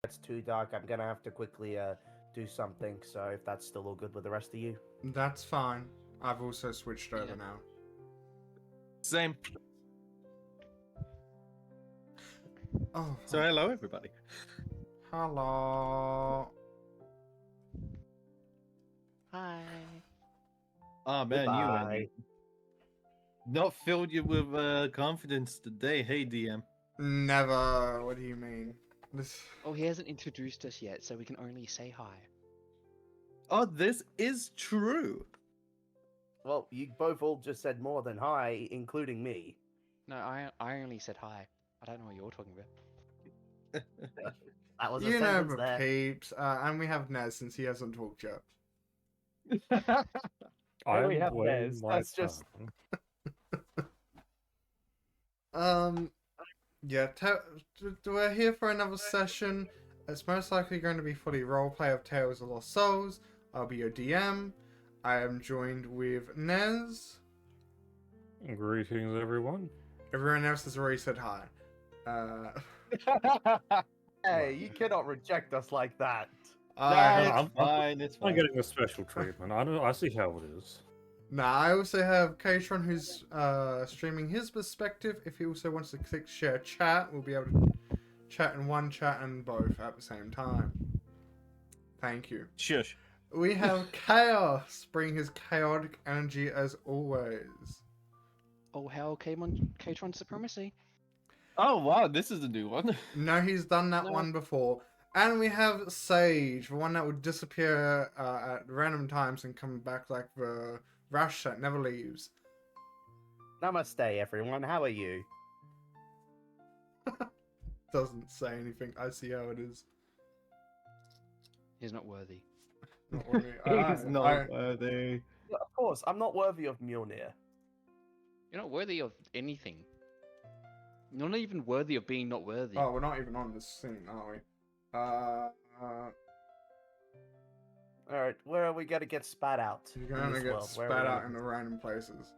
it's too dark. I'm gonna have to quickly do something. So if that's still all good with the rest of you. That's fine. I've also switched over now. Same. Oh, So hello, everybody. hello. Hi. Oh man, you Goodbye. not filled you with confidence today. Hey, DM. Never. What do you mean? This. Oh, he hasn't introduced us yet, so we can only say hi. Oh, this is true. Well, you both all just said more than hi, including me. No, I only said hi. I don't know what you're talking about. That was a You know, sentence but there. peeps. And we have Nez since he hasn't talked yet. There we I'm have waiting Nez. my That's just Um, yeah, we're here for another session. It's most likely going to be fully roleplay of Tales of Lost Souls. I'll be your DM. I am joined with Nez. Greetings, everyone. Everyone else has already said hi. hey, you cannot reject us like that. I It's I'm- fine. It's I'm fine. getting a special treatment. I see how it is. I also have Katron who's streaming his perspective. If he also wants to click share chat, we'll be able to chat in one chat and both at the same time. Thank you. Shush. We have Chaos, bring his chaotic energy as always. Oh, hell, Katron supremacy. Oh wow, this is a new one. No, he's done that No. one before. And we have Sage, the one that would disappear at random times and come back like the rush that never leaves. Namaste, everyone. How are you? Doesn't say anything. I see how it is. He's not worthy. Not worry. He's not worthy. Yeah, of course, I'm not worthy of Mjolnir. You're not worthy of anything. You're not even worthy of being not worthy. Oh, we're not even on this scene, are we? All right, where are we gonna get spat out? You're in gonna this get world? Where are spat we out gonna- in the random places.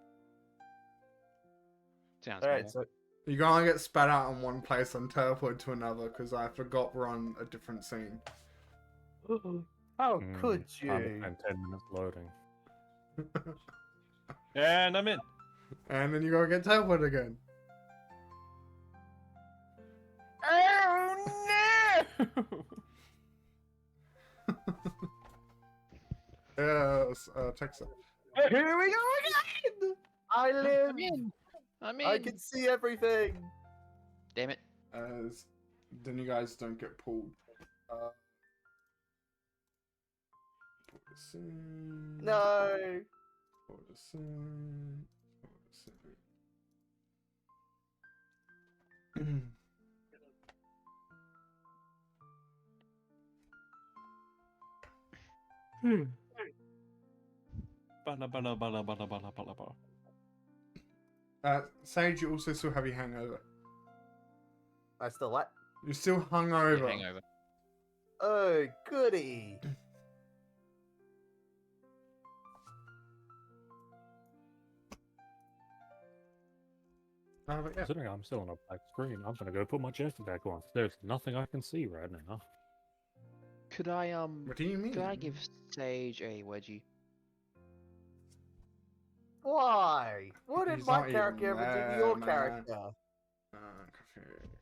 Sounds All right, normal. so You're gonna get spat out in one place and teleported to another because I forgot we're on a different scene. how Hmm, could Time to you? spend 10 minutes loading. And I'm in. And then you gotta get teleported again. Oh no! Yes, text it. Here we go again! I live. I'm in. I'm in. I can see everything. Damn it. As then you guys don't get pulled. Put this in. No. Put this in. Put this in. Bala, bala, bala, bala, bala, bala, bala. Sage, you also still have your hangover. I still what? You're still Yeah, hungover. hangover. Oh, goody. But yeah. Considering I'm still on a black screen, I'm gonna go put my jacket back on. There's nothing I can see right now. Could I What do you mean? could I give Sage a wedgie? Why? What did He's my not character even ever do to there, your man. character? Confused.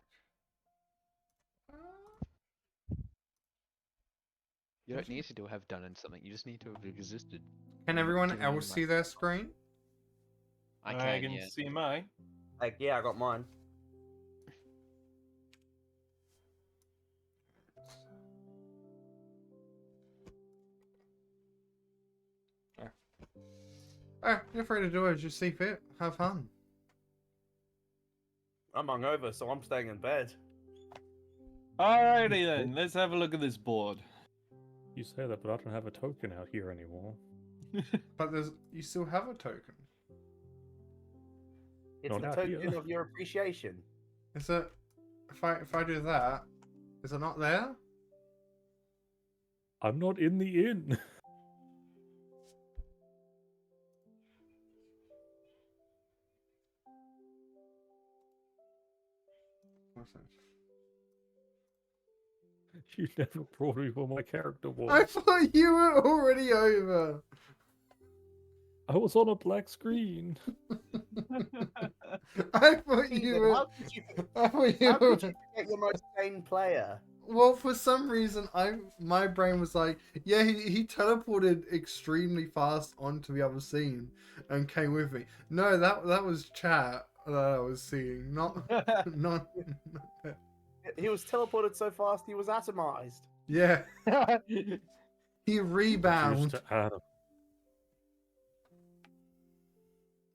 You don't need to have done something. You just need to have existed. Can everyone Giving else you see their screen? I can, yeah. see mine. Like, yeah, I got mine. You're free to do it as you see fit. Have fun. I'm hungover, so I'm staying in bed. Alrighty then, let's have a look at this board. You say that, but I don't have a token out here anymore. But you still have a token. It's Not a out token here. of your appreciation. Is it? If I do that, is it not there? I'm not in the inn. What's that? You never brought me where my character I was. thought you were already over. I was on a black screen. I thought you Steven, were. how could you, I thought you how could were. you forget your most sane player? Well, for some reason, my brain was like, yeah, he teleported extremely fast onto the other scene and came with me. No, that was chat that I was seeing, not. He was teleported so fast he was atomized. Yeah, he Reduced rebound. to Adam.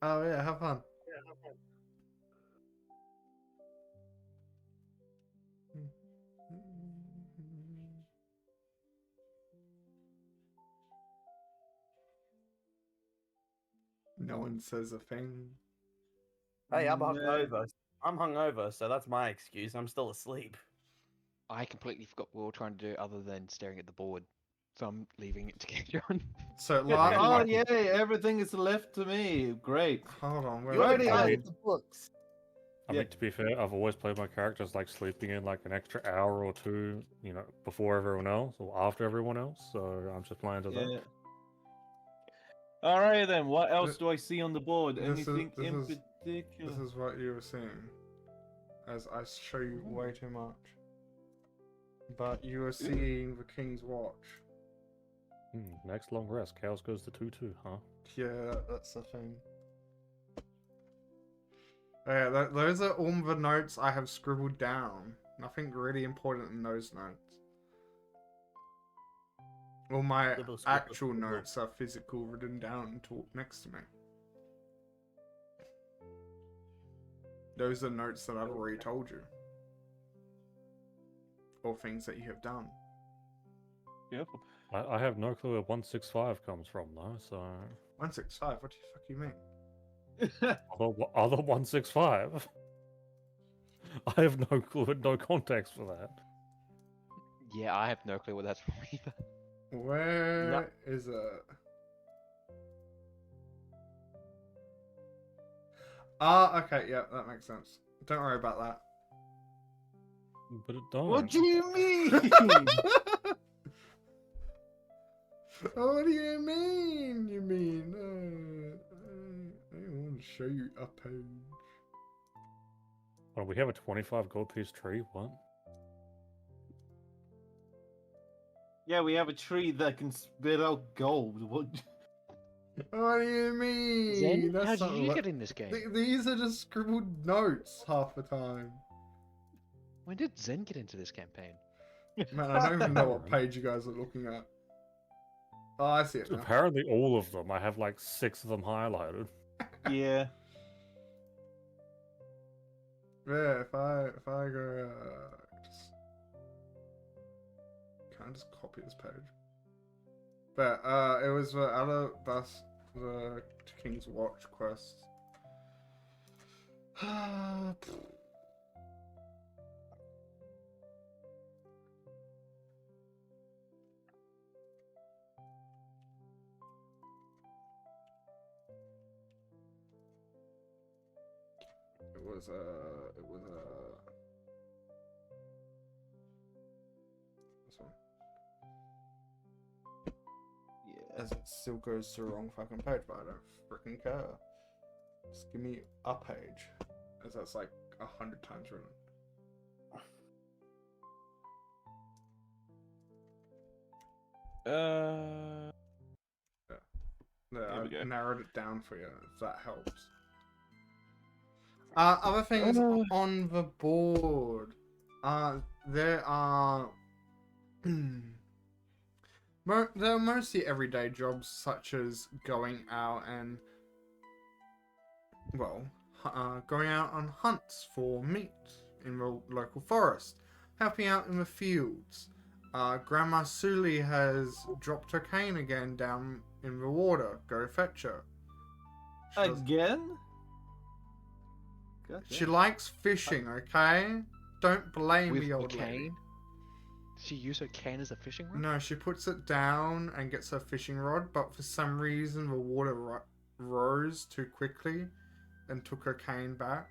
Oh yeah, have fun. No one says a thing. Hey, I'm No. hungover. I'm hungover, so that's my excuse. I'm still asleep. I completely forgot what we were trying to do other than staring at the board. So I'm leaving it to get on. So, Oh, yay, everything is left to me. Great. hold on. Where You're are the we? guy I with the books. I Yeah. mean, to be fair, I've always played my characters like sleeping in like an extra hour or two, before everyone else or after everyone else. So I'm just playing to Yeah. that. All right then. What else do I see on the board? this is- Anything this in is- particular? This is what you were seeing. As I show you way too much. But you are seeing the King's Watch. Next long rest, Chaos goes to 2-2, huh? Yeah, that's the thing. Yeah, those are all the notes I have scribbled down. Nothing really important in those notes. All my Scribble, scribble, actual scribble. notes are physical, written down and talked next to me. Those are notes that I've already told you. Or things that you have done. Yep. I have no clue where 165 comes from though. So 165, what the fuck you mean? other 165. I have no clue, no context for that. Yeah, I have no clue what that's from either. Where is it? Ah, okay, yeah, that makes sense. Don't worry about that. But it don't. What do you mean? What do you mean? You mean? I want to show you a page. Well, we have a 25 gold piece tree. What? Yeah, we have a tree that can spit out gold. What? What do you mean? Zen, That's how did not you li- get in this game? These are just scribbled notes half the time. When did Zen get into this campaign? Man, I don't even know what page you guys are looking at. Oh, I see it now. Apparently, all of them. I have like 6 of them highlighted. Yeah. Yeah, if I go, can I just copy this page? But it was the the King's Watch quest. It was this one. Yeah. As it still goes to the wrong fucking page, but I don't freaking care. Just give me a page, as that's like 100 times written. There, There we I go. narrowed it down for you, if that helps. Other things on the board. There are... there are mostly everyday jobs, such as going out and... Well, going out on hunts for meat in the local forest. Helping out in the fields. Grandma Suli has dropped her cane again down in the water. Go fetch her. Again? God She damn. likes fishing, okay? Don't blame With the the old lady. cane? Did she use her cane as a fishing rod? No, she puts it down and gets her fishing rod, but for some reason the water rose too quickly and took her cane back.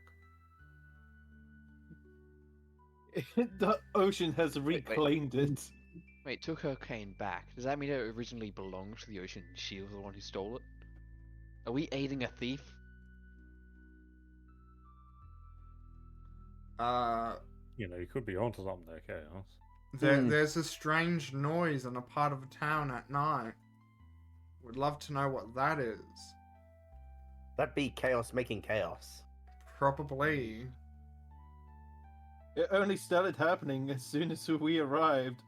The ocean has wait. reclaimed it. Wait, took her cane back. Does that mean it originally belonged to the ocean? She was the one who stole it? Are we aiding a thief? You know, you could be onto something there, Chaos. There's a strange noise in a part of a town at night. Would love to know what that is. That'd be chaos making chaos. Probably. It only started happening as soon as we arrived.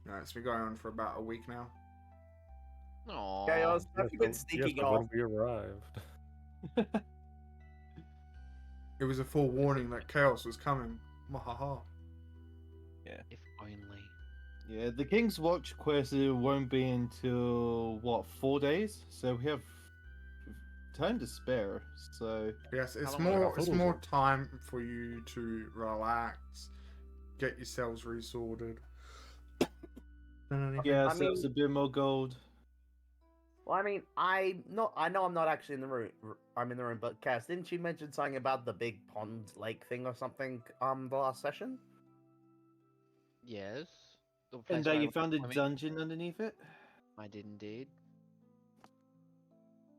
No, it's been going on for about a week now. Aww. Chaos, have Yes, you been but- sneaking yes, but off? when we arrived. It was a forewarning that chaos was coming. Mahaha. If only. Yeah, the King's Watch quest won't be until, what, 4 days? So we have time to spare, so... Yes, it's long more ago? it's more time for you to relax, get yourselves resorted. Yeah, I so mean- it's a bit more gold. Well, I mean, I know I'm not actually in the room. I'm in the room, but Cass, didn't you mention something about the big pond lake thing or something? The last session. Yes. The And place that where I you went found a swimming? dungeon underneath it? I did indeed.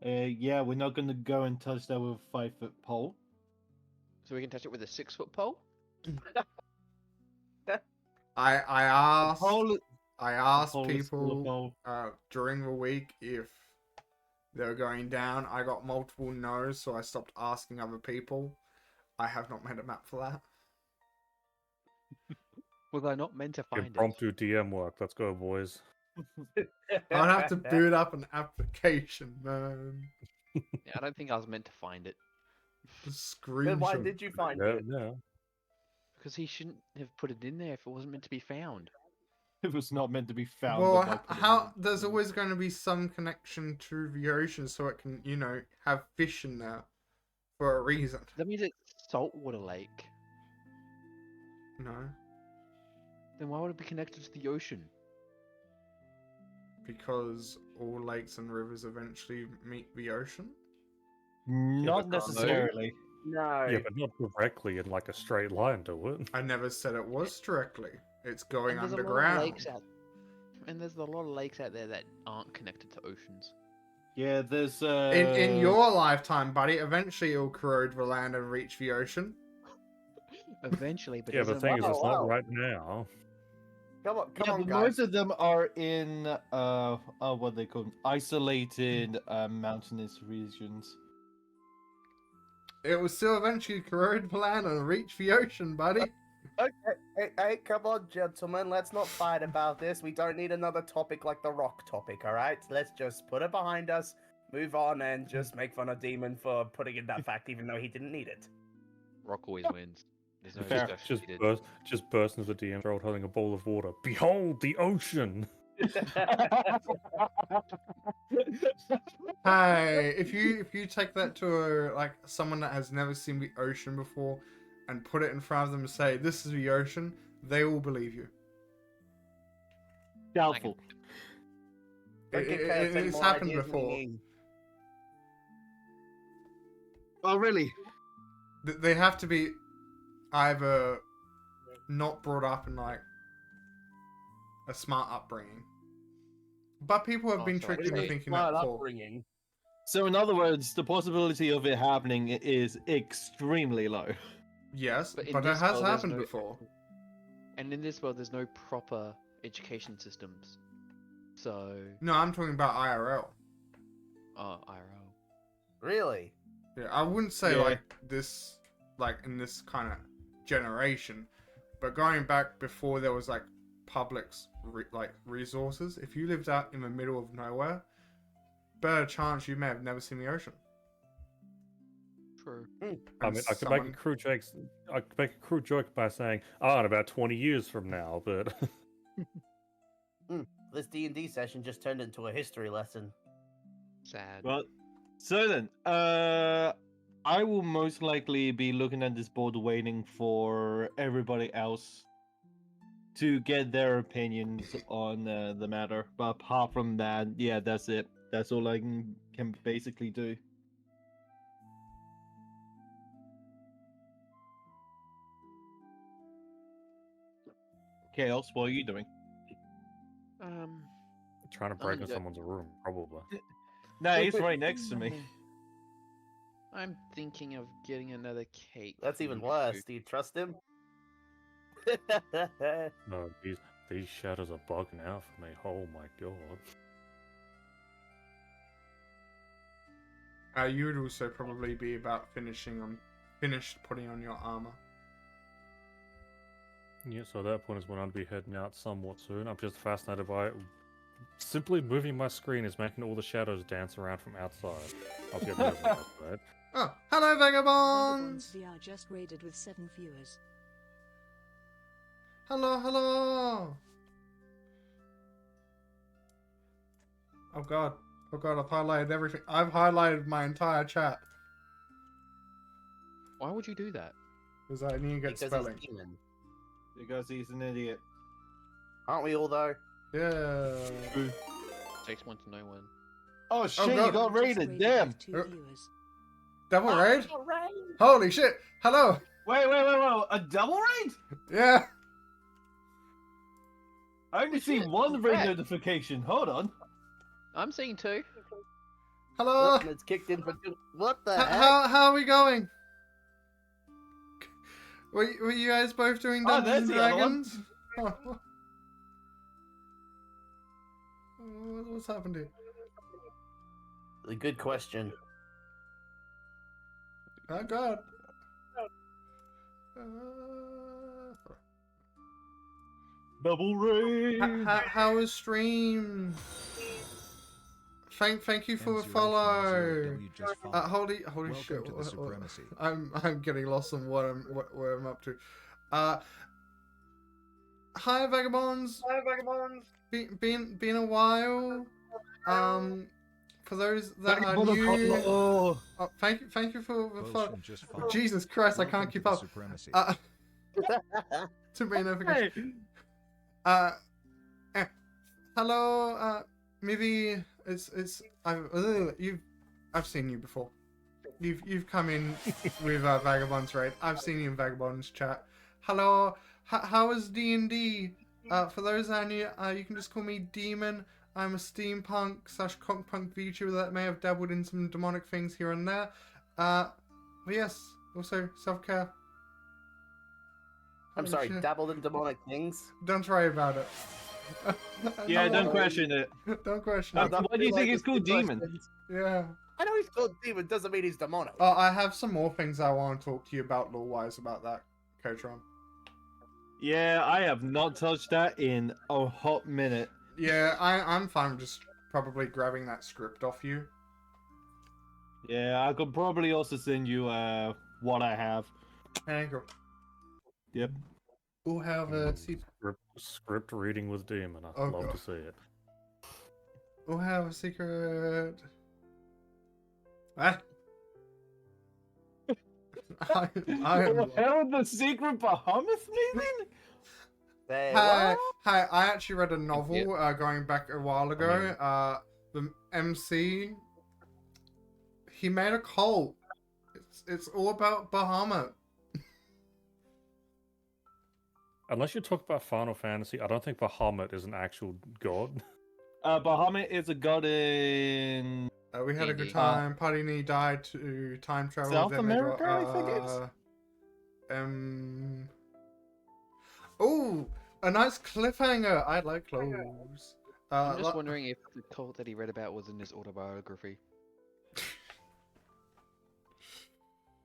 Yeah, we're not gonna go and touch that with a 5-foot pole. So we can touch it with a 6-foot pole? I asked Pole, I asked pole is still a people pole. during the week if they were going down. I got multiple no's, so I stopped asking other people. I have not made a map for that. Was I not meant to find Impromptu DM work. Let's go, boys. I'd have to boot up an application, man. it? Yeah, I don't think I was meant to find it. The Then why screenshot. did you find Yeah, it? yeah. Because he shouldn't have put it in there if it wasn't meant to be found. It was not meant to be found. Well, but I put it how in. there's always going to be some connection to the ocean, so it can, have fish in there for a reason. That means it's saltwater lake. No, Then why would it be connected to the ocean? because all lakes and rivers eventually meet the ocean. Not but- necessarily. No. Yeah, but not directly in like a straight line to it. I never said it was directly. It's going And there's a lot of underground. lakes out. And there's a lot of lakes out there that aren't connected to oceans. Yeah, there's In your lifetime, buddy, eventually it'll corrode the land and reach the ocean. Eventually, but Yeah, the isn't thing is, Wow, it's wow. not right now. Come on, yeah, come on, but guys. most of them are in what they call isolated mountainous regions. It will still eventually corrode the land and reach the ocean, buddy. Hey, come on, gentlemen. Let's not fight about this. We don't need another topic like the rock topic, all right? Let's just put it behind us, move on, and just make fun of Demon for putting in that fact, even though he didn't need it. Rock always wins. There's no Fair. discussion Just needed. burst into the DM throat holding a bowl of water. Behold the ocean! Hey, if you take that to someone that has never seen the ocean before, and put it in front of them and say this is the ocean, they will believe you. Doubtful. Don't give Chaos any It's more happened ideas than he before. needs. Oh, really? They have to be either not brought up in a smart upbringing, but people have Oh, been sorry. tricked into Wait, thinking Smart that before. upbringing. So, in other words, the possibility of it happening is extremely low. Yes, But in but it this has world, there's happened no- before. And in this world, there's no proper education systems. So, No, I'm talking about IRL. IRL. Really? Yeah, I wouldn't say Yeah. this, in this kind of generation, but going back before there was public resources. If you lived out in the middle of nowhere, better chance you may have never seen the ocean. True. I And mean, I could make a someone- crude joke by saying, in about 20 years from now, but This D&D session just turned into a history lesson. Sad. Well, so then, I will most likely be looking at this board waiting for everybody else to get their opinions on the matter. But apart from that, yeah, that's it. That's all I can basically do. Chaos, what are you doing? Trying to break I'm into go- someone's room, probably. Nah, Yeah, he's but- right next to me. I'm thinking of getting another cake. That's for even you worse. two. Do you trust him? No, these shadows are bugging out for me. Oh my god. You would also probably be about finished putting on your armor. Yeah, so at that point is when I'd be heading out somewhat soon. I'm just fascinated by it. Simply moving my screen is making all the shadows dance around from outside. I'll get moving outside. Oh, hello, vagabonds! VR just raided with 7 viewers. Hello, hello! Oh god, I've highlighted everything. I've highlighted my entire chat Why would you do that? because I need to get Because spelling. he's demon. Because he's an idiot. Aren't we all though? Yeah. Takes one to know one. Oh shit, God. you got Just raided, with damn! 2 viewers. Double raid? Oh, right. Holy shit! Hello! Wait, a double raid? Yeah! I only see shit, one raid congrats. notification, hold on. I'm seeing 2. Hello! Oh, it's kicked in for two. What the heck? How are we going? Were you guys both doing Oh, Dungeons there's and the other one. Dragons? What's happened here? A good question. Oh god. Double raid! How is stream? Thank you for the follow. Holy shit! To the supremacy. I'm getting lost on what I'm up to. Hi vagabonds. Hi vagabonds. Been a while. For those that are new, thank you for the follow. Jesus Christ, I can't keep up. To me notification. Hello, maybe I've seen you before. You've come in with Vagabonds, right? I've seen you in Vagabonds chat. Hello, how is D&D? For those that are new, you can just call me Demon. I'm a steampunk/conkpunk VTuber that may have dabbled in some demonic things here and there. But yes, also self-care. I'm Holy sorry, shit. dabbled in demonic things. Don't worry about it. Yeah, No, don't question it. Don't question Uh, it. why do you think it's called Demon? Yeah. I know he's called demon, doesn't mean he's demonic. Oh, I have some more things I want to talk to you about lore-wise about that, Kotron. Yeah, I have not touched that in a hot minute. Yeah, I'm fine with just probably grabbing that script off you. Yeah, I could probably also send you what I have. There you go. Yep. We'll have a Script reading with Demon. I'd Oh, love God. to see it. We'll have a secret. Ah. I am. Hell, the secret Bahamas meeting? Say Hi, what? hi. I actually read a novel going back a while ago. The MC, he made a cult. It's all about Bahamut. Unless you talk about Final Fantasy, I don't think Bahamut is an actual god. Bahamut is a god in... We had a good D&D. time. Padini died to time travel. South then they America, got, I think it's. Oh, a nice cliffhanger. I like clothes. I'm just wondering if the cult that he read about was in his autobiography.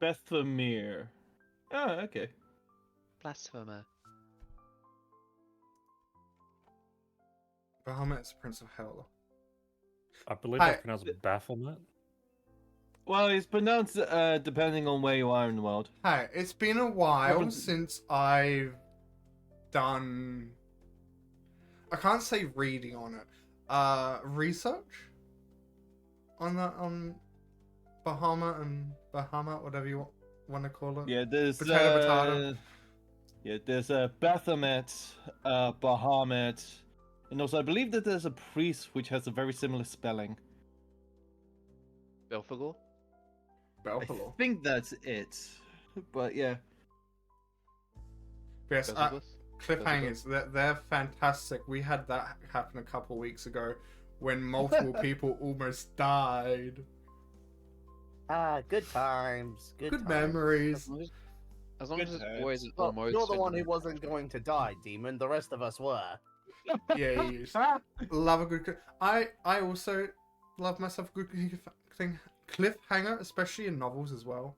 Bethemir. Oh, okay. Blasphemer. Bahamut's Prince of Hell. I believe Hi. that's pronounced Baphomet. Well, it's pronounced depending on where you are in the world. Hi, it's been a while Haven't- since I've done. I can't say reading on it. Research on Bahamut and Bahamut, whatever you want to call it. Yeah, there's Potato. yeah, there's Baphomet, Bahamut, and also I believe that there's a priest which has a very similar spelling. Belphegor? I Belphegor. think that's it, but yeah. Yes, Belphegor? cliffhangers, they're fantastic. We had that happen a couple weeks ago when multiple people almost died. Ah, good times. Good Good times. memories. As long Good as it's times. always an Well, almost. you're the one who sentiment. wasn't going to die, Demon. The rest of us were. Yeah, you love a good. I also love myself a good cliffhanger, especially in novels as well.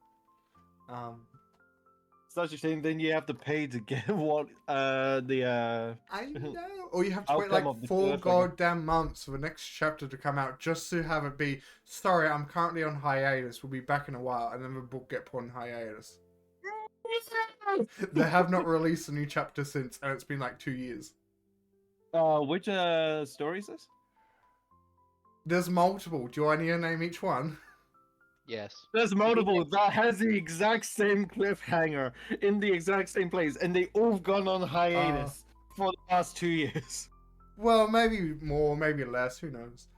Such a thing, then you have to pay to get what the I know. Or you have to wait Outcome like of the 4 cliffhanger. goddamn months for the next chapter to come out just to have it be, sorry, I'm currently on hiatus. We'll be back in a while. And then the book get put on hiatus. They have not released a new chapter since, and it's been like 2 years. which story is this? There's multiple. Do I need to name each one? Yes. There's multiple that has the exact same cliffhanger in the exact same place, and they all gone on hiatus for the past 2 years. Well, maybe more, maybe less. Who knows?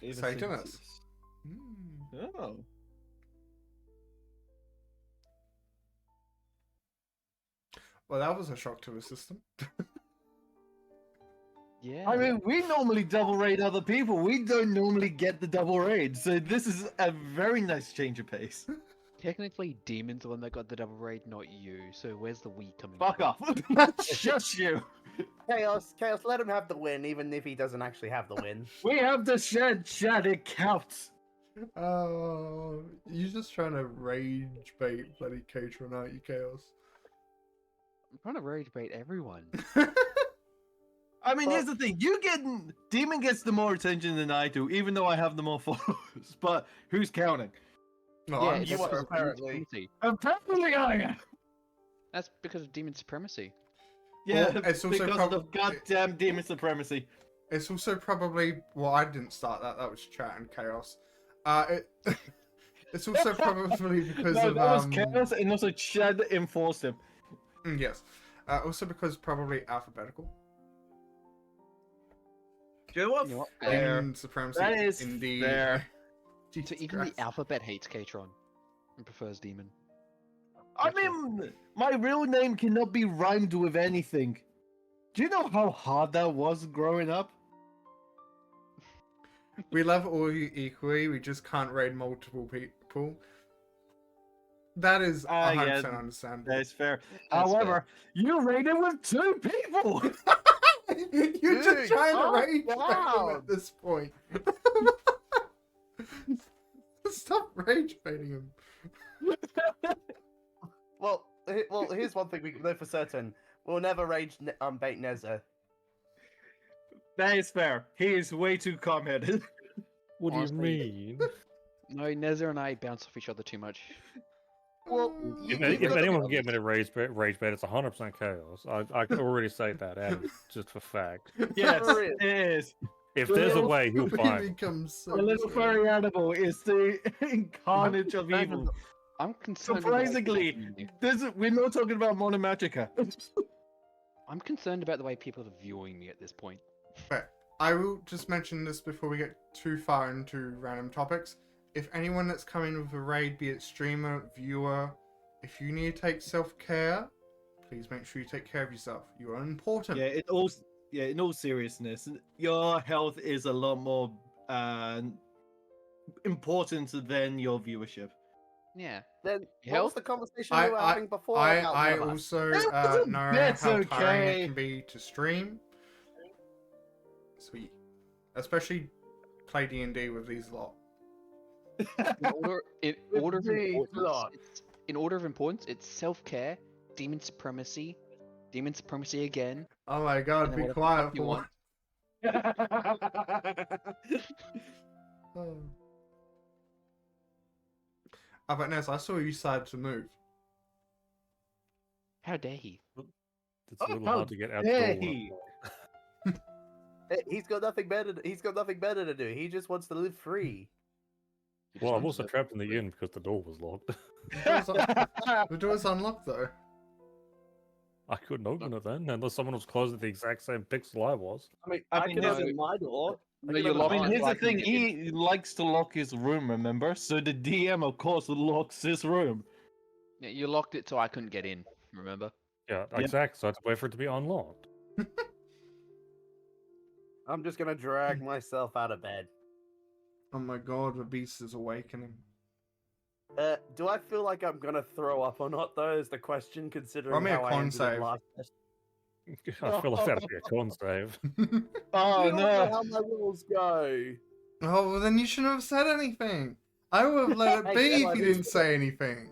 Satanus. Oh. Well, that was a shock to the system. Yeah. I mean, we normally double raid other people. We don't normally get the double raid, so this is a very nice change of pace. Technically, Demon's the one that got the double raid, not you. So where's the we coming Fuck from? off. Just you. Chaos, let him have the win, even if he doesn't actually have the win. We have the shared chat, it counts. Oh, you're just trying to rage bait bloody Catron, aren't you, Chaos? I'm trying to rage bait everyone. I mean, here's the thing. Demon gets the more attention than I do, even though I have the more followers. But who's counting? No, yeah, I'm it's you just- are because of Demon apparently- supremacy. Apparently I am. That's because of Demon supremacy. Yeah, Well, it's also because of the goddamn demon supremacy. It's also probably, well, I didn't start that. That was chat and chaos. It's also probably because No, of that was chaos, and also Chad enforced him. yes. Also because probably alphabetical. Do you know what? You know what? Fair. Demon supremacy. That is indeed. fair. So Jesus even Christ. the alphabet hates Catron and prefers Demon. I mean, my real name cannot be rhymed with anything. Do you know how hard that was growing up? We love all you equally. We just can't raid multiple people. That is 100% yeah, understandable. That's fair. That's However, you raided with 2 people. You're just Dude, trying to calm rage bait him down. at this point. Stop rage baiting him. Well, here's one thing we know for certain: we'll never rage bait Neza. That is fair. He is way too calm-headed. What do you Honestly, mean? No, Nezza and I bounce off each other too much. Well, If, you've if got to anyone be can get me to rage bait, it's 100% chaos. I can already say that, and just for fact. Yes, For real. it is. If there's a way, he'll He find. becomes so The little scary. furry animal is the incarnate of evil. I'm concerned. about the way Surprisingly, people view me. we're not talking about Modern Magica. I'm concerned about the way people are viewing me at this point. But I will just mention this before we get too far into random topics. If anyone that's coming with a raid, be it streamer, viewer, if you need to take self-care, please make sure you take care of yourself. You are important. In all seriousness, your health is a lot more important than your viewership. Yeah. Then what Health? was the conversation we were having before? about I Mama? also That's- know that's how tiring okay. it can be to stream. Sweet. Especially play D&D with these lot. In order of Jeez, importance, Lord. in order of importance, it's self-care, demon supremacy again. Oh my god, and then be whatever the quiet fuck you for want. Oh. Oh, but Ness, I saw you decided to move. How dare he? It's a little how hard to get out dare the door. he? Hey, he's got nothing better. He's got nothing better to do. He just wants to live free. He Well, just I'm wants also to- trapped in the inn because the door was locked. The door's unlocked though. I couldn't open it then, unless someone was closed at the exact same pixel I was. I mean, I I mean, can there's open a- my door. No, can you're open I mean, mine. here's the Like, thing. He likes to lock his room, remember? So the DM, of course, locks his room. Yeah, you locked it so I couldn't get in. Remember? Yeah, Yeah. exactly. So I had to wait for it to be unlocked. I'm just gonna drag myself out of bed. Oh my god, the beast is awakening. Do I feel like I'm gonna throw up or not, though, is the question, considering Roll me a how I con ended it save. last session. I feel like that'd be a con save. Oh You don't know no! how my rules go. Oh, well then you shouldn't have said anything. I would have let it Hey, be come if on, you it's didn't for say anything.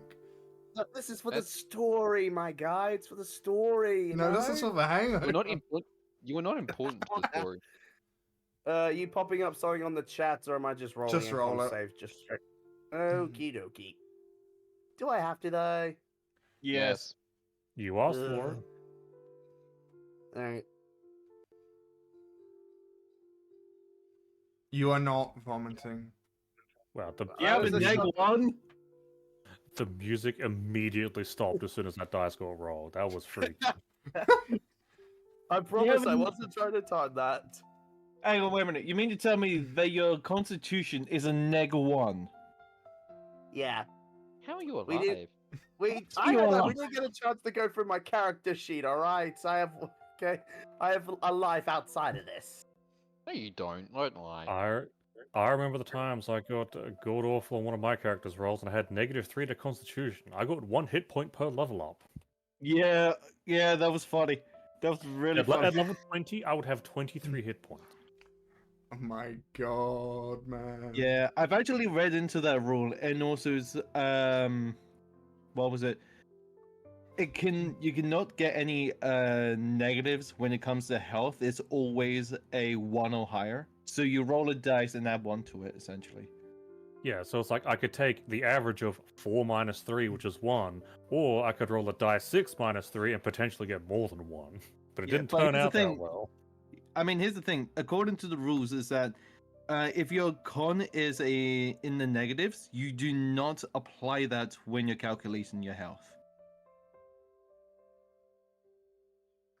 This is for the That's- story, my guy. It's for the story, you No, know? this is for the hangover. You were not important. You were not important to the story. You popping up something on the chat, or am I just rolling Just a roll con it. save? Just straight. Okie dokie. Do I have to, though? Yes. You asked for it. Alright. You are not vomiting. Well, the, Yeah, was but a neg shot- one. the music immediately stopped as soon as that dice got rolled. That was freaky. I promise I but- wasn't trying to time that. Hang on, wait a minute. You mean to tell me that your constitution is a neg 1? Yeah. How are you We alive? did- We You are we didn't get a chance to go through my character sheet, alright? I have a life outside of this. No, you don't. Don't lie. I remember the times I got god awful on one of my characters' rolls and I had -3 to Constitution. I got 1 hit point per level up. Yeah, that was funny. That was really funny. At level 20, I would have 23 hit points. Oh my god, man. Yeah, I've actually read into that rule, and also, what was it? You cannot get any negatives when it comes to health. It's always a 1 or higher. So you roll a dice and add 1 to it, essentially. Yeah, so it's like I could take the average of 4 minus 3, which is 1, or I could roll a die 6 minus 3 and potentially get more than 1. But it Yeah, didn't but turn here's the out that thing. well. I mean, here's the thing. According to the rules, is that if your con is in the negatives, you do not apply that when you're calculating your health.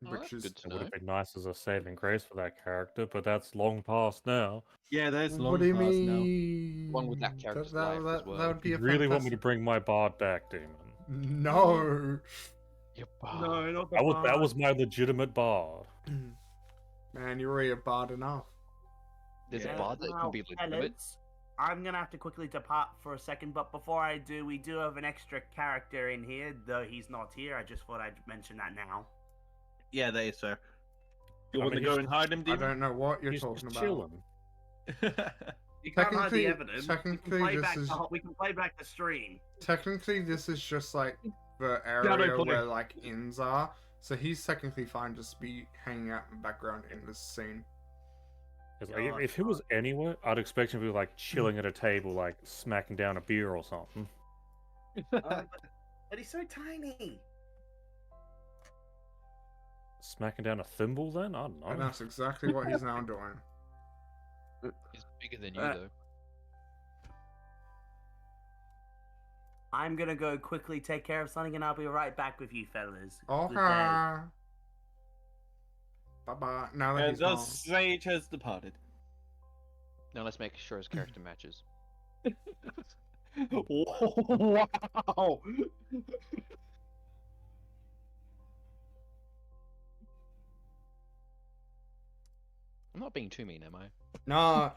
Oh, Which that's is good to It know. would have been nice as a saving grace for that character, but that's long past now. Yeah, that's long what do you past now. mean? Along with that character's life as well. That would be You a really want me to fantastic... bring my bard back, Demon? No. You're not That was my legitimate bard. Man, you're already a bard enough. There's Yeah. a bard that can be legitimate. I'm gonna have to quickly depart for a second, but before I do, we do have an extra character in here, though he's not here. I just thought I'd mention that now. Yeah, that is fair. You I want mean, to go he's- and hide him, I Demon? don't know what you're He's talking just about. chilling. You can't hide Technically- the evidence. technically this is- We can play back the stream. Technically, this is just like the Shadow area play. where like inns are. So he's technically fine just to be hanging out in the background in this scene. It's like, if he was anywhere, I'd expect him to be like chilling at a table, like smacking down a beer or something. But he's so tiny. Smacking down a thimble, then? I don't know. And that's exactly what he's now doing. He's bigger than you, Uh, though. I'm gonna go quickly take care of something, and I'll be right back with you, fellas. Good Okay. day. Bye bye. Now that And he's the gone. sage has departed. Now let's make sure his character matches. Wow! I'm not being too mean, am I? Nah.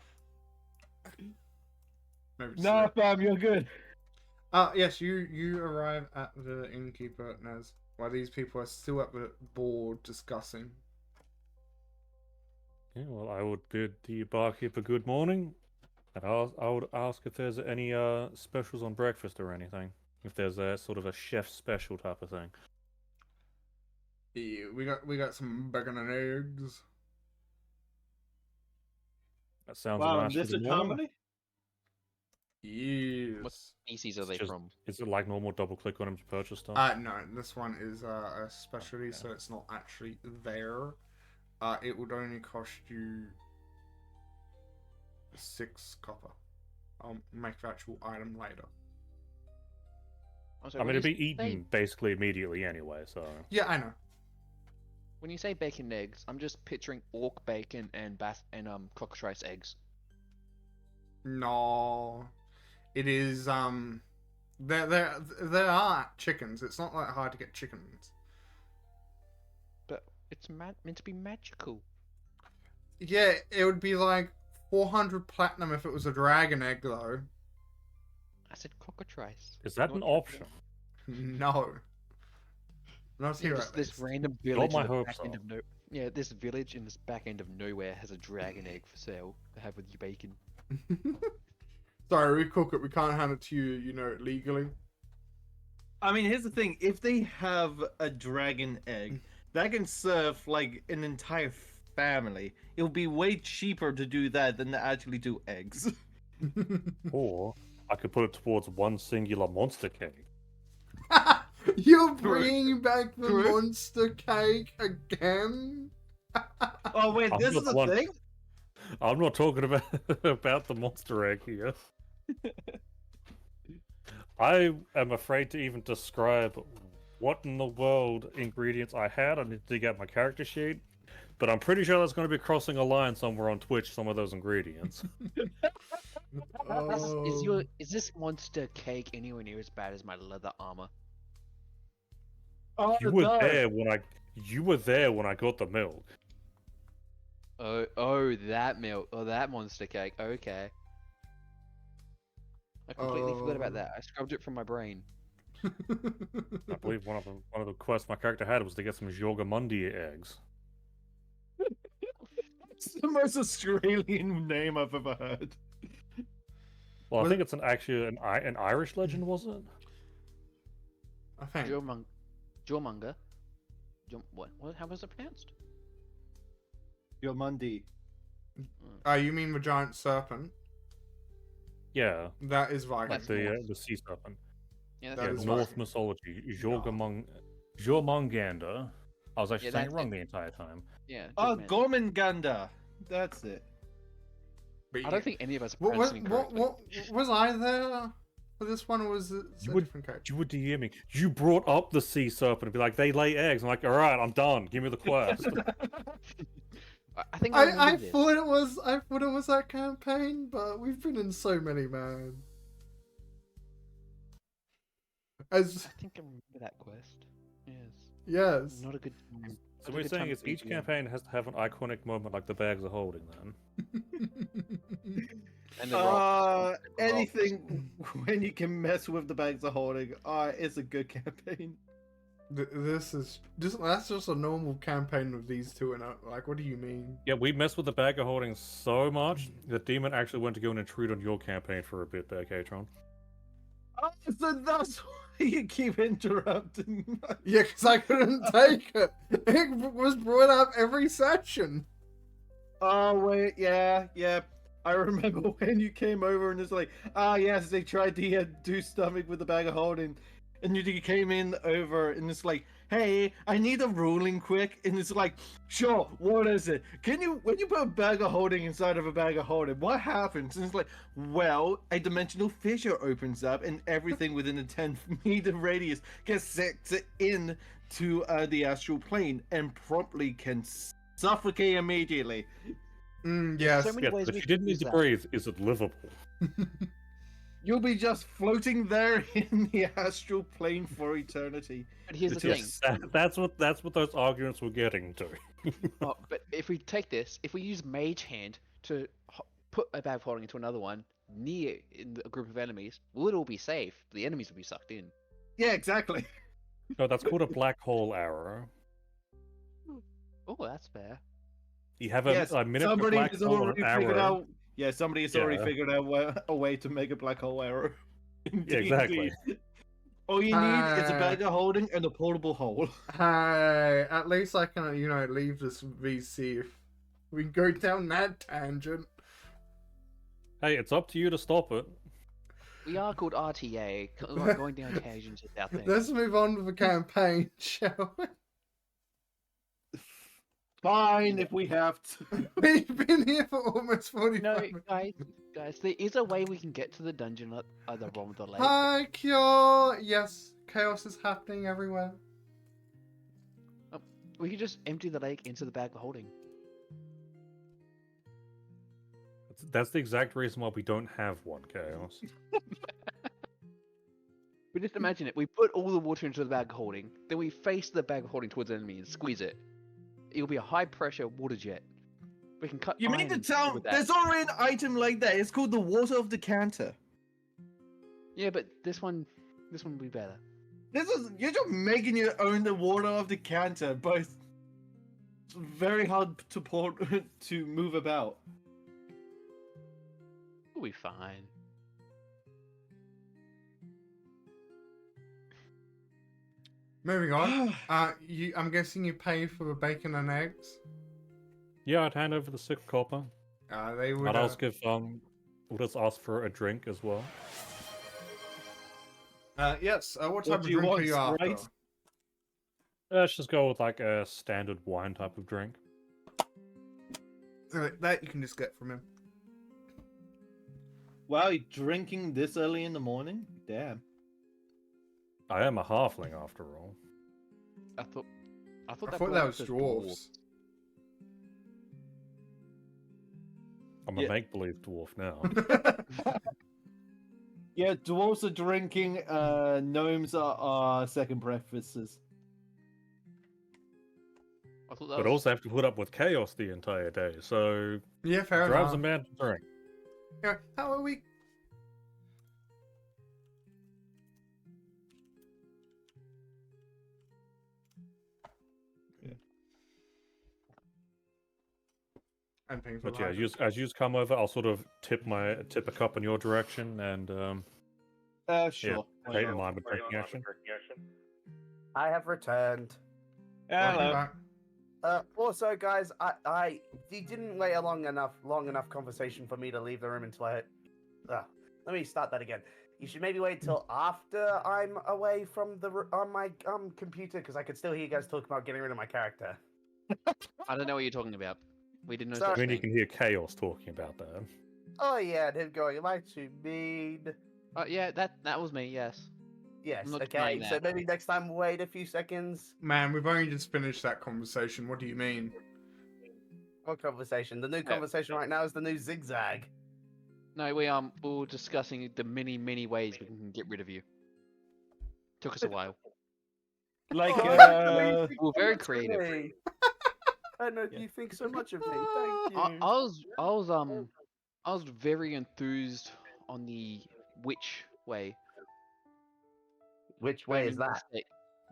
Maybe just Nah, a bit. fam, you're good. Yes, you arrive at the innkeeper, Nez, while these people are still at the board discussing. Yeah, well, I would bid the barkeeper good morning, and I would ask if there's any specials on breakfast or anything. If there's a sort of a chef special type of thing. Yeah, we got some bacon and eggs. That sounds Wow, nice this for a the morning. comedy? Yes. Species are they Just- from? Is it like normal double click on him to purchase stuff? No, this one is a specialty, Okay. so it's not actually there. It would only cost you 6 copper. I'll make the actual item later. Also, I mean, when it'd you be eaten basically immediately anyway, so... Yeah, I know. When you say bacon and eggs, I'm just picturing orc bacon and cockatrice eggs. No, it is There are chickens. It's not that hard to get chickens. But it's meant to be magical. Yeah, it would be like 400 platinum if it was a dragon egg, though. I said cockatrice. Is that not an dragon. option? No. Not Yeah, here just at this least. random village my in the hopes back end up. of no. Yeah, this village in this back end of nowhere has a dragon egg for sale to have with your bacon. Sorry, we cook it. We can't hand it to you, you know, legally. I mean, here's the thing: if they have a dragon egg, that can serve like an entire family. It would be way cheaper to do that than to actually do eggs. Or I could put it towards one singular monster cake. You're True. bringing back the True. monster cake again? Oh wait, I'm this not is a one- thing. I'm not talking about about the monster egg here. I am afraid to even describe what in the world ingredients I had. I need to dig out my character sheet, but I'm pretty sure that's going to be crossing a line somewhere on Twitch. Some of those ingredients. Oh. Is this monster cake anywhere near as bad as my leather armor? Oh, You it were does. there when I got the milk. Oh, that milk. Oh, that monster cake. Okay. I completely forgot about Oh. that. I scrubbed it from my brain. I believe one of the quests my character had was to get some Jorgamundi eggs. It's the most Australian name I've ever heard. Well, I Was- think it's an Irish legend, was it? I think. Jormunga. What? How was it pronounced? Your Mundi. Oh, you mean the giant serpent? Yeah, That is Viking. That's the Norse. the sea serpent. Yeah, That Yeah, is Norse Viking. mythology. Jormungandr. I was actually Yeah, saying it that's wrong it. the entire time. Yeah. Oh, Jormungandr. Gormanganda. That's it. But I don't think any of us are What pronouncing it correctly. was I there for this one, or was it a would- different case? You were DMing. You brought up the sea serpent and be like, they lay eggs. I'm like, all right, I'm done. Give me the quest. I think I I remember this. thought it was that campaign, but we've been in so many, man. As I think I remember that quest. Yes. yes, Not a good time. So not a we're good saying time is for each BGM. campaign has to have an iconic moment like the bags are holding them. And the rock. Anything when you can mess with the bags of holding, it's a good campaign. This is that's just a normal campaign with these two, and like, what do you mean? Yeah, we messed with the bag of holding so much that Demon actually went to go and intrude on your campaign for a bit there, Katron. Oh, so that's why you keep interrupting. Yeah, because I couldn't take it. It was brought up every session. Oh wait, yeah. I remember when you came over and it's like, yes, they tried to do stomach with the bag of holding, and you came in over and it's like, hey, I need a ruling quick, and it's like, sure, what is it? When you put a bag of holding inside of a bag of holding, what happens? And it's like, well, a dimensional fissure opens up, and everything within a 10-meter radius gets sucked in to the astral plane and promptly can suffocate immediately. Yes. So many Yes, ways but we if you can didn't need use to that. breathe, is it livable? You'll be just floating there in the astral plane for eternity. But here's the It's thing. just- that's what those arguments were getting to. Oh, but if we take this, if we use Mage Hand to put a bag of holding into another one near in a group of enemies, we'll all be safe. The enemies will be sucked in. Yeah, exactly. No, that's called a black hole arrow. Oh, that's fair. You have Yes, a miniature somebody black has hole and already an figured arrow. out. Yeah, somebody has already Yeah. figured out a way to make a black hole arrow. in Yeah, exactly. D&D. All you need is a bag of holding and a portable hole. Hey, at least I can, leave this VC if we can go down that tangent. Hey, it's up to you to stop it. We are called RTA. Like going down tangents is our thing. Let's move on with the campaign, shall we? Fine, if we have to. We've been here for almost 45 No, minutes. guys, there is a way we can get to the dungeon at the bottom of the lake. Hi, Kyo! Yes, chaos is happening everywhere. We could just empty the lake into the bag of holding. That's the exact reason why we don't have one, Chaos. just imagine it. We put all the water into the bag of holding, then we face the bag of holding towards the enemy and squeeze it. It'll be a high pressure water jet. We can cut. You mean iron to and tell steel with that. there's already an item like that? It's called the water of decanter. Yeah, but this one will be better. You're just making your own the water of decanter, but it's very hard to to move about. We'll be fine. Moving on. I'm guessing you pay for the bacon and eggs. Yeah, I'd hand over the 6 copper. They would. I'd also give we'll just ask for a drink as well. Yes. What What type of do you drink are want, you after? Sprite? Let's just go with like a standard wine type of drink. That you can just get from him. Wow, you're drinking this early in the morning? Damn. I am a halfling after all. I thought I that thought that belonged was to dwarves. I'm a Yeah. make-believe dwarf now. Yeah, dwarves are drinking, gnomes are second breakfasts. I thought that But was... also have to put up with chaos the entire day, so Yeah, fair drives a enough. man to drink. Yeah, how are we? And things But like yeah, that. as you come over, I'll sort of tip a cup in your direction and Sure. take mine with drinking action. I have returned. Welcome Hello. back. Also, guys, you didn't wait a long enough conversation for me to leave the room until let me start that again. You should maybe wait till after I'm away from on my computer because I could still hear you guys talk about getting rid of my character. I don't know what you're talking about. We didn't know Sorry. such When you thing. can hear chaos talking about that. Oh yeah, and him going, "Am I too mean?" Yeah, that was me. Yes. Yes. I'm not Okay. denying So that. maybe next time wait a few seconds. Man, we've only just finished that conversation. What do you mean? What conversation? The new conversation right now is the new zigzag. No, we were discussing the many ways we can get rid of you. Took us a while. Like, Oh, We're very much of creative. me. I know you think so much of me. Thank you. I was very enthused on the witch way. Which way is Burning the that? stake-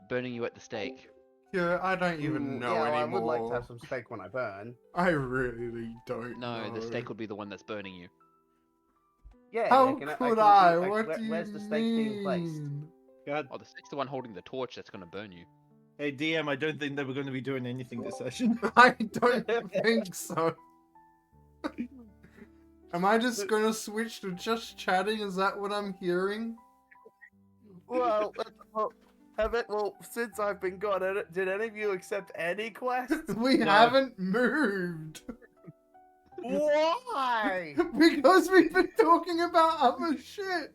Burning you at the stake. Yeah, I don't even Ooh, know yeah, well, I anymore. would like to have some steak when I burn. I really don't No, know. the stake would be the one that's burning you. Yeah. How yeah, could can I? eat- What do you where's the steak being placed? mean? God. Oh, the stake's the one holding the torch that's gonna burn you. Hey, DM, I don't think that we're going to be doing anything this session. I don't think so. Am I just gonna switch to just chatting? Is that what I'm hearing? Well, since I've been gone, did any of you accept any quests? We No. haven't moved. Why? Because we've been talking about other shit.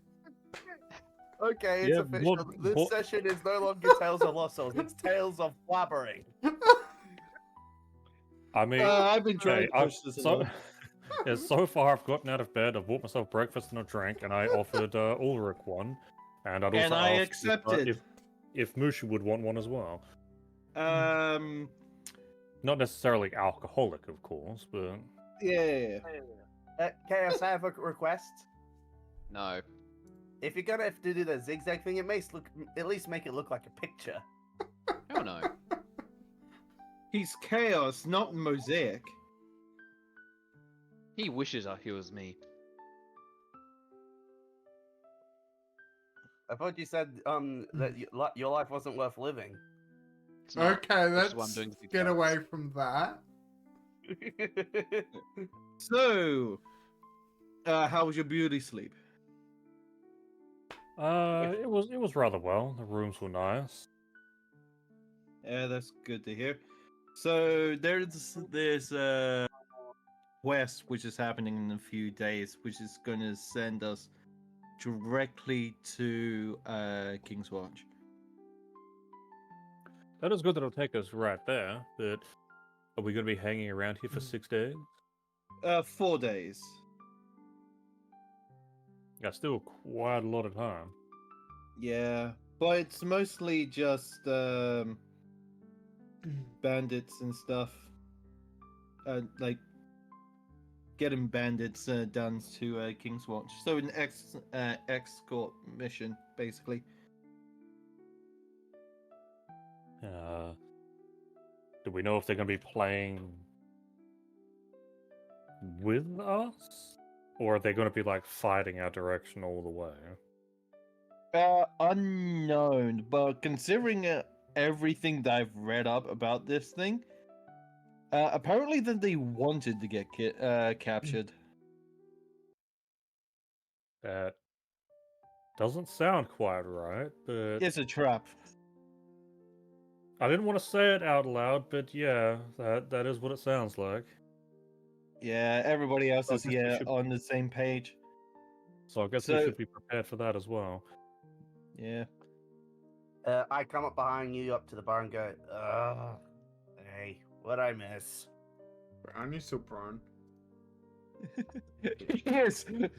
Okay, it's Yeah, official. This session is no longer Tales of Lost Souls. It's Tales of Blabbering. I mean, I've been trying okay, to push this along. yeah, so far I've gotten out of bed, I've bought myself breakfast and a drink, and I offered Ulrich one, and I'd also And I asked accepted. if Mushu would want one as well. Yeah. Not necessarily alcoholic, of course, but Chaos, I have a request. No. If you're gonna have to do the zigzag thing, it makes at least make it look like a picture. Oh no. He's chaos, not mosaic. He wishes he was me. I thought you said that your life wasn't worth living. It's not. Okay, This is let's what I'm doing to get you. away from that. So, how was your beauty sleep? it was rather well. The rooms were nice. Yeah, that's good to hear. So there's this quest which is happening in a few days, which is going to send us directly to King's Watch. That is good that it'll take us right there, but are we going to be hanging around here for 6 days? 4 days. That's still quite a lot of time. Yeah, but it's mostly just bandits and stuff. Like getting bandits done to King's Watch. So an escort mission, basically. Do we know if they're going to be playing with us? Or are they going to be like fighting our direction all the way? Unknown, but considering everything that I've read up about this thing, apparently that they wanted to get captured. That doesn't sound quite right, but It's a trap. I didn't want to say it out loud, but yeah, that is what it sounds like. Yeah, everybody else I is guess we here should- on the same page. So I guess we should be prepared for that as well. Yeah. I come up behind you up to the bar and go, hey, what'd I miss? Brown, you still brown. Yes. The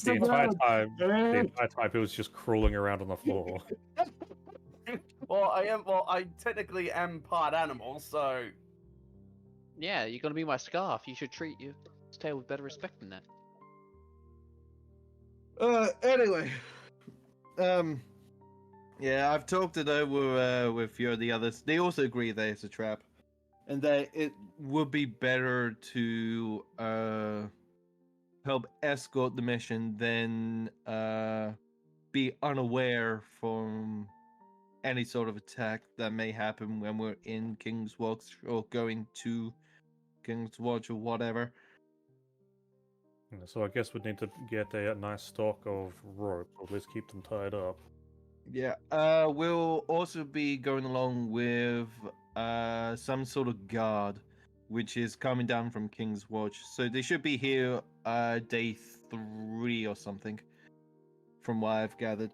entire time, it was just crawling around on the floor. Well, I technically am part animal, so... Yeah, you're gonna be my scarf. You should treat your tail with better respect than that. Anyway. Yeah, I've talked it over with a few of the others. They also agree that it's a trap. And that it would be better to help escort the mission than be unaware from any sort of attack that may happen when we're in King's Watch or going to King's Watch or whatever. Yeah, so I guess we'd need to get a nice stock of rope, or at least keep them tied up. Yeah. We'll also be going along with some sort of guard, which is coming down from King's Watch. So they should be here day 3 or something, from what I've gathered.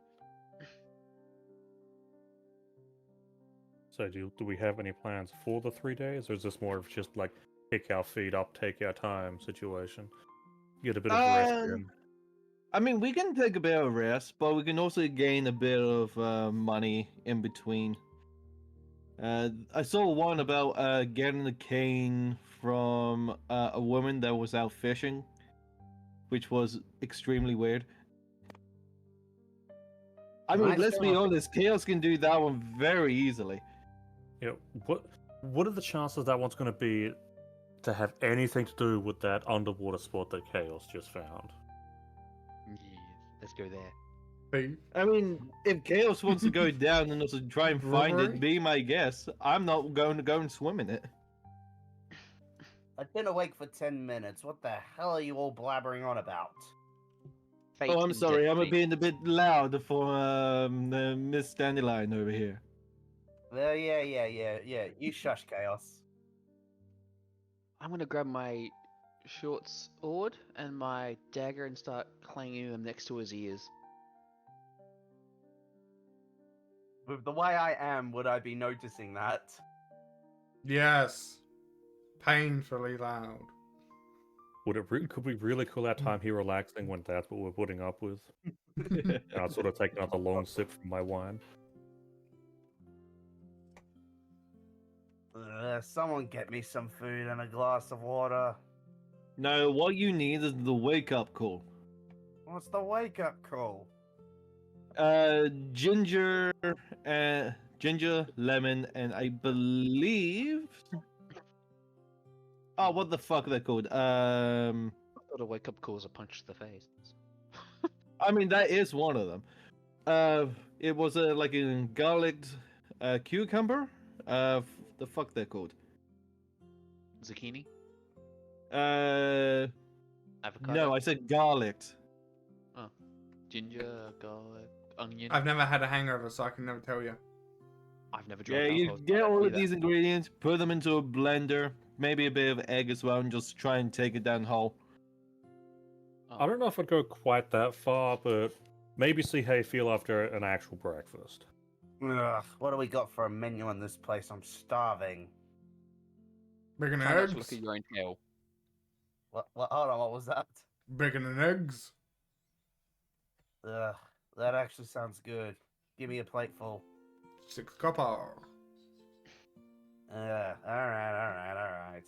So do we have any plans for the 3 days, or is this more of just like kick our feet up, take our time situation? Get a bit of rest in. I mean, we can take a bit of rest, but we can also gain a bit of money in between. I saw one about getting a cane from a woman that was out fishing, which was extremely weird. I mean, Nice let's be one. honest, Chaos can do that one very easily. Yeah, what are the chances that one's going to be to have anything to do with that underwater spot that Chaos just found? Yeah, let's go there. Thief. I mean, if Chaos wants to go down and also try and find Robbery? it, be my guest. I'm not going to go and swim in it. I've been awake for 10 minutes. What the hell are you all blabbering on about? Fate Oh, I'm and sorry, I'm destiny. being a bit loud for Miss Dandelion over here. Yeah. You shush, Chaos. I'm gonna grab my short sword and my dagger and start clanging them next to his ears. With the way I am, would I be noticing that? Yes. Painfully loud. Could we really call that time here relaxing when that's what we're putting up with? And I'll sort of take another long sip from my wine. Someone get me some food and a glass of water. No, what you need is the wake up call. What's the wake-up call? Ginger, lemon, and I believe. Oh, what the fuck are they called? I thought a wake up call is a punch to the face. I mean that is one of them. It was like a garlic, cucumber. The fuck they're called? Zucchini? Uh, Avocado? no, I said garlic. Ginger, garlic, onion. I've never had a hangover, so I can never tell you. I've never drunk Yeah, you alcohol, so get I all can't of do these ingredients, put them into a blender, maybe a bit of egg as well, and just try and take it down whole. that. I don't know if I'd go quite that far, but maybe see how you feel after an actual breakfast. Ugh, what do we got for a menu in this place? I'm starving. Bacon and Try not to look eggs. at your own tail. What? Hold on, what was that? Bacon and eggs. Ugh, that actually sounds good. Give me a plateful. 6 copper. Alright.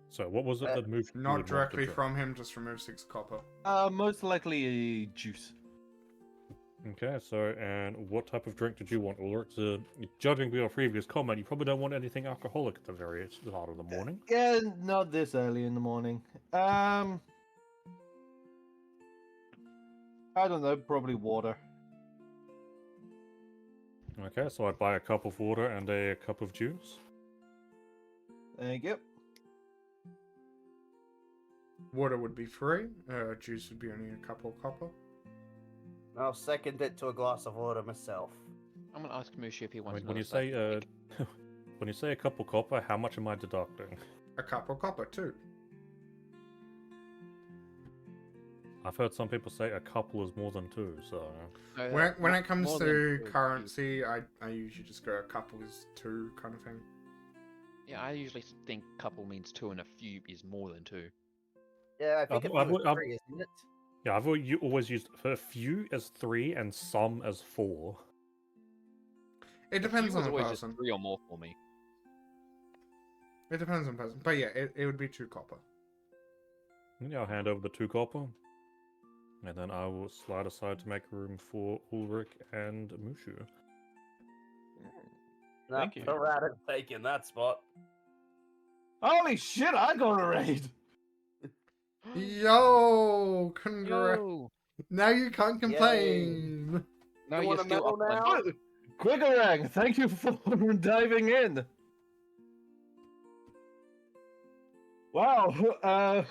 So, what was it that moved you Not would want to directly drink? from him, just remove 6 copper. Most likely juice. Okay, so, and what type of drink did you want, Ulrich? Judging by your previous comment, you probably don't want anything alcoholic at the very start of the morning. Yeah, not this early in the morning. I don't know, probably water. Okay, so I'd buy a cup of water and a cup of juice. Thank you. Water would be free. Juice would be only a couple copper. I'll second it to a glass of water myself. I'm gonna ask Mushu if he I wants. mean, when you another say when you say a cup of copper, how much am I deducting? A couple copper too. I've heard some people say a couple is more than two, so steak. When it comes more than to two. currency, I usually just go a couple is 2 kind of thing. Yeah, I usually think couple means 2 and a few is more than 2. Yeah, I think I've- it's I've- 3, isn't it? yeah, I've always used a few as 3 and some as 4. It depends was on the always just person. 3 or more for me. It depends on the person. But yeah, it would be 2 copper. Yeah, I'll hand over the 2 copper, and then I will slide aside to make room for Ulrich and Mushu. Thank you. Put rat and taking that spot. Holy shit, I got a raid! Yo, congrats. Yo! Now you can't complain. Now You you're want a still medal up one. now? Quickerang, thank you for diving in. Wow,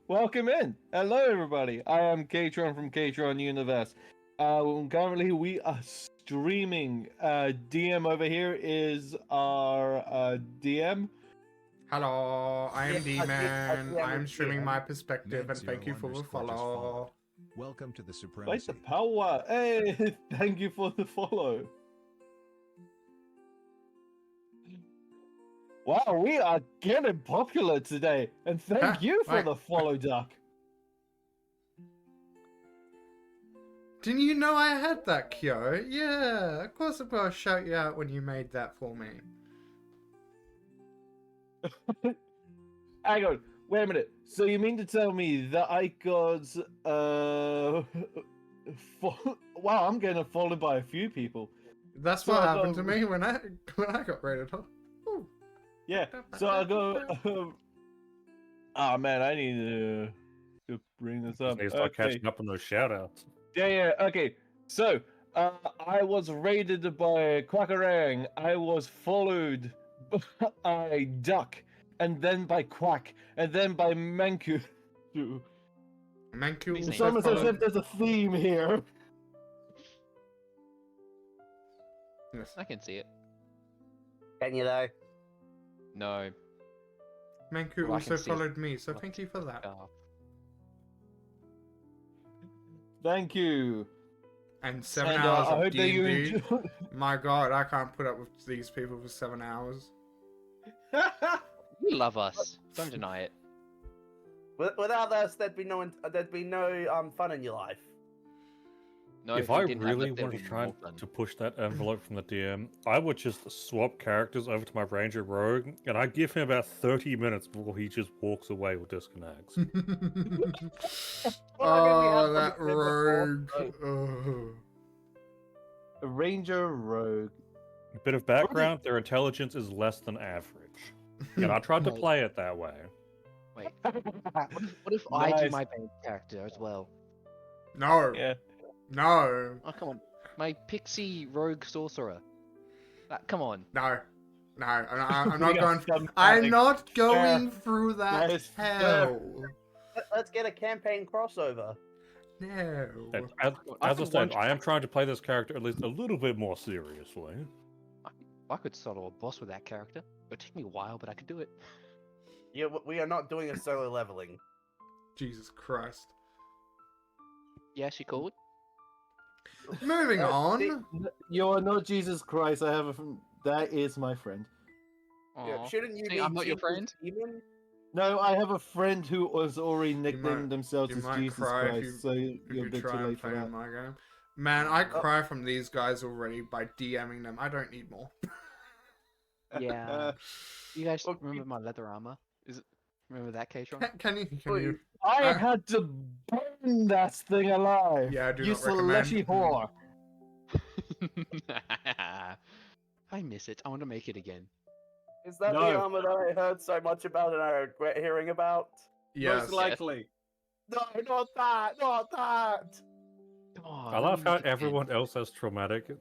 welcome in. Hello, everybody. I am Katron from Katron Universe. Currently, we are streaming. DM over here is our DM. Hello, I am Yeah, D-Man. I I'm was streaming DM. my perspective, and thank you for the Ned01_just follow. Welcome to the Wait, supremacy. the power. Hey, thank you for the follow. Wow, we are getting popular today, and thank you for Wait. the follow, Duck. Didn't you know I had that, Kyo? Yeah, of course I've got to shout you out when you made that for me. Hang on, wait a minute. So you mean to tell me that I got wow, I'm getting followed by a few people. That's So what I happened to go- me when I got rated off. Ooh. Yeah. So I go. Oh man, I need to bring this Just up. need to start Okay. catching up on those shoutouts. Yeah. Okay. So I was raided by Quackarang. I was followed by Duck, and then by Quack, and then by Manku. Manku These also It's almost as followed... if there's a theme here. Yes. I can see it. Can you though? No. Manku Well, I also can see it. followed me, so thank you for that. Thank you. And 7 And hours I of hope that you D&D. enjoy. My god, I can't put up with these people for 7 hours. You love us. Don't deny it. Without us, there'd be no fun in your life. No, If you I didn't have really left, there wanted would to be try more fun. to push that envelope from the DM, I would just swap characters over to my Ranger Rogue, and I'd give him about 30 minutes before he just walks away or disconnects. Well, I mean, we Oh, have that done it before, rogue. Oh. Ranger Rogue. A bit of background, their intelligence is less than average. And I tried to Right. play it that way. Wait. What if I do Nice. my base character as well? No. Yeah. No. Oh, come on. My pixie rogue sorcerer. Come on. No. No. I'm not We going... got some I'm panic. not going Fair. through that Nice. hell. Let's get a campaign crossover. No. And as I I could said, one- I am trying to play this character at least a little bit more seriously. I could solo a boss with that character. It would take me a while, but I could do it. Yeah, we are not doing a solo leveling. Jesus Christ. Yes, you could. Moving see- on. You're not Jesus Christ. That is my friend. Yeah, Aw. shouldn't you See, be I'm not your Jesus friend? Demon? No, I have a friend who was already nicknamed themselves you as might Jesus cry if Christ, so If you're a you bit try too and late for play that. in my game. Man, I cry from these guys already by DMing them. I don't need more. Yeah. You guys Well, remember my leather armor? Is it? Remember that, Katron? Can you? Please. I Uh, had to burn that thing alive. Yeah, I do You not recommend. slushy whore. I miss it. I want to make it again. Is that the No. armor that I heard so much about and I regret hearing about? Yes. Most likely. No, not that! Not that! Come on. I let me love how make it again. everyone else has traumatic,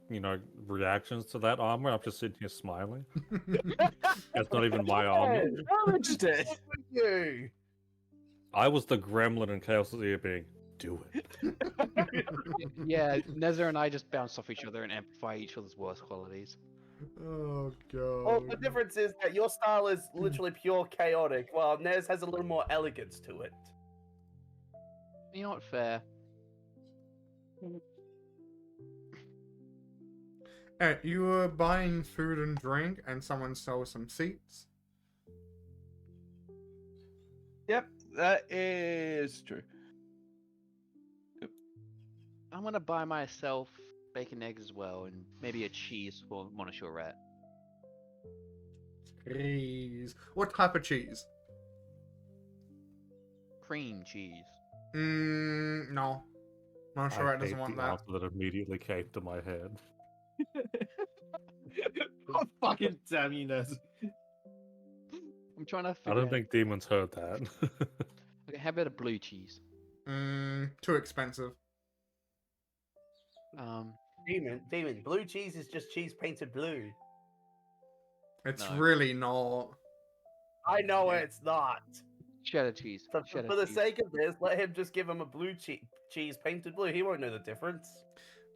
reactions to that armor. I'm just sitting here smiling. It's not even my armor. Hey, Damaged it. what's with you? I was the gremlin in Chaos' ear being, do it. Yeah, Nether and I just bounce off each other and amplify each other's worst qualities. Oh god. Well, the difference is that your style is literally pure chaotic, while Nez has a little more elegance to it. You're not fair. Hey, you were buying food and drink, and someone stole some seats. Yep, that is true. I'm gonna buy myself bacon, eggs as well, and maybe a cheese for Monosure Rat. Cheese. What type of cheese? Cream cheese. No. I'm I sure it hate doesn't want the that. answer that immediately came to my head. Oh, fucking damn you, Nez. I'm trying to I figure don't out. think demons heard that. Okay, how about a blue cheese? Too expensive. Demon, blue cheese is just cheese painted blue. It's No. really not. I know Yeah. it's not. Cheddar cheese. For Cheddar the cheese. sake of this, let him just give him a blue cheese painted blue. He won't know the difference.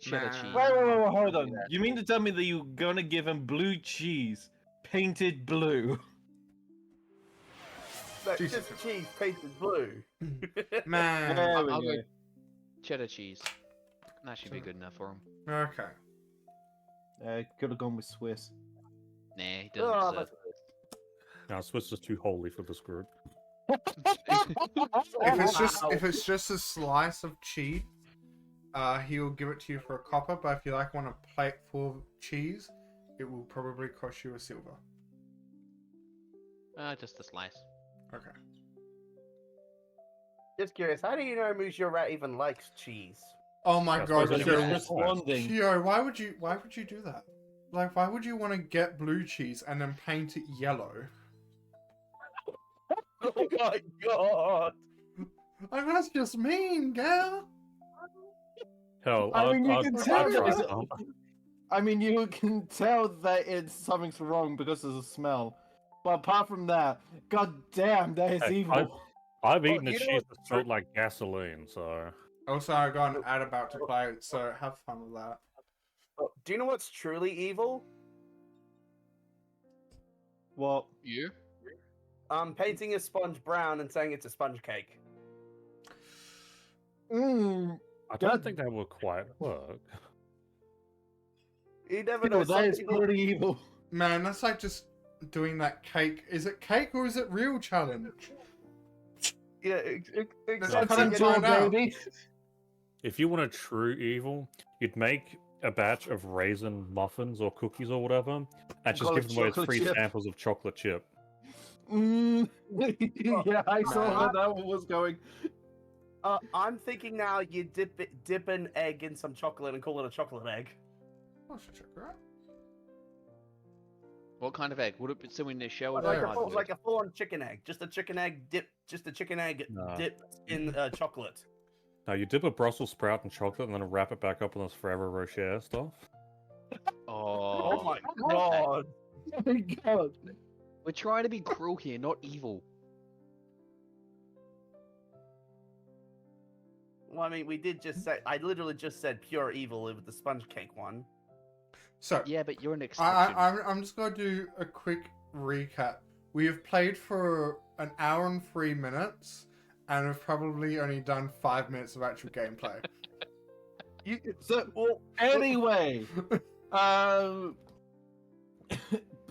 Cheddar Man. cheese. Wait, hold on. You mean to tell me that you're gonna give him blue cheese, painted blue? That's Jesus. just cheese painted blue. Man. There I'll we go go. cheddar cheese. That should be good enough for him. Okay. Could have gone with Swiss. Nah, he doesn't Oh, deserve Now, Swiss is too holy for this group. If it's just a slice of cheese, he'll give it to you for a copper. But if you want a plate full of cheese, it will probably cost you a silver. Just a slice. Okay. Just curious, how do you know Monsieur Rat even likes cheese? Oh my That's god, why Because Sure. he's Kyo. responding. Kyo, why would you do that? Why would you want to get blue cheese and then paint it yellow? Oh my god! That's just mean, girl. Hell, I mean, you can tell try that some. I mean, you can tell that something's wrong because of the smell. But apart from that, god damn, that is Hey, evil. I've Well, eaten a you know cheese what's that smelled like gasoline, so... Also, I got an ad about to play, so have fun with that. Oh, do you know what's truly evil? Well, You? Painting a sponge brown and saying it's a sponge cake. I don't God. think that would quite work. You never know. that Some is people, pretty evil. Man, that's like just doing that cake. Is it cake or is it real challenge? yeah, That's exactly. cut and find out. baby. If you want a true evil, you'd make a batch of raisin muffins or cookies or whatever, and just Call give it them away as chocolate free chip. samples of chocolate chip. Yeah, I saw Man. where that one was going. I'm thinking now you dip an egg in some chocolate and call it a chocolate egg. Oh, should check that. What kind of egg? Would it be so in the shell or Like yeah. like a full-on chicken egg, just a chicken egg No. dipped in chocolate. Now, you dip a Brussels sprout in chocolate and then wrap it back up in this Forever Rocher stuff. Oh Oh, my god! Oh my god. we're trying to be cruel here, not evil. Well, I mean, we did just say. I literally just said pure evil with the sponge cake one. So, Yeah, but you're an exception. I'm just going to do a quick recap. We have played for an hour and 3 minutes, and have probably only done 5 minutes of actual gameplay. So, Well, anyway,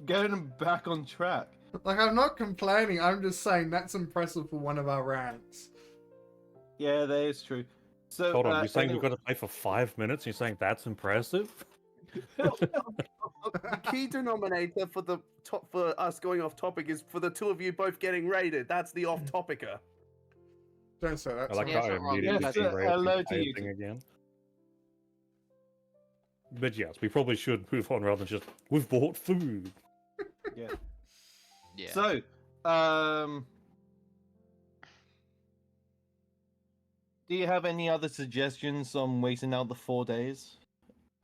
going back on track. Like, I'm not complaining. I'm just saying that's impressive for one of our ranks. Yeah, that is true. So, Hold on, you're saying anyway, we've got to play for 5 minutes? You're saying that's impressive? The key denominator for the top for us going off topic is for the two of you both getting raided. That's the off topicer. Don't say that. I like Sorry. Yeah, how I it's not wrong. immediately Yes, see Ray hello to you thing two. again. But yes, we probably should move on rather than just, we've bought food. Yeah. Yeah. So, do you have any other suggestions on waiting out the 4 days,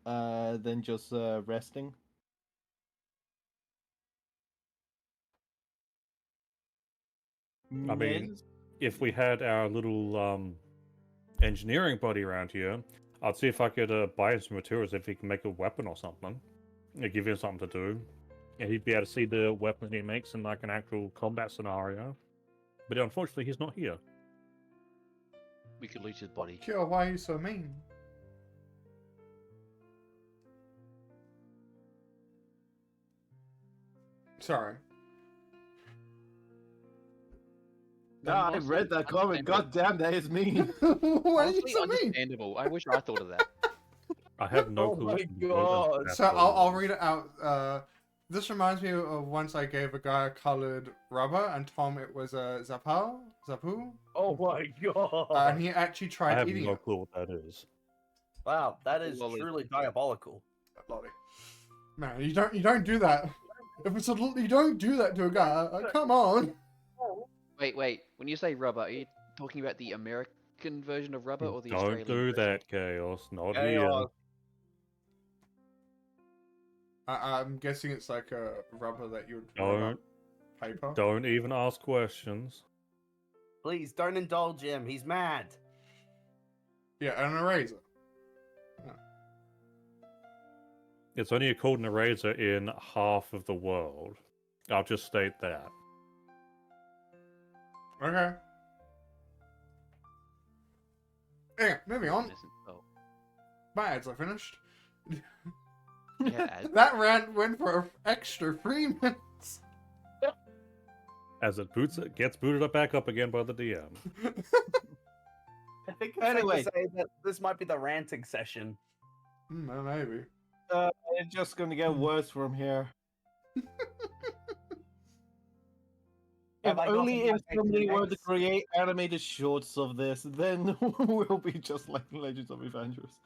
than just resting? I mean, Miz? if we had our little engineering buddy around here, I'd see if I could buy him some materials if he can make a weapon or something. Give him something to do. And he'd be able to see the weapon he makes in like an actual combat scenario. But unfortunately, he's not here. We could loot his body. Kyo, why are you so mean? Sorry. No, I Honestly, read that comment. understandable. God damn, that is mean. Why are you Honestly, so mean? understandable. I wish I thought of that. I have no Oh clue. my what the God. that's So I'll all. read it out. This reminds me of once I gave a guy a colored rubber and told him it was a zapu, Oh my god! and he actually I tried have eating no it. clue what that is. Wow, that is Lolly. truly diabolical. Lolly. Man, you don't do that. If it's you don't do that to a guy. Come on. Wait. When you say rubber, are you talking about the American version of rubber or the Don't Australian do version? that, Chaos. Not Hey, here. I'm guessing it's like a rubber that you would rub Don't up paper. don't even ask questions. please don't indulge him. He's mad. Yeah, and an eraser. It's only called an eraser in half of the world. I'll just state that. Okay. Yeah, moving on. Innocent. Oh. My ads are finished. Yeah, That rant went for an extra 3 minutes. As it gets booted up back up again by the DM. I think it's Anyway. safe to say that this might be the ranting session. Well, maybe. It's just gonna get worse from here. If I got only some if bacon somebody and were to eggs? create animated shorts of this, then we'll be just like Legends of Evangelist.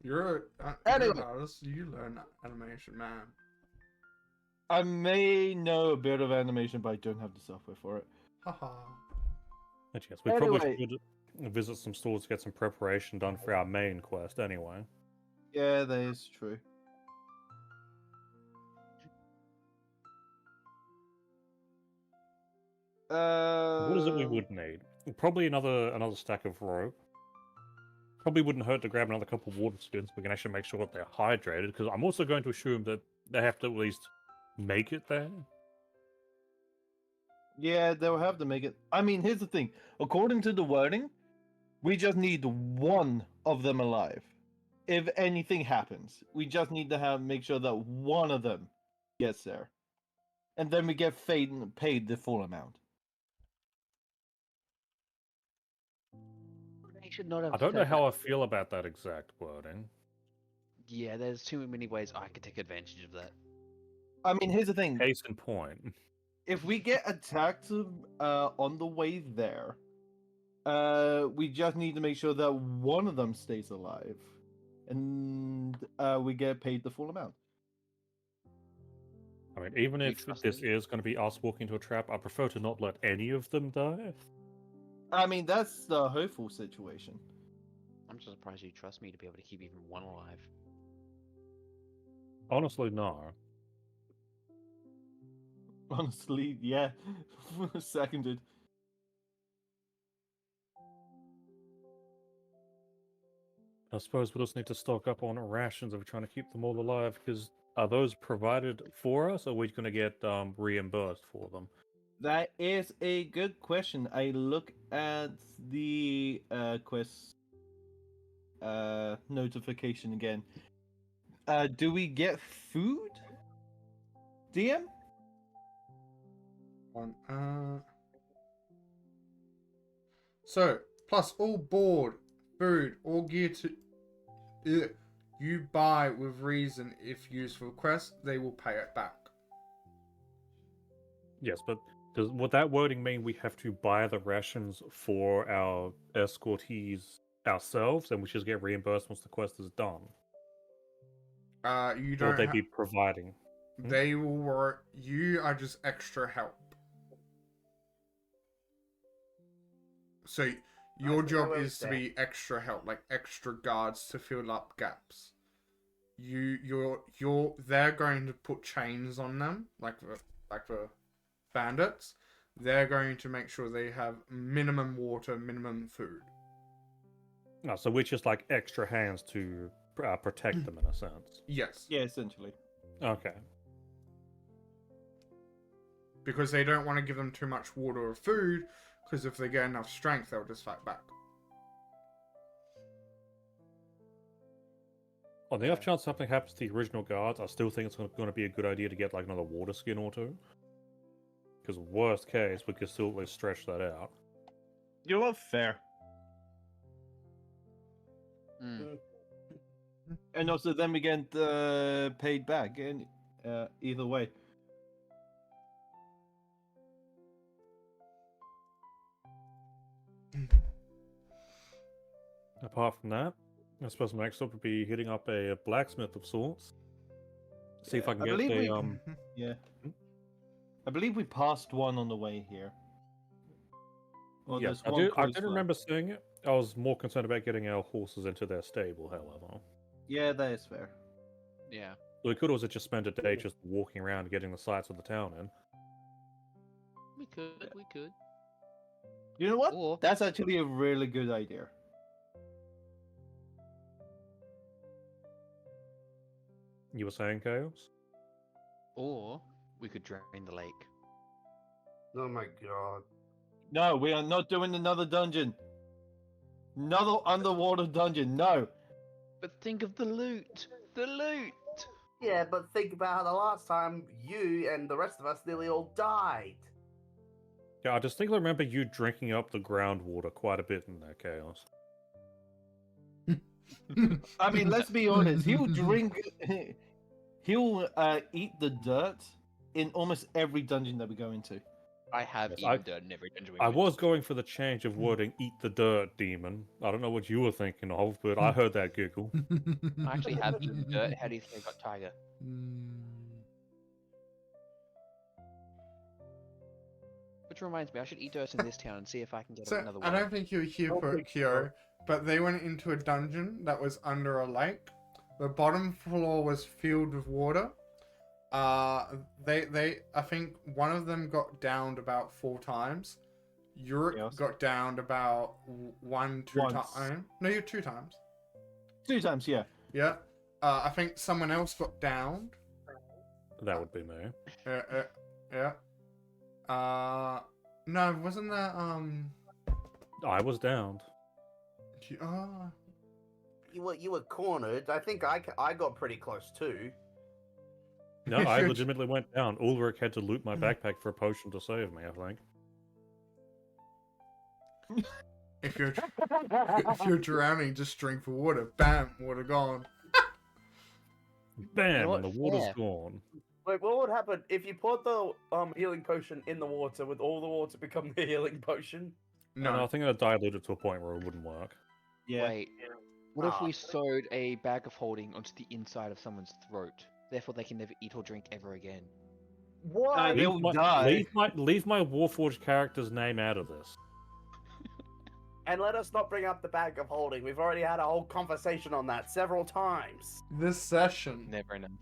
You're an Anyway. artist. You learn animation, man. I may know a bit of animation, but I don't have the software for it. Haha. But yes, we Anyway. probably should visit some stores to get some preparation done for our main quest anyway. Yeah, that is true. What is it we would need? Probably another stack of rope. Probably wouldn't hurt to grab another couple of water skins. We can actually make sure that they're hydrated, because I'm also going to assume that they have to at least make it there. Yeah, they'll have to make it. I mean, here's the thing. According to the wording, we just need one of them alive. If anything happens, we just need to make sure that one of them gets there, and then we get paid the full amount. they should not have. I don't know said how that. I feel about that exact wording. Yeah, there's too many ways I could take advantage of that. I mean, here's the thing. Case in point. If we get attacked on the way there, we just need to make sure that one of them stays alive, and we get paid the full amount. I mean, even Do you if trust this them? is going to be us walking into a trap, I prefer to not let any of them die. I mean, that's the hopeful situation. I'm just surprised you trust me to be able to keep even one alive. Honestly, no. Honestly, yeah. Seconded. I suppose we'll just need to stock up on rations if we're trying to keep them all alive, because are those provided for us, or are we going to get reimbursed for them? That is a good question. I look at the quest notification again. Do we get food? DM? So, plus all board, food, all gear you buy with reason if used for quest, they will pay it back. Yes, but would that wording mean we have to buy the rations for our escortees ourselves, and we just get reimbursed once the quest is done? You Or don't. would they be providing? They will work. You are just extra help. So your job is to be extra help, like extra guards to fill up gaps. They're going to put chains on them, like the bandits. They're going to make sure they have minimum water, minimum food. No, so we're just like extra hands to protect them in a sense. Yes. Yeah, essentially. Okay. Because they don't want to give them too much water or food, because if they get enough strength, they'll just fight back. On the off chance something happens to the original guards, I still think it's going to be a good idea to get like another water skin or two. Because worst case, we could still at least stretch that out. You know what? Fair. And also, then we get paid back, and either way. Apart from that, I suppose my next stop would be hitting up a blacksmith of sorts. See if I can I get believe a Yeah. I believe we passed one on the way here. Or Yes, there's I one do close by. remember seeing it. I was more concerned about getting our horses into their stable, however. Yeah, that is fair. Yeah. So we could also just spend a day just walking around getting the sights of the town in. We could. You know what? Or That's actually a really good idea. You were saying, Chaos? or we could drain the lake. Oh my god. No, we are not doing another dungeon. Another underwater dungeon. No. But think of the loot. The loot. Yeah, but think about the last time you and the rest of us nearly all died. Yeah, I distinctly remember you drinking up the groundwater quite a bit in that Chaos. I mean, let's be honest. He'll drink. He'll eat the dirt in almost every dungeon that we go into. I have Yes, eaten dirt in every dungeon we I went was to. going for the change of wording "eat the dirt, demon." I don't know what you were thinking of, but I heard that giggle. I actually have eaten dirt. How do you think I got tiger? Which reminds me, I should eat dirt in this town and see if I can get So, another I one. don't think you were here for it, Kyo, but they went into a dungeon that was under a lake. The bottom floor was filled with water. I think one of them got downed about 4 times. Yurick Yes. got downed about 2 Once. times. No, you're 2 times. 2 times, yeah. Yeah. I think someone else got downed. That would be me. Yeah. No, wasn't that I was downed. You were cornered. I think I got pretty close too. No, I legitimately went down. Ulrich had to loot my backpack for a potion to save me, I think. if you're drowning, just drink the water. Bam, water gone. Bam, what? and the water's Fair. gone. Wait, what would happen if you poured the healing potion in the water? Would all the water become the healing potion? No, No. I think I diluted to a point where it wouldn't work. Yeah. Wait, what if Ah. we sewed a bag of holding onto the inside of someone's throat? Therefore, they can never eat or drink ever again. What? They'll die. Leave my Warforged character's name out of this. And let us not bring up the bag of holding. We've already had a whole conversation on that several times. This session. Never enough.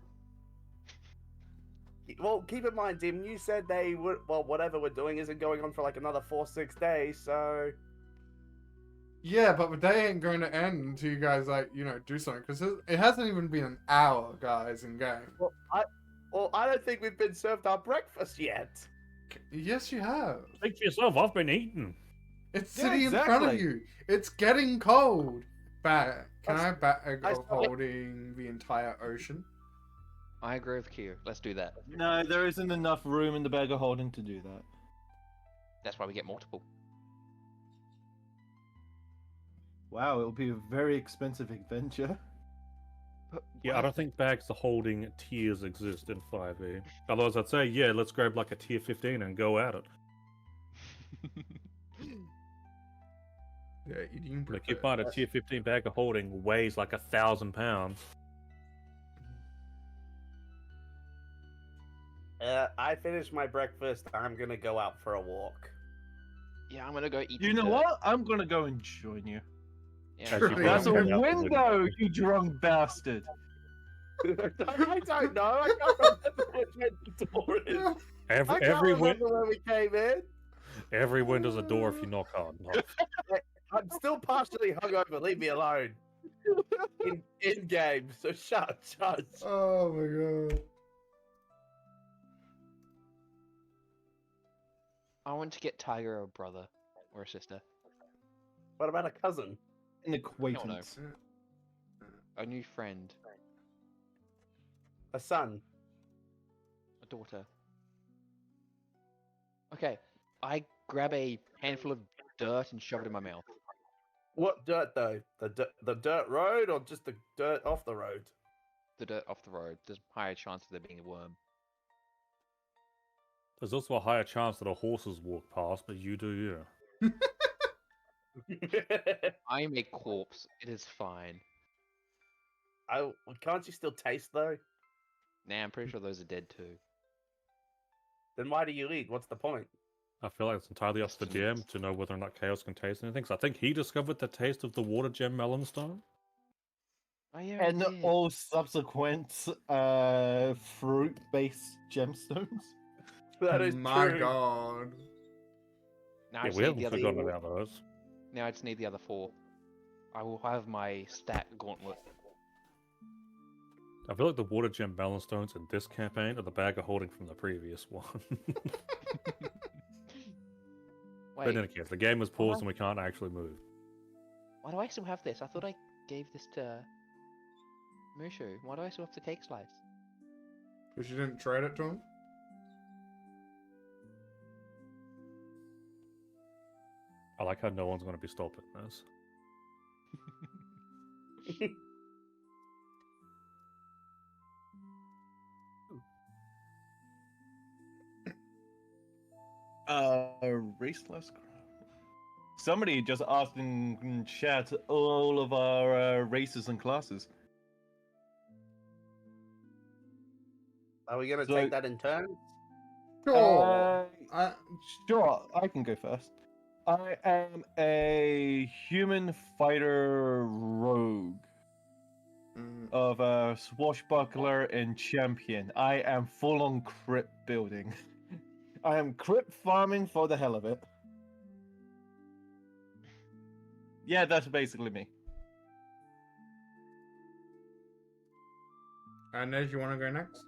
Well, keep in mind, Dim, you said they would. Well, whatever we're doing isn't going on for like another 4-6 days, so. Yeah, but the day ain't going to end until you guys do something. Because it hasn't even been an hour, guys, in game. Well, I don't think we've been served our breakfast yet. Yes, you have. Think for yourself, I've been eating. It's Yeah, sitting in front of exactly. you. It's getting cold. Can I bag I of saw it. holding the entire ocean? I agree with Q. Let's do that. No, there isn't enough room in the bag of holding to do that. That's why we get multiple. Wow, it'll be a very expensive adventure. But Yeah, I why- don't think bags of holding tiers exist in 5e. Otherwise, I'd say, yeah, let's grab like a tier 15 and go at it. Yeah, eating But keep in breakfast. mind, a tier 15 bag of holding weighs like 1,000 pounds. I finished my breakfast. I'm gonna go out for a walk. Yeah, I'm gonna go eat. You some know dirt. what? I'm gonna go and join you. Yeah, As you I'm go. That's a Yeah. gonna- window, you drunk bastard. I don't know. I can't remember which way the door is. I Every can't every win remember where we came in. every window's a door if you knock hard enough. I'm still partially hungover. Leave me alone. In game, so shut. Oh my god. I want to get Tiger a brother or a sister. What about a cousin? An acquaintance. A new friend. A son? A daughter. Okay, I grab a handful of dirt and shove it in my mouth. What dirt though? The dirt road or just the dirt off the road? The dirt off the road. There's higher chance of there being a worm. There's also a higher chance that a horses walk past, but you do you. I am a corpse. It is fine. Can't you still taste though? Nah, I'm pretty sure those are dead too. Then why do you eat? What's the point? I feel like it's entirely up to the DM to know whether or not Chaos can taste anything. So I think he discovered the taste of the water gem melon stone. Oh yeah, And I did. all subsequent fruit-based gemstones. That is my true. god. Now I Yeah, just we need haven't the other. forgotten about those. Now I just need the other 4. I will have my stat gauntlet. I feel like the water gem melon stones in this campaign are the bag of holding from the previous one. But in Wait, any case, the game was paused and we can't actually move. why do I still have this? I thought I gave this to Mushu. Why do I still have the cake slice? Because you didn't trade it to him? I like how no one's going to be stopping this. Raceless crowd. Somebody just asked in chat all of our races and classes. Are we gonna So- take that in turns? Sure. Sure, I can go first. I am a human fighter rogue of a swashbuckler and champion. I am full on crypt building. I am crypt farming for the hell of it. Yeah, that's basically me. And Nez, you want to go next?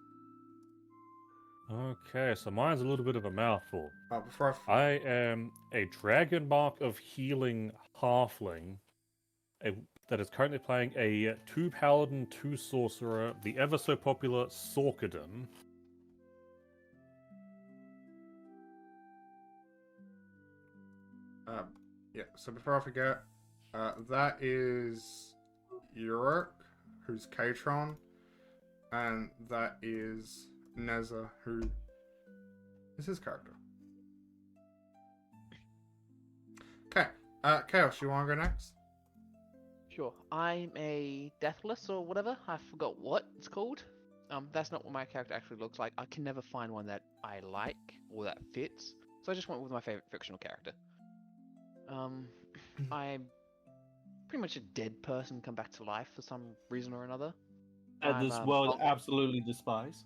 Okay, so mine's a little bit of a mouthful. Before I am a Dragon Mark of Healing Halfling that is currently playing a 2 Paladin, 2 Sorcerer, the ever so popular Sorkadon. Yeah, so before I forget, that is Lurk, who's Katron, and that is Neza, who is his character. Okay, Chaos, you want to go next? Sure. I'm a Deathless or whatever. I forgot what it's called. That's not what my character actually looks like. I can never find one that I like or that fits. So I just went with my favorite fictional character. I'm pretty much a dead person come back to life for some reason or another. That I'm, this world monk. absolutely despise.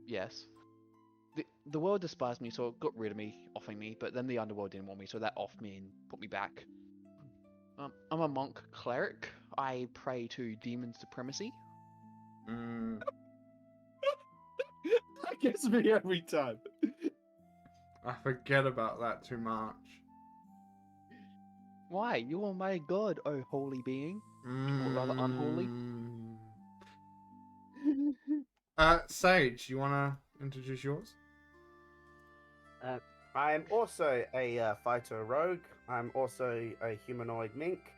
Yes. The world despised me, so it got rid of me, offing me, but then the underworld didn't want me, so that offed me and put me back. I'm a monk cleric. I pray to demon supremacy. That gets me every time. I forget about that too much. Why? You are my god, oh holy being. Or rather unholy. Sage, you wanna introduce yours? I'm also a fighter rogue. I'm also a humanoid mink.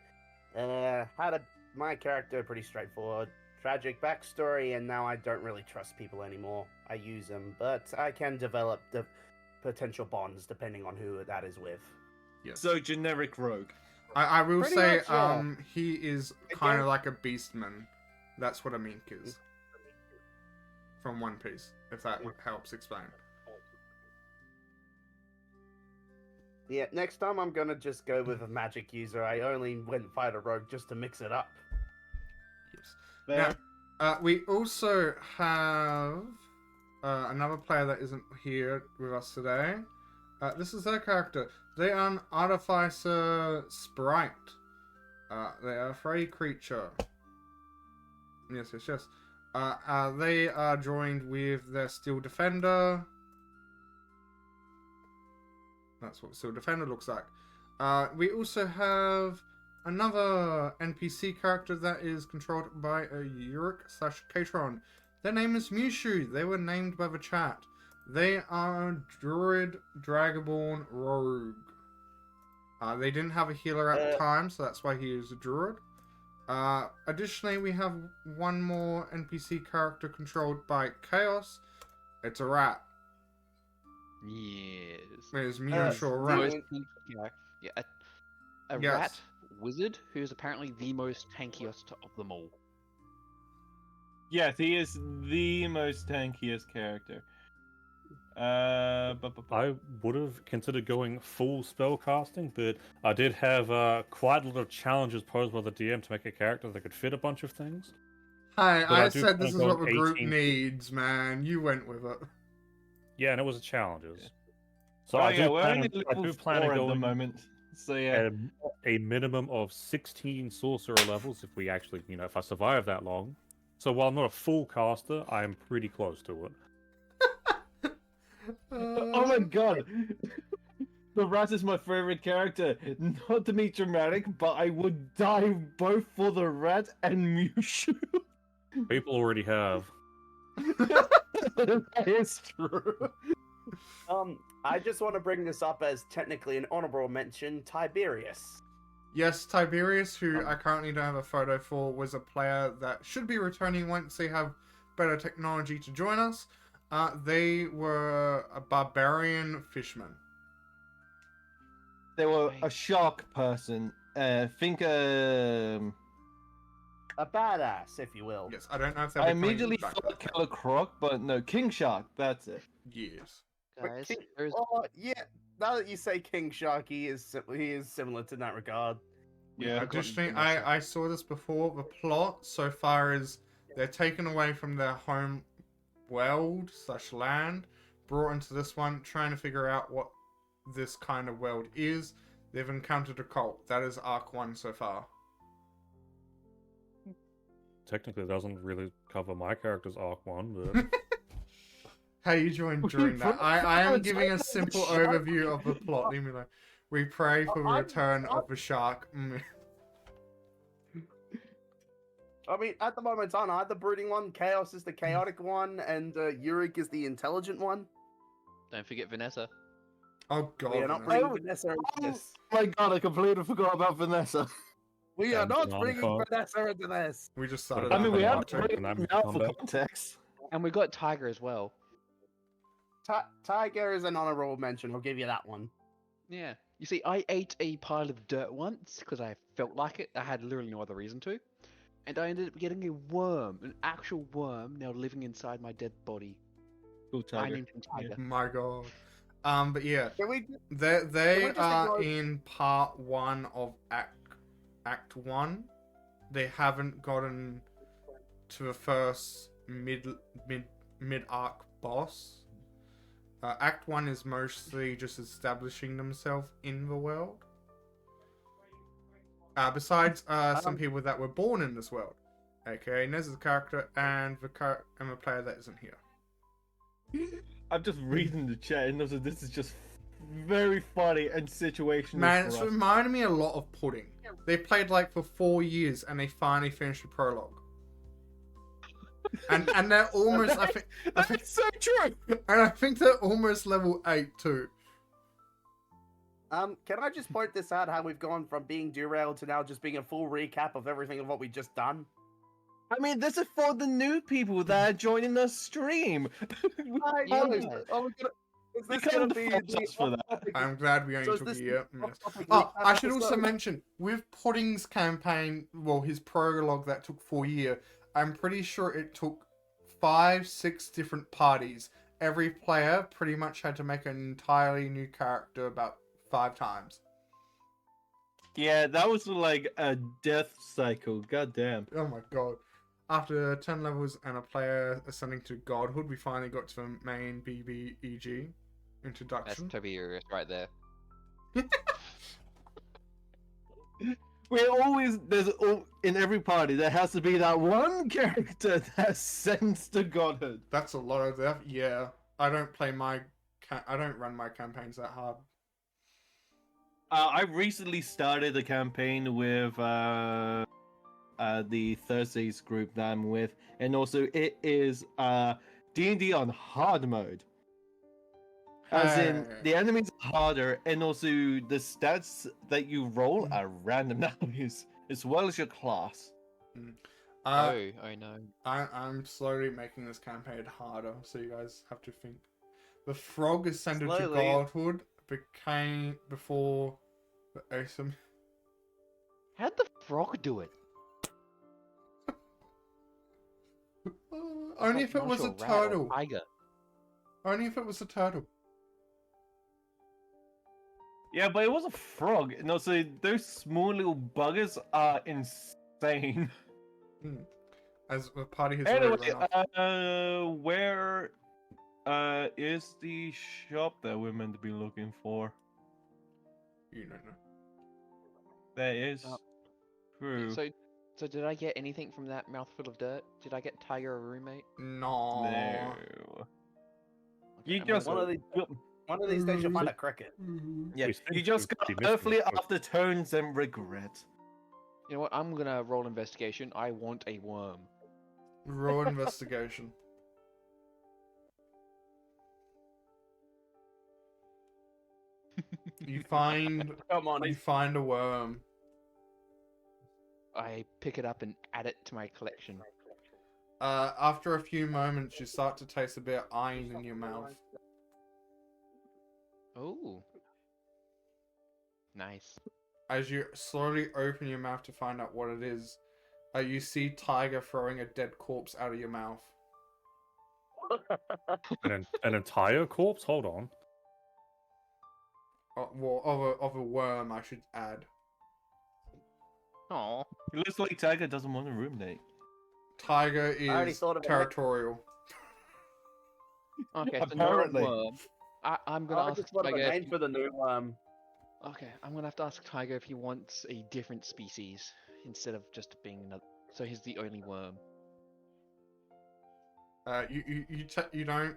My character pretty straightforward, tragic backstory, and now I don't really trust people anymore. I use them, but I can develop the potential bonds depending on who that is with. Yes. So generic rogue. I will Pretty say, much, yeah. he is I kind of don't- like a beastman. That's what a mink is. From One Piece, if that helps explain. Yeah, next time I'm gonna just go with a magic user. I only went fighter rogue just to mix it up. Yes. Fair. Now, we also have another player that isn't here with us today. This is their character. They are an artificer sprite. They are a fey creature. Yes. They are joined with their steel defender. That's what steel defender looks like. We also have another NPC character that is controlled by a Yurik/Catron. Their name is Mushu. They were named by the chat. They are a druid dragonborn rogue. They didn't have a healer at the time, so that's why he is a druid. Additionally, we have one more NPC character controlled by Chaos. It's a rat. Yes. It's Mushu rat. Most yeah, a Yes. rat wizard who's apparently the most tankiest of them all. Yes, he is the most tankiest character. I would have considered going full spell casting, but I did have quite a lot of challenges posed by the DM to make a character that could fit a bunch of things. Hi, But I I do said plan this is on what the going group 18. needs, man. You went with it. Yeah, and it was a challenges. So Oh I yeah, do we're plan only on, I level do plan 4 on at the going moment. So yeah. a minimum of 16 sorcerer levels if we actually, if I survive that long. So while I'm not a full caster, I am pretty close to it. Oh my god! The rat is my favorite character. Not to be dramatic, but I would die both for the rat and Mushu. People already have. That is true. I just want to bring this up as technically an honorable mention. Tiberius. Yes, Tiberius, who I currently don't have a photo for, was a player that should be returning once they have better technology to join us. They were a barbarian fishman. They were a shark person. Think A badass, if you will. Yes, I don't know if they're I becoming immediately back thought then. Killer Croc, but no, King Shark. That's it. Yes. But Guys, King- there's Oh, yeah. Now that you say King Shark, he is similar to that regard. Yeah. Additionally, I saw this before. The plot so far is they're taken away from their home world/land, brought into this one, trying to figure out what this kind of world is. They've encountered a cult. That is Arc 1 so far. Technically, it doesn't really cover my character's arc one, but How you joined during that? I am giving a simple overview of the plot. Leave me alone. We pray for the return of the shark. I mean, at the moment, aren't I the brooding one? Chaos is the chaotic one, and Yurik is the intelligent one. don't forget Vanessa. Oh god. We are not Vanessa. bringing Vanessa into this. My god, I completely forgot about Vanessa. We are And not banana bringing farm. Vanessa into this. We just started. I mean, we our have to part two. bring Can I it make out a for comeback? context. And we got Tiger as well. Tiger is an honorable mention. I'll give you that one. Yeah. You see, I ate a pile of dirt once because I felt like it. I had literally no other reason to. And I ended up getting a worm, an actual worm, now living inside my dead body. Cool I tiger. named him Tiger. My god. But yeah, Can we? they Can we just are ignore- in part 1 of Act 1. They haven't gotten to the first mid arc boss. Act 1 is mostly just establishing themselves in the world. Besides some people that were born in this world. Okay, Nez's character and the player that isn't here. I'm just reading the chat and also this is just very funny and situational. Man, for it's us. reminded me a lot of Pudding. They played like for 4 years and they finally finished the prologue. And they're almost. I think That's so true. and I think they're almost level 8 too. Can I just point this out? How we've gone from being derailed to now just being a full recap of everything of what we just done. I mean, this is for the new people that are joining the stream. I Yeah. know. Oh, is You this gonna can't be fault the us for that. off-topic- I'm glad we only So is took a this year. the Yes. off-topic Oh, recap I should also episode? mention with Pudding's campaign, well, his prologue that took 4 years. I'm pretty sure it took 5, 6 different parties. Every player pretty much had to make an entirely new character about 5 times. Yeah, that was like a death cycle. God damn. Oh my god. After 10 levels and a player ascending to godhood, we finally got to the main BBEG That's introduction. Tiberius right there. In every party, there has to be that one character that ascends to godhood. That's a lot of that. Yeah. I don't run my campaigns that hard. I recently started a campaign with the Thursdays group that I'm with, and also it is D&D on hard mode. As in, the enemies are harder, and also the stats that you roll are randomized, as well as your class. Oh no. I'm slowly making this campaign harder, so you guys have to think. The frog ascended to Slowly. godhood became before the awesome. How'd the frog do it? Only Like if it was a martial rat or turtle. Tiger. Only if it was a turtle. Yeah, but it was a frog, and also those small little buggers are insane. As the party has already Anyway, run off. where is the shop that we're meant to be looking for? You don't know. That is true. So did I get anything from that mouthful of dirt? Did I get Tiger a roommate? No. No. You I'm just gonna One of these days you'll find a cricket. yeah, We seem you just to got be missing earthly it. aftertones and regret. You know what? I'm gonna roll investigation. I want a worm. Raw investigation. You find Come on, you find a worm. I pick it up and add it to my collection. After a few moments, you start to taste a bit of iron in your mouth. Oh. Nice. As you slowly open your mouth to find out what it is, you see Tiger throwing a dead corpse out of your mouth. An entire corpse? Hold on. Well, of a worm, I should add. Oh. It looks like Tiger doesn't want a roommate. Tiger already is thought of it. territorial. Okay. So Apparently. not a worm. I'm I gonna ask just thought of a Tiger. name for the new Okay, I'm gonna have to ask Tiger if he wants a different species instead of just being another. So he's the only worm. You don't.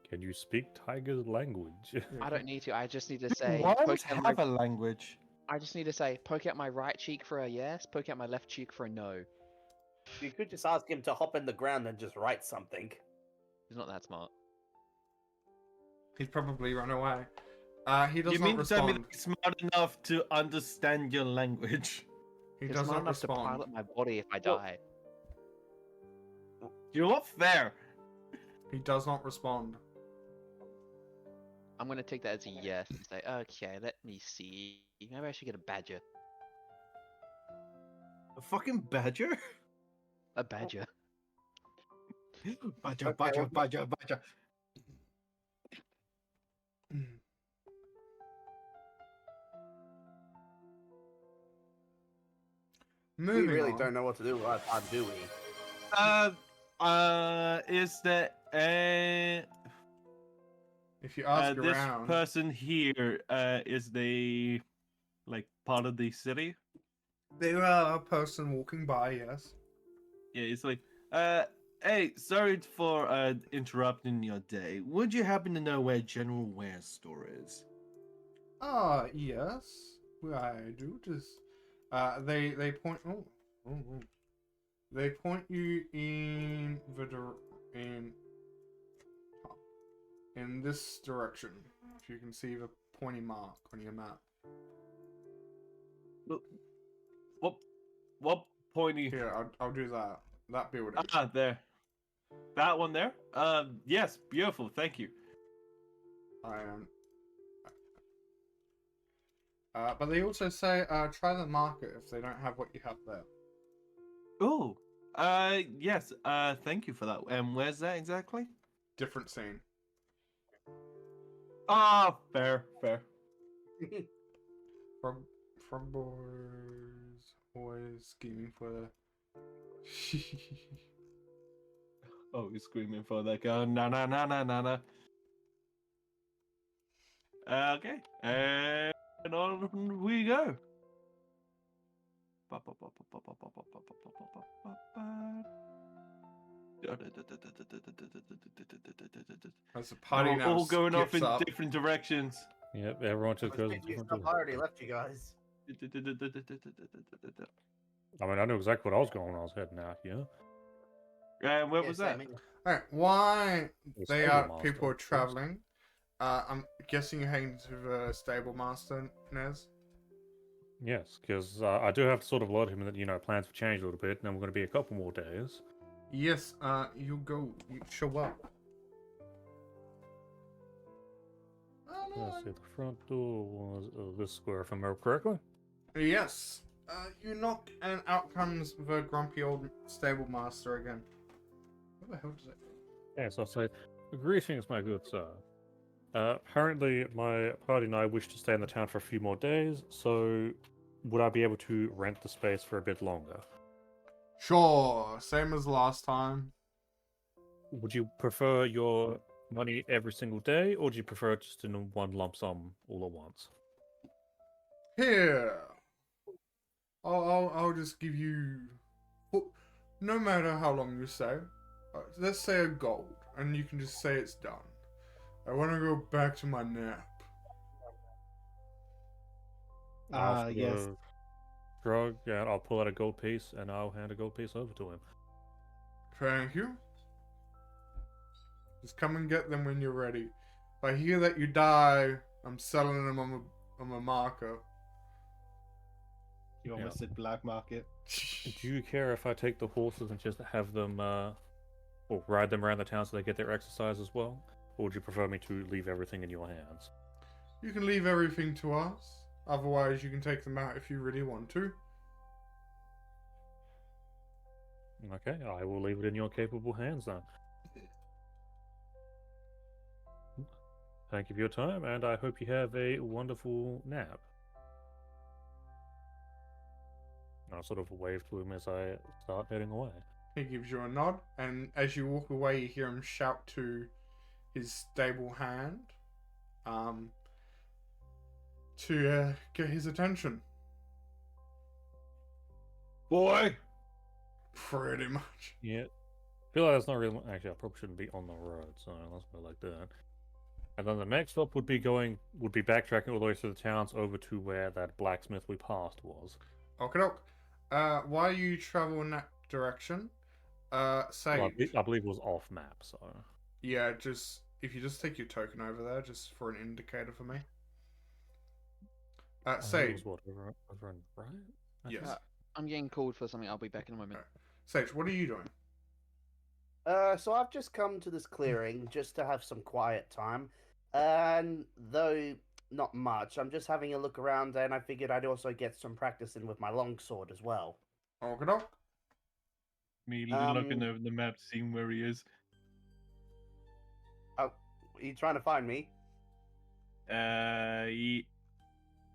Can you speak tiger's language? I don't need to. I just need to say. Worms Poke out my, have a language. I just need to say. Poke out my right cheek for a yes. Poke out my left cheek for a no. You could just ask him to hop in the ground and just write something. He's not that smart. He'd probably run away. He does You not mean to tell me respond. that he's smart enough to understand your language? He He's does smart not enough to respond. pilot my body if I Well- die. You're not fair. He does not respond. I'm gonna take that as a yes and say, okay, let me see. Maybe I should get a badger. A fucking badger? A badger. Badger, Okay, badger, well- badger, badger. Moving we really on. don't know what to do with our time, do we? Is that If you ask this around, person here, is they like part of the city? there are a person walking by. Yes. Yeah, it's like, hey, sorry for interrupting your day. Would you happen to know where General Ware's store is? Yes. I do. Just they point. Oh. They point you in in this direction. If you can see the pointy mark on your map. What pointy? Here, I'll do that. That building. Ah, there. That one there? Yes, beautiful. Thank you. I am. But they also say try the market if they don't have what you have there. Oh, yes. Thank you for that. And where's that exactly? Different scene. Ah, fair. Frog boys always scheming for the. Oh, he's screaming for that guy. Na. Okay, and on we go. As the party We're now all going off skips in up. different directions. Yep, everyone just goes in Speaking of different stuff, I already directions. left you guys. I mean, I knew exactly what I was going when I was heading out here. And where Yeah, was same that? here. Alright, why The they stable are master, people are of course. traveling? I'm guessing you're heading to the stable master, Nez. Yes, because I do have to sort of let him that, plans have changed a little bit, and then we're going to be a couple more days. Yes, you show up. Let's see, the front door was this square, if I remember correctly. Yes. You knock and out comes the grumpy old stable master again. What the hell does it? Yes, I'll say, greetings, my good sir. Apparently, my party and I wish to stay in the town for a few more days, so would I be able to rent the space for a bit longer? Sure, same as last time. Would you prefer your money every single day, or do you prefer it just in one lump sum all at once? Here. I'll just give you, no matter how long you stay. Let's say a gold, and you can just say it's done. I want to go back to my nap. I'll sort Yes. of shrug, yeah, I'll pull out a gold piece, and I'll hand a gold piece over to him. Thank you. Just come and get them when you're ready. If I hear that you die, I'm selling them on a marker. You almost said black market. Do you care if I take the horses and just have them, or ride them around the town so they get their exercise as well? Or would you prefer me to leave everything in your hands? You can leave everything to us. Otherwise, you can take them out if you really want to. Okay, I will leave it in your capable hands then. Thank you for your time, and I hope you have a wonderful nap. I'll sort of wave to him as I start heading away. He gives you a nod, and as you walk away, you hear him shout to his stable hand to get his attention. Boy! Pretty much. Yeah. I feel like that's not really... Actually, I probably shouldn't be on the road, so let's go like that. And then the next stop would be backtracking all the way through the towns over to where that blacksmith we passed was. Okay, while you travel in that direction, Sage. Well, I believe it was off map, so... Yeah, just if you just take your token over there, just for an indicator for me. I think it Sage. was what, over on right? I Yes. think? I'm getting called for something. I'll be back in a moment. Sage, what are you doing? So I've just come to this clearing just to have some quiet time. And though not much, I'm just having a look around, and I figured I'd also get some practice in with my longsword as well. Okay, doc. Me looking over the map, seeing where he is. Oh, are you trying to find me?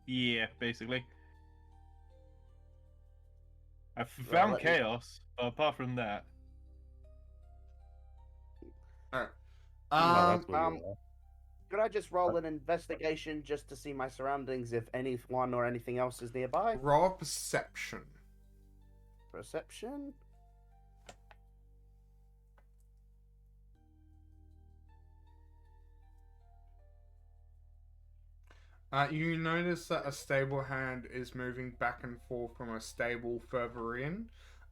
Yeah, basically. I Well, found let me- chaos, but apart from that, Alright. Oh, that's where you are. Could I just roll an investigation just to see my surroundings, if anyone or anything else is nearby? Raw perception. Perception? You notice that a stable hand is moving back and forth from a stable further in.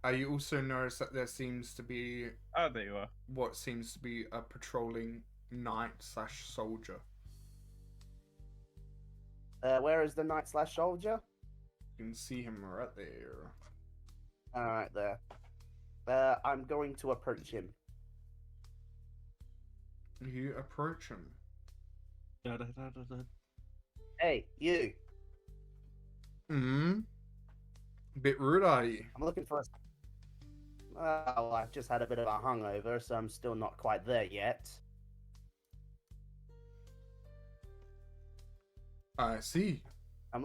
You also notice that there seems to be Oh, there you are. what seems to be a patrolling knight/soldier. Where is the knight/soldier? You can see him right there. All right, there. I'm going to approach him. You approach him. Da-da-da-da-da. Hey, you. Bit rude, are you? I'm looking for a. Well, I've just had a bit of a hungover, so I'm still not quite there yet. I see. I'm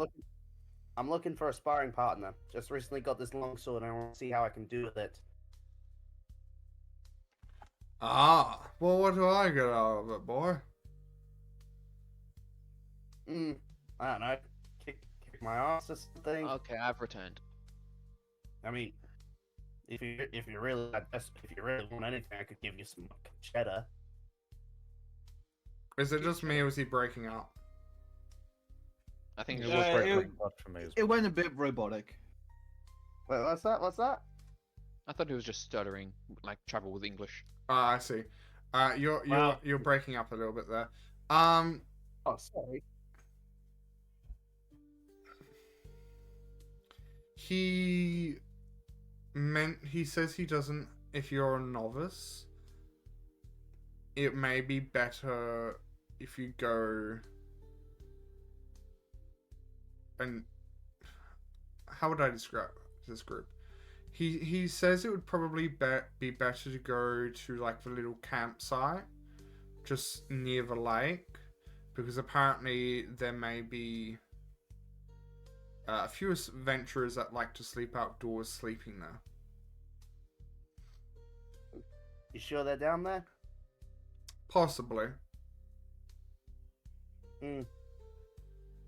looking for a sparring partner. Just recently got this longsword, and I want to see how I can do with it. Ah, well, what do I get out of it, boy? I don't know. Kick my ass or something. Okay, I've returned. I mean, if you really want anything, I could give you some cheddar. Is it just me or was he breaking up? I think It it's was just very it- pretty much for me as It well. went a bit robotic. Wait, what's that? What's that? I thought he was just stuttering, like trouble with English. Ah, I see. Wow. You're breaking up a little bit there. Oh, sorry. He says he doesn't. If you're a novice, it may be better if you go and how would I describe this group? He says it would probably be better to go to like the little campsite just near the lake because apparently there may be a few adventurers that like to sleep outdoors sleeping there. You sure they're down there? Possibly.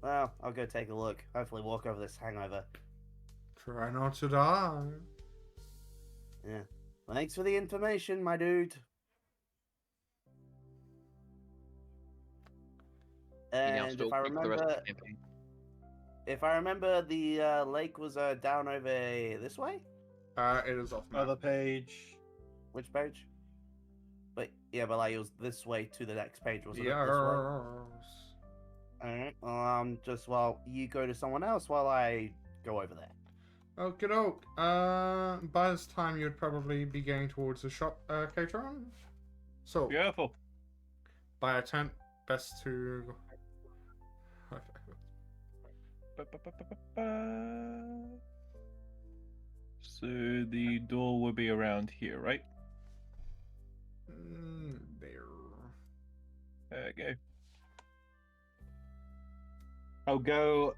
Well, I'll go take a look. Hopefully walk over this hangover. Try not to die. Yeah. Thanks for the information, my dude. He now And still if I keeps the rest of remember, the campaign. the lake was down over this way. It is off map. Other page. Which page? Wait, yeah, but like it was this way to the next page, wasn't it? Yes. This way? Alright. Just while you go to someone else while I go over there. Okie doke. By this time you'd probably be going towards the shop, Katron. So, Beautiful. by a tent, best to. So the door will be around here, right? There. Okay. I'll go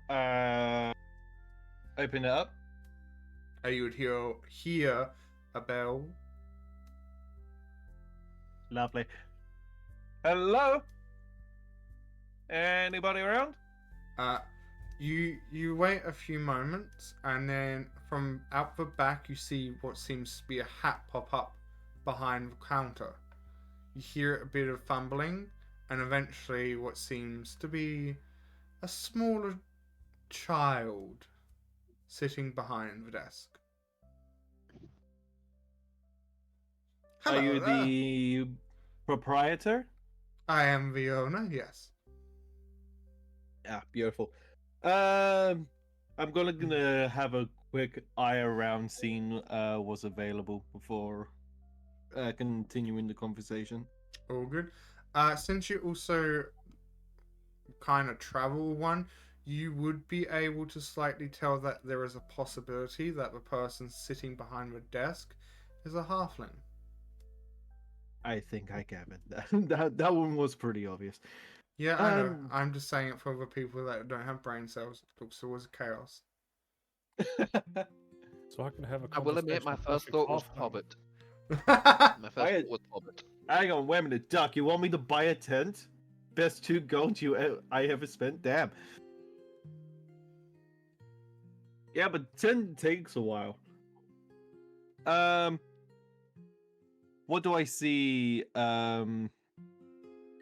open it up. You would hear a bell. Lovely. Hello? Anybody around? You wait a few moments, and then from out the back you see what seems to be a hat pop up behind the counter. You hear a bit of fumbling, and eventually what seems to be a smaller child sitting behind the desk. Hello Are you there. the proprietor? I am the owner, yes. Yeah, beautiful. I'm gonna have a quick eye around, seeing what's available before continuing the conversation. All good. Since you also kind of travel one, you would be able to slightly tell that there is a possibility that the person sitting behind the desk is a halfling. I think I get it. That one was pretty obvious. Yeah, I know. I'm just saying it for the people that don't have brain cells. It looks towards chaos. So I can have a I will admit, my conversation first with thought was Hoffman. Hobbit. I My first Why- thought was Hobbit. Hang on, wait a minute, Duck. You want me to buy a tent? Best 2 gold I ever spent. Damn. Yeah, but 10 takes a while. What do I see on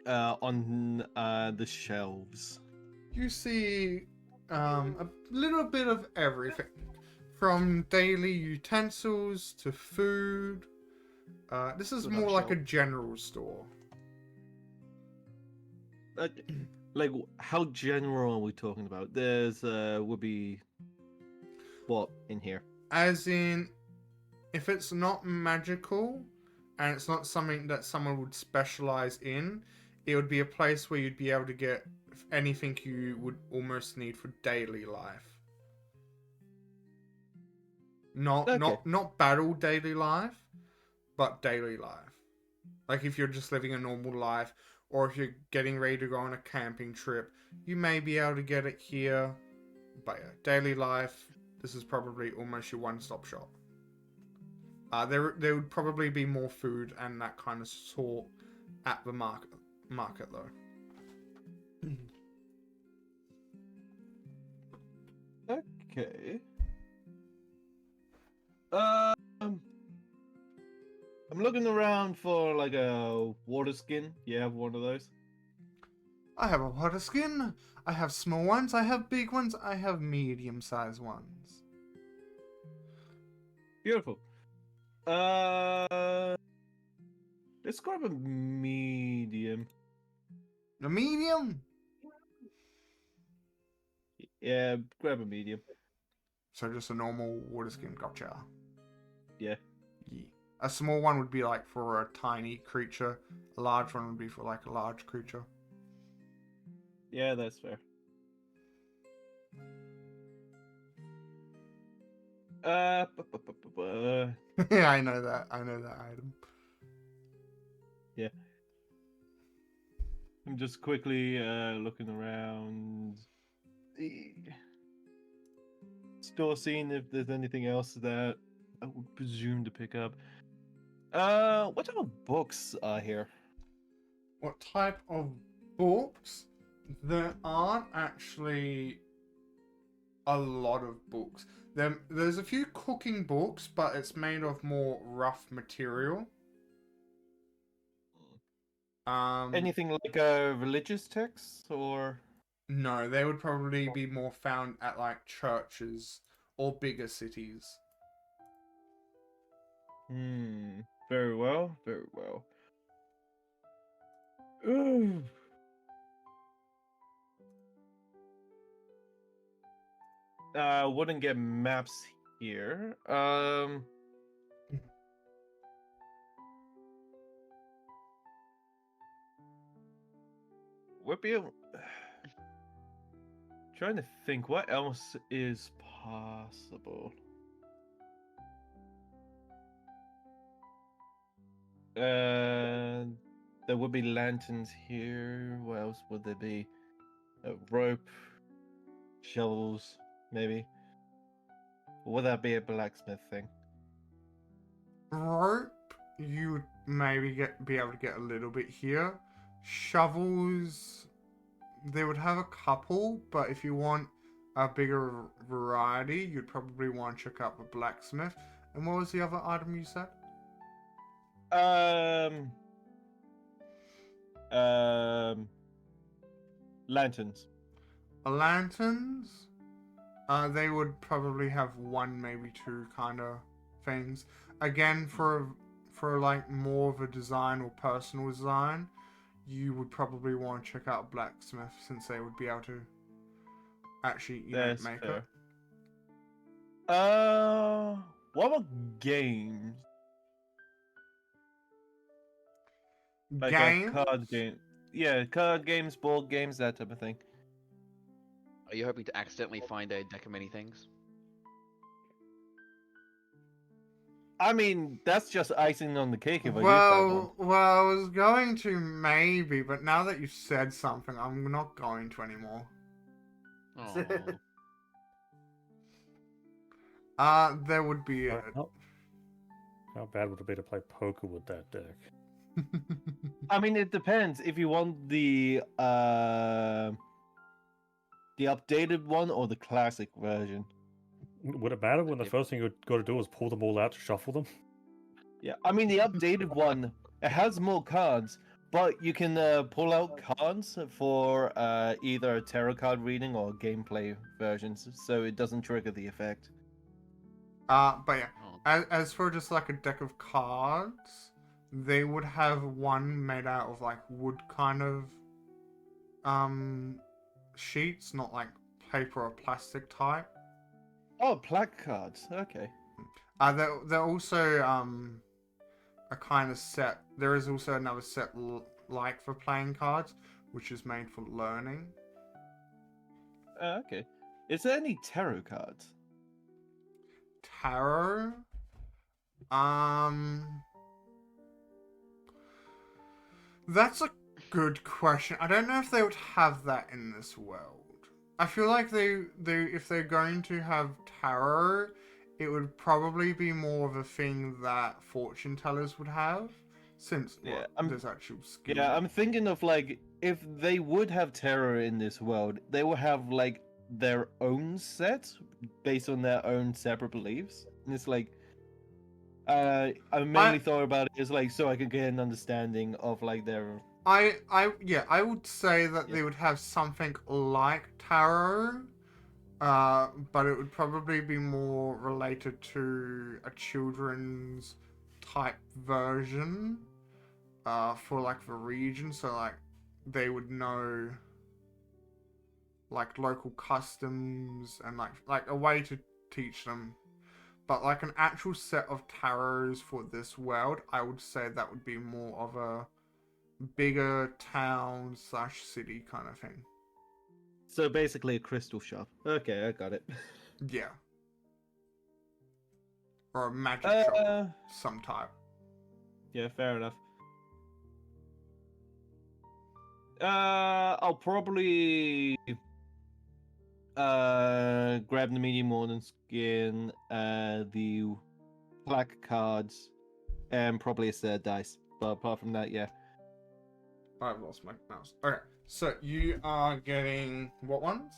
the shelves? You see a little bit of everything. from daily utensils to food. This is Good more like a shell. general store. Like, how general are we talking about? There's would be what in here? As in, if it's not magical and it's not something that someone would specialize in, it would be a place where you'd be able to get anything you would almost need for daily life. Not Okay. not battle daily life, but daily life. Like if you're just living a normal life, or if you're getting ready to go on a camping trip, you may be able to get it here. But yeah, daily life, this is probably almost your one-stop shop. There would probably be more food and that kind of sort at the market though. Okay. I'm looking around for like a water skin. You have one of those? I have a water skin. I have small ones. I have big ones. I have medium-sized ones. Beautiful. Let's grab a medium. A medium. Yeah, grab a medium. So just a normal water skin. Gotcha. Yeah. Yeah. A small one would be like for a tiny creature. A large one would be for like a large creature. Yeah, that's fair. Yeah, I know that. I know that item. Yeah. I'm just quickly looking around. Still seeing if there's anything else that I would presume to pick up. What type of books are here? What type of books? There aren't actually a lot of books. There's a few cooking books, but it's made of more rough material. Anything like religious texts or? No, they would probably be more found at like churches or bigger cities. Very well, very well. Ooh. Wouldn't get maps here. Would be able... Trying to think what else is possible. There would be lanterns here. What else would there be? A rope, shovels, maybe. Or would that be a blacksmith thing? Rope, you would maybe be able to get a little bit here. Shovels, they would have a couple, but if you want a bigger variety, you'd probably want to check out the blacksmith. And what was the other item you said? Lanterns. Lanterns, they would probably have one, maybe two kind of things. Again, for like more of a design or personal design, you would probably want to check out blacksmith since they would be able to actually That's make fair. it. What about games? Like Games? a card game. Yeah, card games, board games, that type of thing. Are you hoping to accidentally find a deck of many things? I mean, that's just icing on the cake if I use that one. Well, I was going to maybe, but now that you've said something, I'm not going to anymore. Oh. There would be a... How bad would it be to play poker with that deck? I mean, it depends if you want the updated one or the classic version. Would it matter when the first thing you got to do is pull them all out to shuffle them? Yeah, I mean the updated one, it has more cards, but you can pull out cards for either a tarot card reading or gameplay versions, so it doesn't trigger the effect. But yeah, Oh, as for just like a deck of cards, they would have one made out of like wood kind of sheets, not like paper or plastic type. Oh, plaque cards. Okay. They're also a kind of set. There is also another set like for playing cards, which is made for learning. Okay. Is there any tarot cards? Tarot. Um, that's a good question. I don't know if they would have that in this world. I feel like they if they're going to have tarot, it would probably be more of a thing that fortune tellers would have, since Yeah, I'm- there's actual skill. Yeah, I'm thinking of like if they would have terror in this world, they would have like their own set based on their own separate beliefs. And it's like I mainly thought about it as like so I could get an understanding of like their I would say that Yeah. they would have something like tarot, but it would probably be more related to a children's type version, for like the region. So like they would know like local customs and like a way to teach them. But like an actual set of tarots for this world, I would say that would be more of a bigger town / city kind of thing. so basically a crystal shop. Okay, I got it. Yeah. Or a magic shop of some type. Yeah, fair enough. I'll probably grab the medium modern skin, the black cards, and probably a set of dice. But apart from that, yeah. I've lost my mouse. Okay, so you are getting what ones?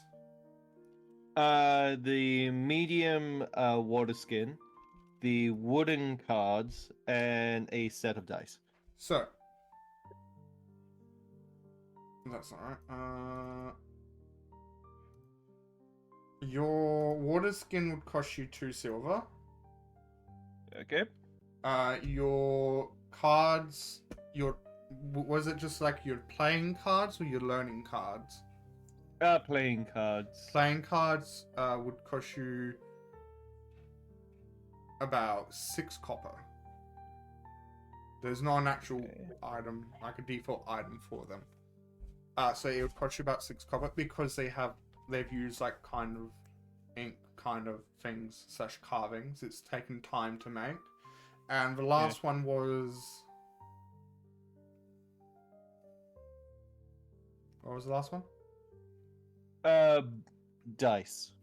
The medium water skin, the wooden cards, and a set of dice. So. That's alright. Your water skin would cost you 2 silver. Okay. Your cards, was it just like your playing cards or your learning cards? Playing cards. Playing cards would cost you about 6 copper. There's not an actual item, like a default item for them. So it would cost you about 6 copper because they've used like kind of ink kind of things / carvings. It's taken time to make. And the last one was... What was the last one? Dice.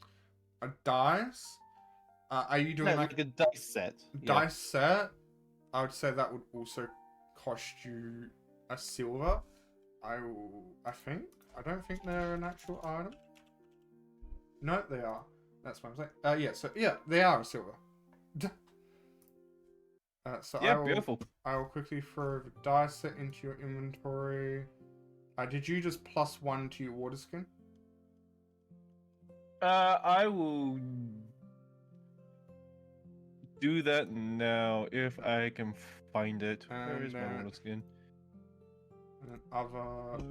A dice? Are you doing No, like like a dice set. dice set? I would say that would also cost you a silver. I think. I don't think they're an actual item. No, they are. That's what I'm saying. Yeah, so yeah, they are a silver. So Yeah, beautiful. I will quickly throw the dice set into your inventory. Did you just +1 to your water skin? I will do that now if I can find it. Where is my And, water skin? And then other...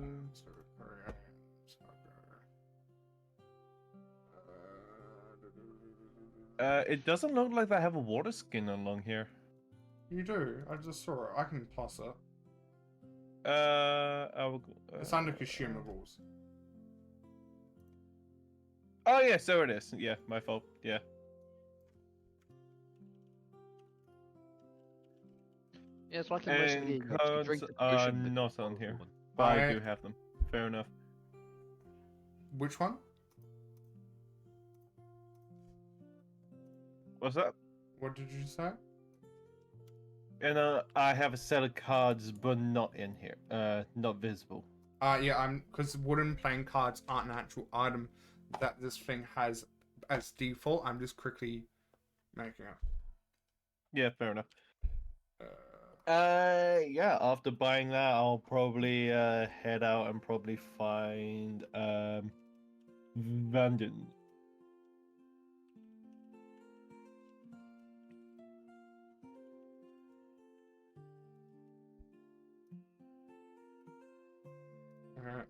It doesn't look like I have a water skin along here. You do. I just saw it. I can plus it. I will. It's under consumables. Oh yeah, so it is. Yeah, my fault. Yeah. yeah, it's like in most And games, you cards drink the are potion, but not on not here. one. But I do have them. Fair enough. Which one? What's that? What did you say? And I have a set of cards, but not in here. Not visible. Yeah, because wooden playing cards aren't an actual item that this thing has as default. I'm just quickly making it. Yeah, fair enough. Uh, Yeah. After buying that, I'll probably head out and probably find Vanden.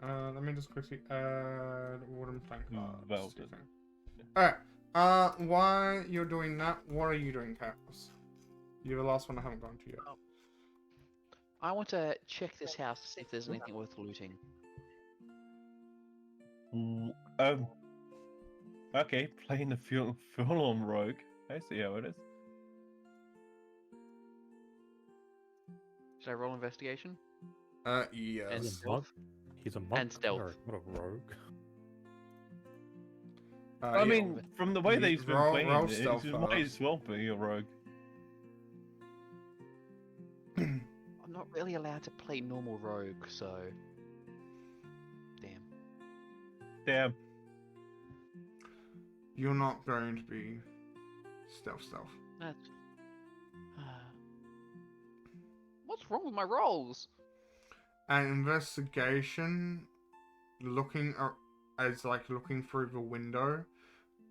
let me just quickly add wooden plank cards. Velvet. Alright, while you're doing that, what are you doing, Caps? You're the last one I haven't gone to yet. I want to check this house to see if there's anything worth looting. Okay, playing the full-on rogue. I see how it is. Should I roll investigation? Yes. And He's a stealth? monk. He's a monk. And stealth. cleric, not a rogue. I Yeah, mean, from the way that he's been roll playing, stealth he might first. as well be a rogue. I'm not really allowed to play normal rogue, so... Damn. Damn. you're not going to be stealth. That's... What's wrong with my rolls? An investigation, looking as like looking through the window,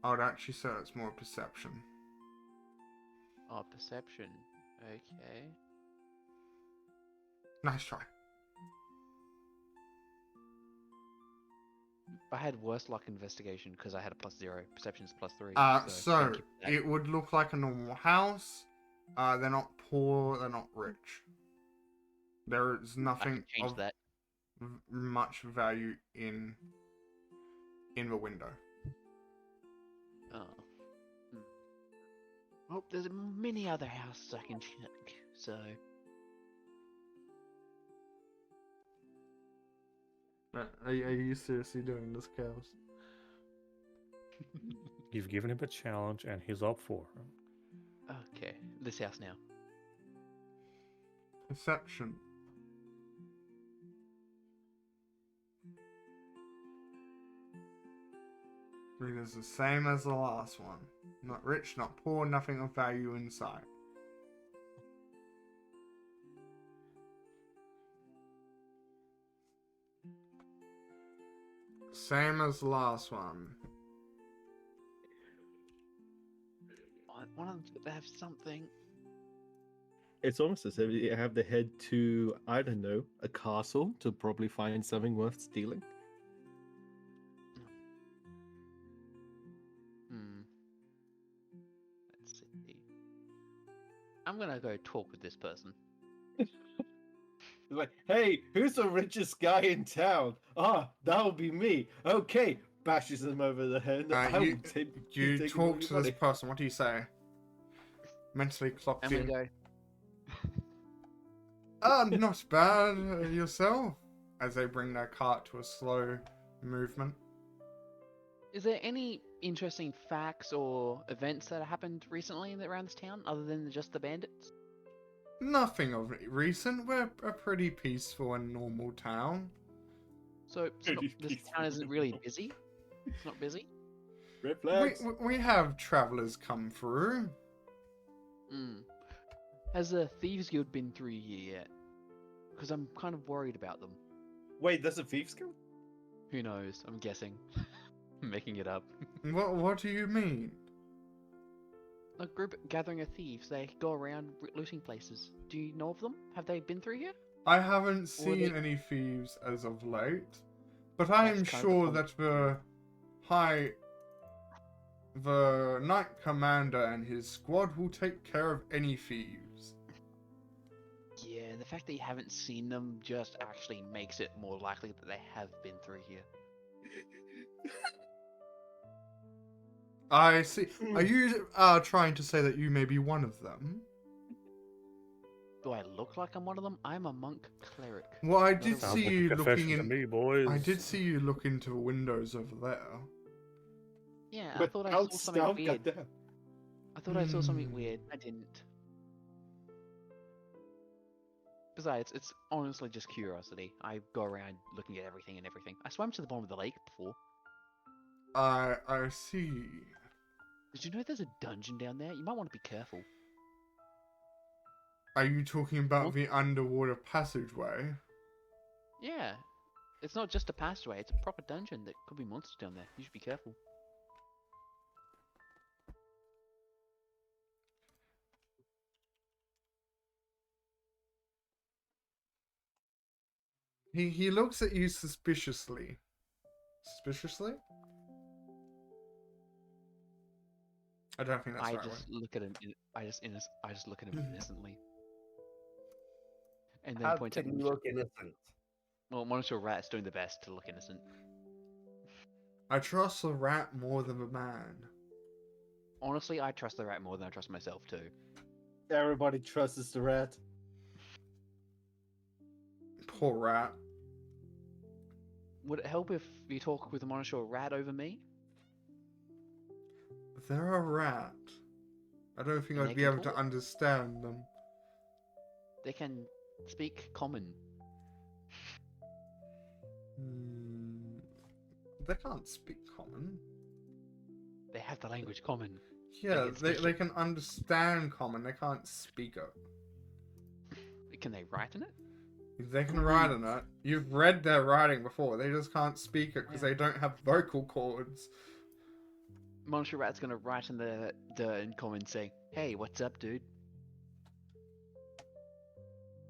I would actually say it's more perception. Oh, perception. Okay. Nice try. I had worse luck investigation because I had a +0. Perception's +3. So thank you for that. it would look like a normal house. They're not poor, they're not rich. There is I nothing can change of that. much value in the window. Oh. Oh, there's many other houses I can check, so... Are you seriously doing this, Chaos? You've given him a challenge, and he's up for it. Okay, this house now. Perception. It is the same as the last one. Not rich, not poor, nothing of value inside. Same as the last one. One of them have something. It's almost as if you have to head to, I don't know, a castle to probably find something worth stealing. Let's see. I'm gonna go talk with this person. Like, hey, who's the richest guy in town? Ah, that'll be me. Okay, bashes him over the head. You talk to this person. What do you say? Mentally clocked I'm in. gonna go. Not bad. Yourself? As they bring their cart to a slow movement. Is there any interesting facts or events that have happened recently around this town, other than just the bandits? Nothing of recent. We're a pretty peaceful and normal town. So it's not, this town isn't really busy. It's not busy. Red flags. We have travelers come through. Has the Thieves Guild been through here yet? Because I'm kind of worried about them. Wait, there's a thieves guild? Who knows? I'm guessing. I'm making it up. What do you mean? A group gathering of thieves. They go around looting places. Do you know of them? Have they been through here? I haven't seen any thieves as of late, but I am That's kind of sure the that the Knight Commander and his squad will take care of any thieves. Yeah, the fact that you haven't seen them just actually makes it more likely that they have been through here. I see. Are you trying to say that you may be one of them? Do I look like I'm one of them? I'm a monk cleric. Well, I Not did a Sounds see like a you confession looking to in. me, boys. I did see you look into the windows over there. Yeah, I thought I saw something weird. Goddamn. I thought I saw something weird. I didn't. Besides, it's honestly just curiosity. I go around looking at everything and everything. I swam to the bottom of the lake before. I see. Did you know there's a dungeon down there? You might want to be careful. Are you talking about What? the underwater passageway? Yeah. It's not just a passageway, it's a proper dungeon. There could be monsters down there. You should be careful. He looks at you suspiciously. Suspiciously? I don't think that's I the right just look at him. I just look at him innocently, and then How point at can you look innocent? Well, Monitor Rat's doing the best to look innocent. I trust a rat more than a man. Honestly, I trust the rat more than I trust myself too. Everybody trusts the rat. Poor rat. Would it help if you talk with the Monitor Rat over me? They're a rat. I don't think And I'd they be can able to talk? understand them. They can speak common. Hmm. They can't speak common. They have the language common. Yeah, can speak they it. can understand common. They can't speak it. Can they write in it? They can write in it. You've read their writing before. They just can't speak it because Yeah. they don't have vocal cords. Monitor Rat's gonna write in the in common saying, "Hey, what's up, dude?"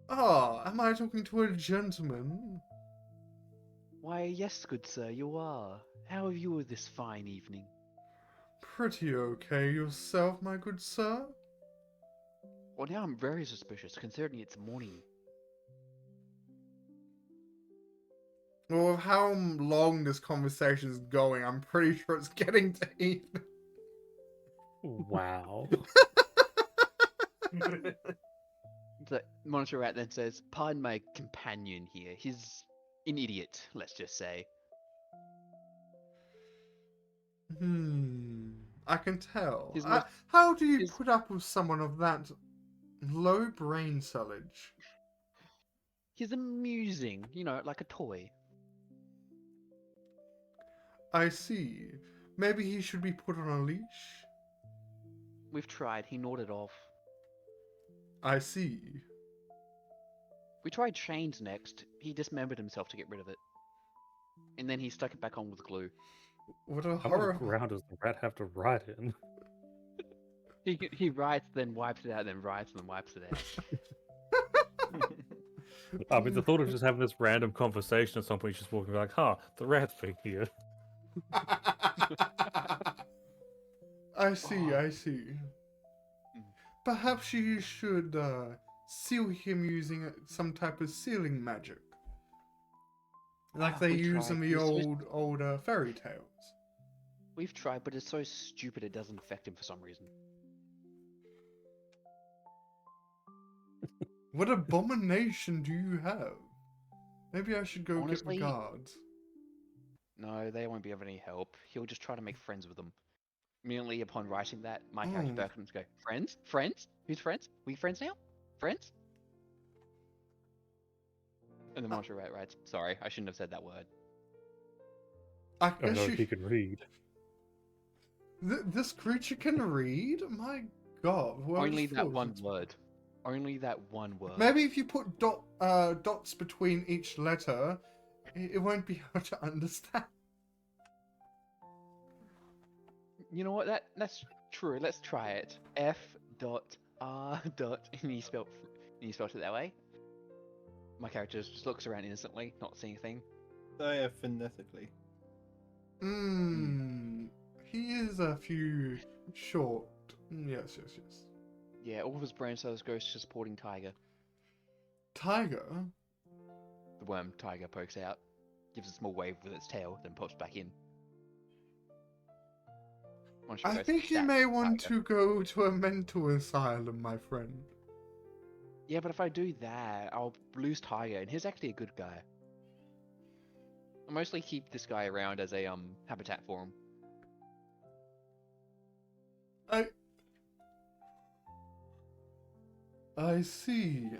Oh, am I talking to a gentleman? Why, yes, good sir, you are. How are you this fine evening? Pretty okay yourself, my good sir? Well, now I'm very suspicious, considering it's morning. Well, with how long this conversation is going, I'm pretty sure it's getting to evening. Wow. The Monitor Rat then says, "Pardon my companion here. He's an idiot, let's just say." I can tell. His most- How do you his- put up with someone of that low brain cellage? He's amusing, like a toy. I see. Maybe he should be put on a leash? We've tried, he gnawed it off. I see. We tried chains next. He dismembered himself to get rid of it. And then he stuck it back on with glue. What a How much horror. ground does the rat have to ride in? He writes, then wipes it out, then writes, and then wipes it out. I mean, the thought of just having this random conversation at some point, just walking like, huh, the rat's been here. I see. Perhaps you should seal him using some type of sealing magic. Like they We use in tried. the It's so- old fairy tales. We've tried, but it's so stupid it doesn't affect him for some reason. What abomination do you have? Maybe I should go Honestly- get the guards. No, they won't be of any help. He'll just try to make friends with them. Immediately upon writing that, my character Mm. Berkham's go, "Friends? Friends? Who's friends? We friends now? Friends?" And the Monitor Rat writes, "Sorry, I shouldn't have said that word." I I guess know you... he can read. This creature can read? My god. who Only else that thought one it? word. Only that one word. Maybe if you put dots between each letter, it won't be able to understand. You know what? That's true. Let's try it. F.R. And you spelled it that way. My character just looks around innocently, not seeing a thing. Phonetically. He is a few short. Yes. Yeah, all of his brain cells goes to supporting Tiger. Tiger? The worm Tiger pokes out, gives a small wave with its tail, then pops back in. Monitor I goes, think you "That's may want Tiger." to go to a mental asylum, my friend. Yeah, but if I do that, I'll lose Tiger, and he's actually a good guy. I mostly keep this guy around as a habitat for him. I see.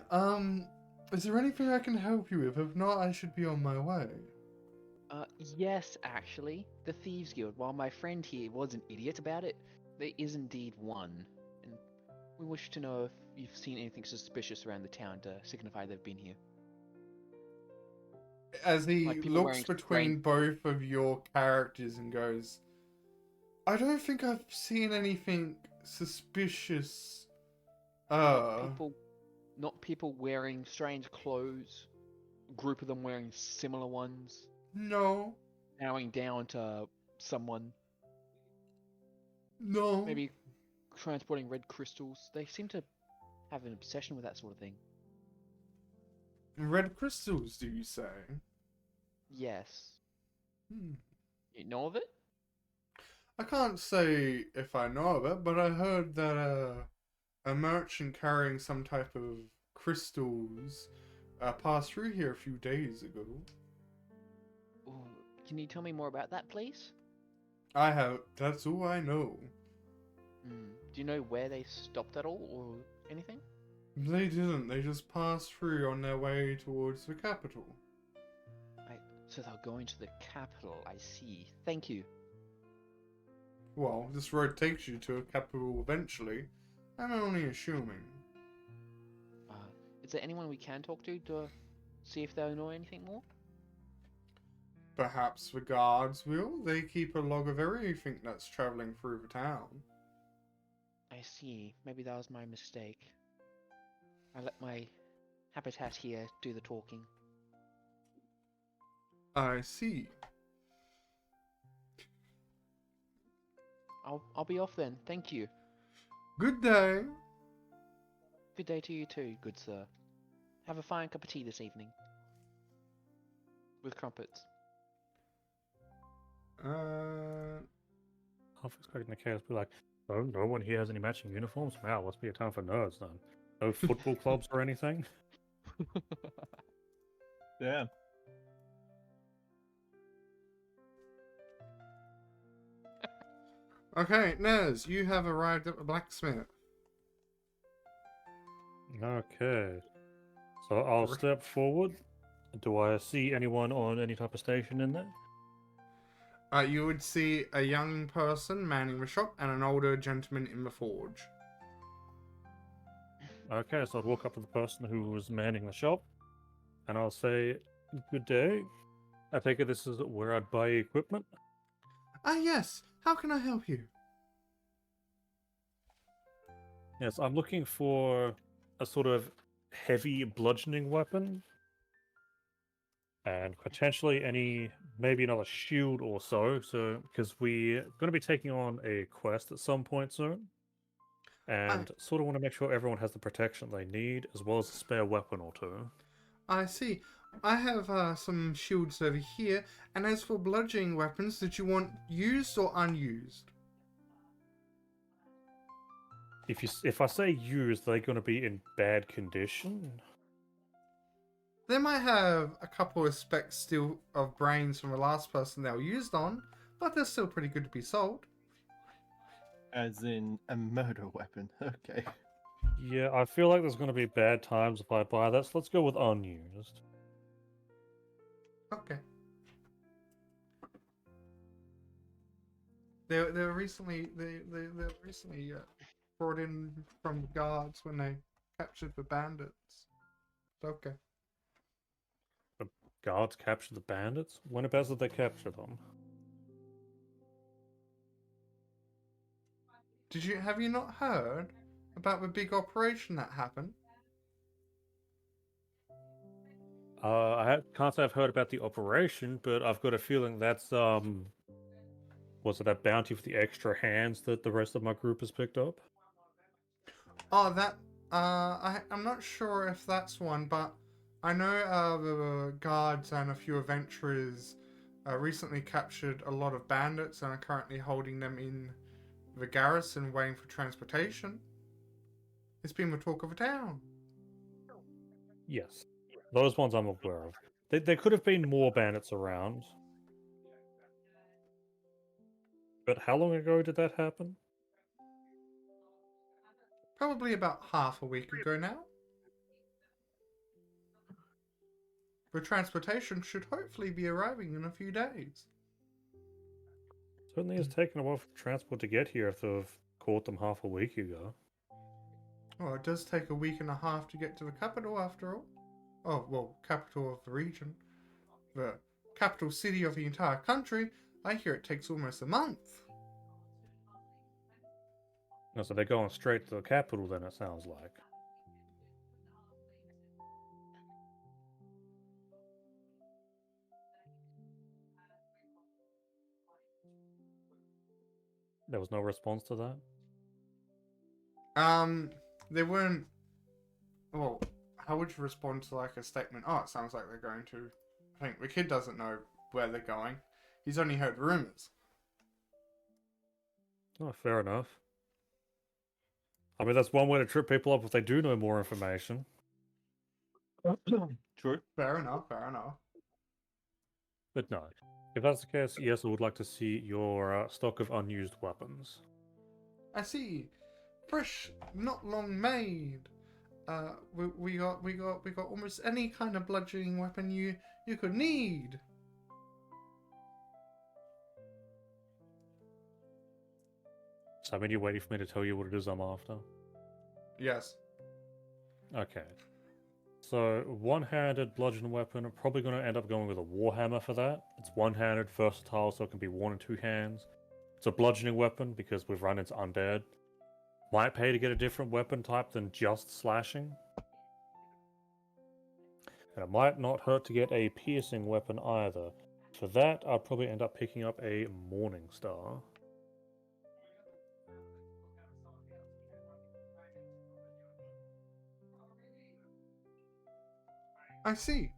Is there anything I can help you with? If not, I should be on my way. Yes, actually. The Thieves Guild, while my friend here was an idiot about it, there is indeed one. And we wish to know if you've seen anything suspicious around the town to signify they've been here. As he Like people looks wearing between both of your characters and goes, I don't think I've seen anything suspicious. Not people wearing strange clothes. group of them wearing similar ones, No. bowing down to someone, No. maybe transporting red crystals. They seem to have an obsession with that sort of thing. Red crystals, do you say? Yes. Hmm. You know of it? I can't say if I know of it, but I heard that a merchant carrying some type of crystals passed through here a few days ago. Ooh, can you tell me more about that, please? That's all I know. Do you know where they stopped at all, or anything? They didn't, they just passed through on their way towards the capital. Right, so they're going to the capital, I see. Thank you. Well, this road takes you to a capital eventually. I'm only assuming. Is there anyone we can talk to see if they know anything more? Perhaps the guards will. They keep a log of everything that's traveling through the town. I see. Maybe that was my mistake. I let my habitat here do the talking. I see. I'll be off then. Thank you. Good day. Good day to you too, good sir. Have a fine cup of tea this evening. With crumpets. I'm expecting the chaos to be like, oh, no one here has any matching uniforms? Wow, must be a time for nerds then. No football clubs or anything? Yeah. Okay, Nez, you have arrived at the blacksmith. Okay. So I'll step forward. Do I see anyone on any type of station in there? You would see a young person manning the shop and an older gentleman in the forge. Okay, so I'd walk up to the person who was manning the shop, and I'll say, good day. I take it this is where I'd buy equipment? Ah, yes. How can I help you? Yes, I'm looking for a sort of heavy bludgeoning weapon. And potentially maybe another shield or so. So, because we're going to be taking on a quest at some point soon. And sort of want to make sure everyone has the protection they need, as well as a spare weapon or two. I see. I have some shields over here, and as for bludgeoning weapons, did you want used or unused? If I say used, they're going to be in bad condition. They might have a couple of specks still of brains from the last person they were used on, but they're still pretty good to be sold. As in a murder weapon. Okay. Yeah, I feel like there's going to be bad times if I buy that, so let's go with unused. Okay. They were recently brought in from the guards when they captured the bandits. Okay. The guards capture the bandits? Whenabouts did they capture them? Have you not heard about the big operation that happened? Can't say I've heard about the operation, but I've got a feeling that's, was it that bounty for the extra hands that the rest of my group has picked up? Oh, I'm not sure if that's one, but I know the guards and a few adventurers recently captured a lot of bandits and are currently holding them in the garrison waiting for transportation. It's been the talk of the town. Yes. Those ones I'm aware of. There could have been more bandits around. But how long ago did that happen? Probably about half a week ago now. The transportation should hopefully be arriving in a few days. Certainly has taken a while for transport to get here if they've caught them half a week ago. Well, it does take a week and a half to get to the capital after all. Oh, well, capital of the region. The capital city of the entire country, I hear it takes almost a month. No, so they're going straight to the capital then, it sounds like. There was no response to that. They weren't. Well, how would you respond to like a statement? Oh, it sounds like they're going to. I think the kid doesn't know where they're going. He's only heard rumors. Oh, fair enough. I mean, that's one way to trip people up if they do know more information. True. Fair enough. Fair enough. But no. If that's the case, yes, I would like to see your stock of unused weapons. I see. Fresh, not long made. We got almost any kind of bludgeoning weapon you could need. So I mean, you're waiting for me to tell you what it is I'm after? Yes. Okay. So, one-handed bludgeon weapon, I'm probably going to end up going with a warhammer for that. It's one-handed, versatile, so it can be worn in two hands. It's a bludgeoning weapon because we've run into undead. Might pay to get a different weapon type than just slashing. And it might not hurt to get a piercing weapon either. For that, I'll probably end up picking up a Morning Star. I see.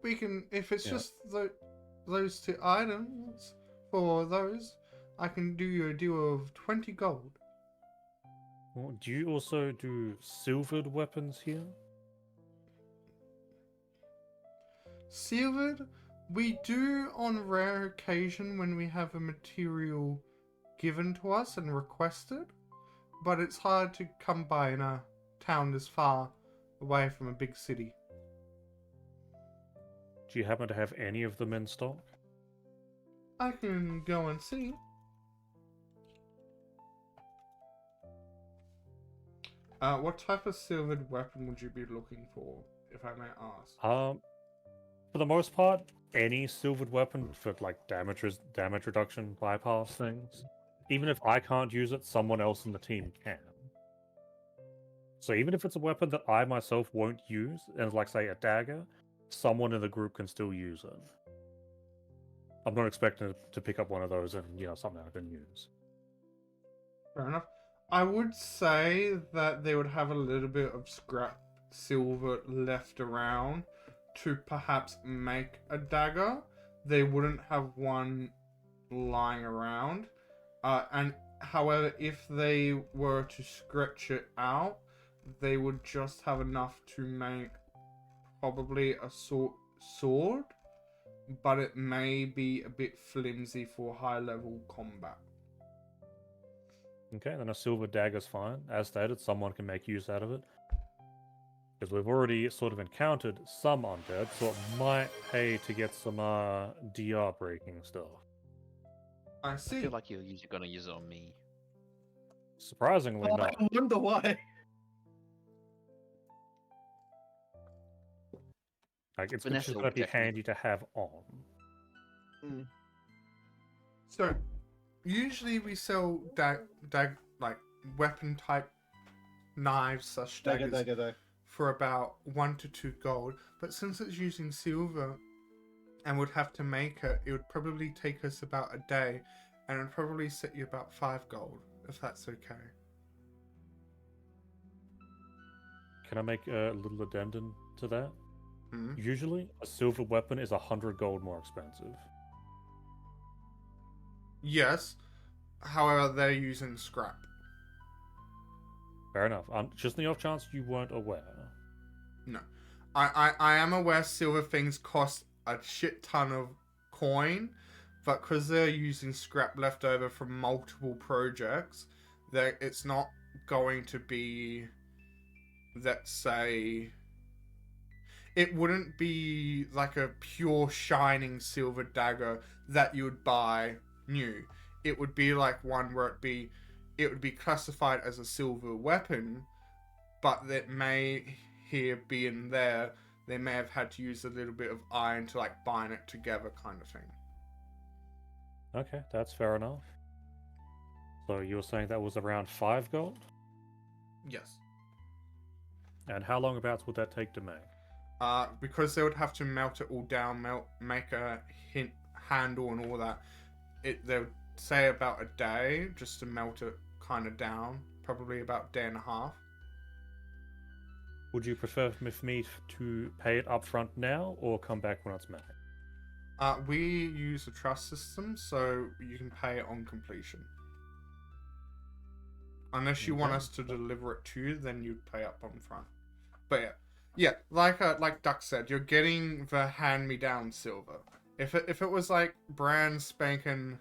We can, if it's just those two items for those, I can do you a deal of 20 gold. Well, do you also do silvered weapons here? Silvered, we do on rare occasion when we have a material given to us and requested, but it's hard to come by in a town this far away from a big city. Do you happen to have any of them in stock? I can go and see. What type of silvered weapon would you be looking for, if I may ask? For the most part, any silvered weapon for like damage reduction bypass things. Even if I can't use it, someone else in the team can. So even if it's a weapon that I myself won't use, and like say a dagger, someone in the group can still use it. I'm not expecting to pick up one of those and, something I can use. Fair enough. I would say that they would have a little bit of scrap silver left around to perhaps make a dagger. They wouldn't have one lying around. And however, if they were to stretch it out, they would just have enough to make probably a sword, but it may be a bit flimsy for high level combat. Okay, then a silver dagger's fine. As stated, someone can make use out of it. Because we've already sort of encountered some undead, so it might pay to get some DR breaking stuff. I I see. feel like you're gonna use it on me. Surprisingly not. I wonder why. Like, it's Vanessa just will going to be protect me. handy to have on. So, usually we sell like weapon type knives such daggers for about 1 to 2 gold. But since it's using silver and would have to make it, it would probably take us about a day, and it would probably set you about 5 gold, if that's okay. Can I make a little addendum to that? Hmm? Usually, a silver weapon is 100 gold more expensive. Yes. However, they're using scrap. Fair enough. Just in the off chance you weren't aware. No. I am aware silver things cost a shit ton of coin, but because they're using scrap left over from multiple projects, that it's not going to be, let's say, it wouldn't be like a pure shining silver dagger that you would buy new. It would be like one where it would be classified as a silver weapon, but that may here be in there, they may have had to use a little bit of iron to like bind it together, kind of thing. Okay, that's fair enough. So you were saying that was around 5 gold? Yes. And how long abouts would that take to make? Because they would have to melt it all down, make a handle and all that, they would say about a day just to melt it kind of down. Probably about a day and a half. Would you prefer for me to pay it up front now or come back when it's made? We use a trust system, so you can pay it on completion. Unless you want Okay. us to deliver it to you, then you'd pay up on front. But yeah, like Duck said, you're getting the hand-me-down silver. If it was like brand spanking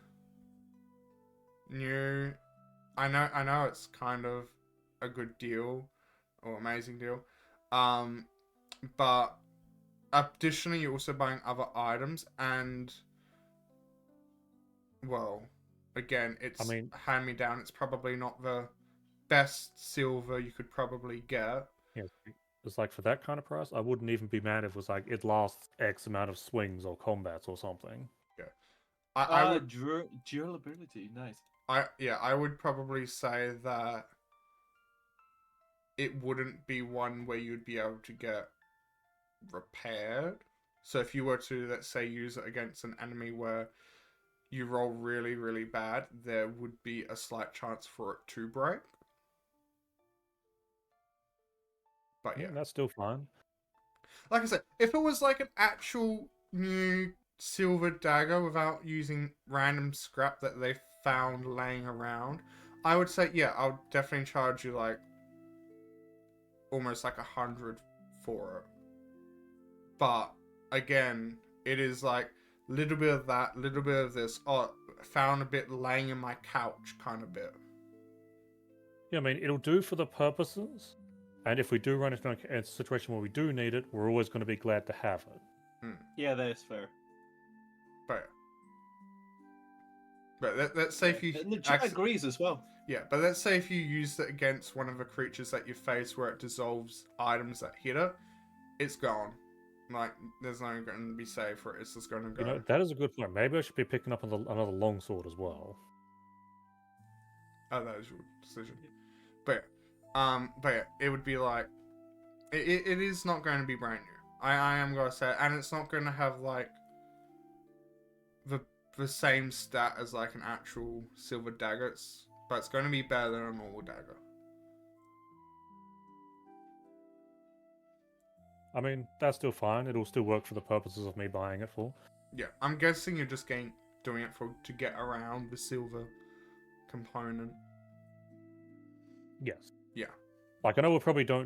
new, I know it's kind of a good deal or amazing deal, but additionally you're also buying other items and, well, again, it's I mean- hand-me-down. It's probably not the best silver you could probably get. Yeah, it's like for that kind of price, I wouldn't even be mad if it was like it lasts X amount of swings or combats or something. I would durability, nice. I would probably say that it wouldn't be one where you'd be able to get repaired. So if you were to, let's say, use it against an enemy where you roll really, really bad, there would be a slight chance for it to break. But yeah, That's still fine. like I said, if it was like an actual new silver dagger without using random scrap that they found laying around, I would say, yeah, I'll definitely charge you like almost like 100 for it. But again, it is like a little bit of that, little bit of this. Oh, found a bit laying in my couch kind of bit. Yeah, I mean, it'll do for the purposes. And if we do run into a situation where we do need it, we're always going to be glad to have it. Yeah, that is fair. But let's say if you And the chat agrees as well. yeah, but let's say if you used it against one of the creatures that you face where it dissolves items that hit it, it's gone. Like, there's no going to be save for it. It's just going to go. You know, that is a good point. Maybe I should be picking up another longsword as well. Oh, that is your decision. But yeah, it would be like, it is not going to be brand new. I am going to say it, and it's not going to have like the same stat as like an actual silver dagger. But it's going to be better than a normal dagger. I mean, that's still fine. It'll still work for the purposes of me buying it for. Yeah, I'm guessing you're just doing it to get around the silver component. Yes. Yeah. Like, I know probably not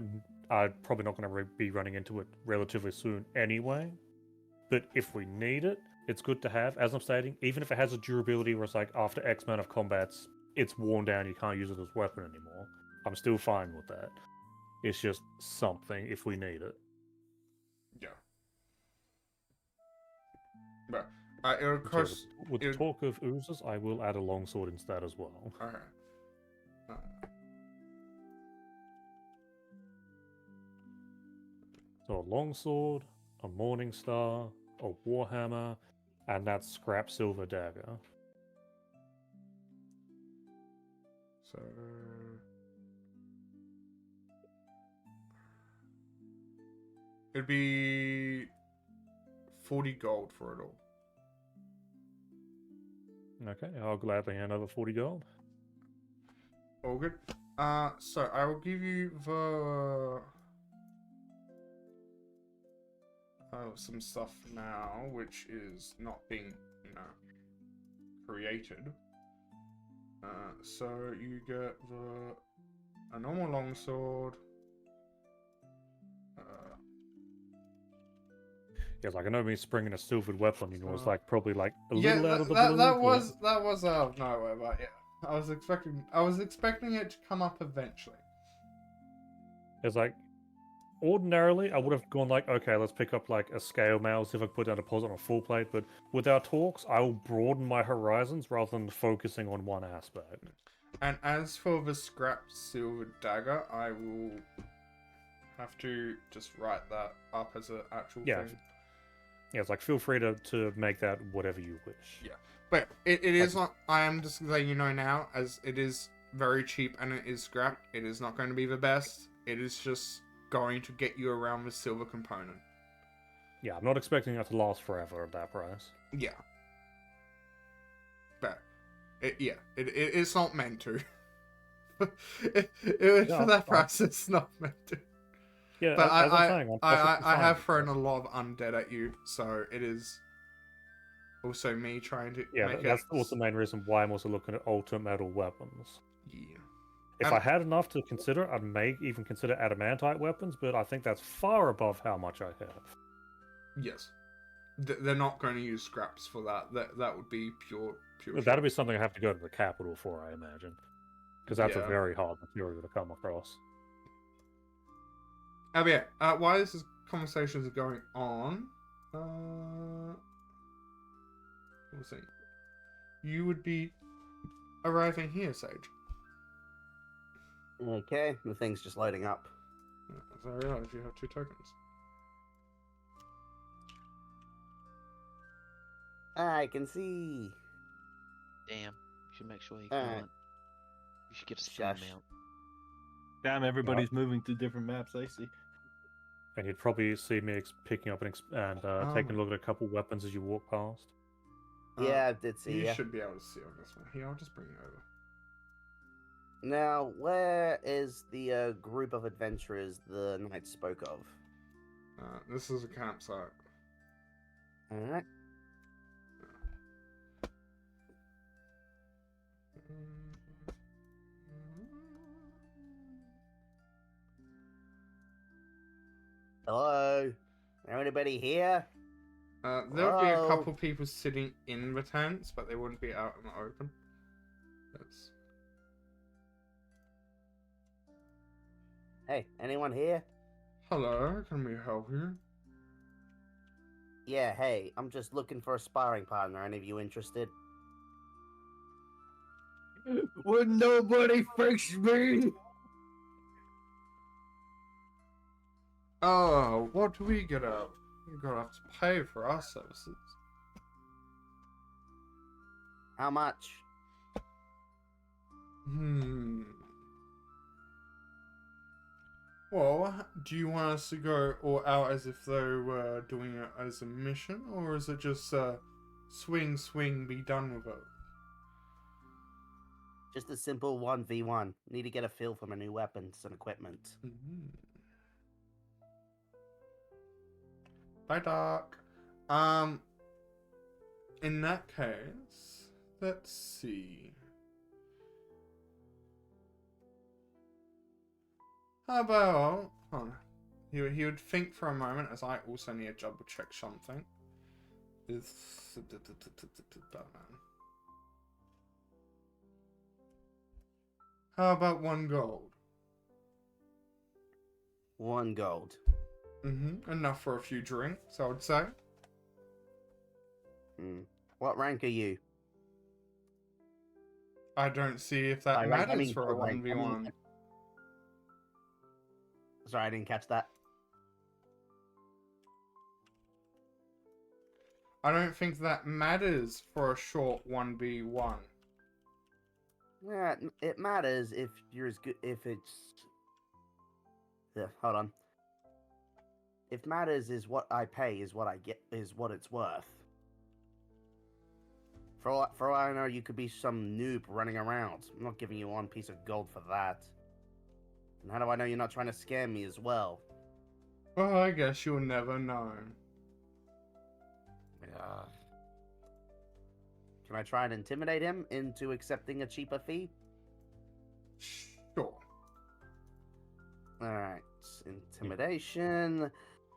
going to be running into it relatively soon anyway. But if we need it, it's good to have. As I'm stating, even if it has a durability where it's like after X amount of combats, it's worn down, you can't use it as a weapon anymore. I'm still fine with that. It's just something if we need it. Yeah. But of Which, course, with the talk of oozes, I will add a longsword instead as well. okay. So a longsword, a morning star, a warhammer, and that scrap silver dagger. So it'd be 40 gold for it all. Okay, I'll gladly hand over 40 gold. All good. So I will give you the some stuff now, which is not being, created. So you get a normal longsword. Yeah, like I know me springing a silvered weapon, was like probably like a Yeah, little out of the that blue. that was out of nowhere, but yeah, I was expecting it to come up eventually. It's like ordinarily I would have gone like, okay, let's pick up like a scale mail, see if I can put down a deposit on a full plate. But with our talks, I will broaden my horizons rather than focusing on one aspect. And as for the scrap silver dagger, I will have to just write that up as an actual thing. Yeah, it's like feel free to make that whatever you wish. Yeah. But it is not, I am just letting you know now, as it is very cheap and it is scrap. It is not going to be the best. It is just going to get you around the silver component. Yeah, I'm not expecting that to last forever at that price. Yeah. but it's not meant to. For No, that price, it's not meant to. Yeah, But as I'm saying, I'm perfectly I fine have with thrown that. a lot of undead at you, so it is also me trying to Yeah, make that's it. also the main reason why I'm also looking at ultimate metal weapons. Yeah. If I had enough to consider, I may even consider adamantite weapons, but I think that's far above how much I have. Yes. They're not going to use scraps for that. That would be pure. That'll be something I have to go to the capital for, I imagine. Because that's a Yeah. very hard material to come across. Oh yeah. While this conversation is going on, we'll see. You would be arriving here, Sage. Okay, the thing's just loading up. As I realize you have 2 tokens. I can see. Damn. You should make sure you Alright. can't. You should get a skill Shush. mount. Damn, everybody's moving to different maps. I see. And you'd probably see me picking up and taking a look at a couple weapons as you walk past. Yeah, I did see You ya. should be able to see on this one. Here, I'll just bring it over. Now, where is the group of adventurers the knight spoke of? This is a campsite. Alright. Hello? Anybody here? There would be a Hello? couple people sitting in the tents, but they wouldn't be out in the open. That's... Hey, anyone here? Hello, can we help you? Yeah, hey, I'm just looking for a sparring partner. Any of you interested? Would nobody fix me? Oh, what do we get out? You're gonna have to pay for our services. How much? Well, do you want us to go all out as if they were doing it as a mission, or is it just swing, be done with it? Just a simple 1v1. Need to get a feel for my new weapons and equipment. Bye, Doc. In that case, let's see. How about... Hold on. He would think for a moment, as I also need to double check something. How about 1 gold? 1 gold. Enough for a few drinks, I would say. What rank are you? I don't see if that By rank, I matters mean for a by rank, 1v1. Sorry, I didn't catch that. I don't think that matters for a short 1v1. Yeah, it matters if you're as good. If it's. Yeah, hold on. If matters is what I pay is what I get is what it's worth. For all I know, you could be some noob running around. I'm not giving you 1 piece of gold for that. And how do I know you're not trying to scam me as well? Well, I guess you'll never know. Yeah. Can I try and intimidate him into accepting a cheaper fee? Sure. Alright, intimidation.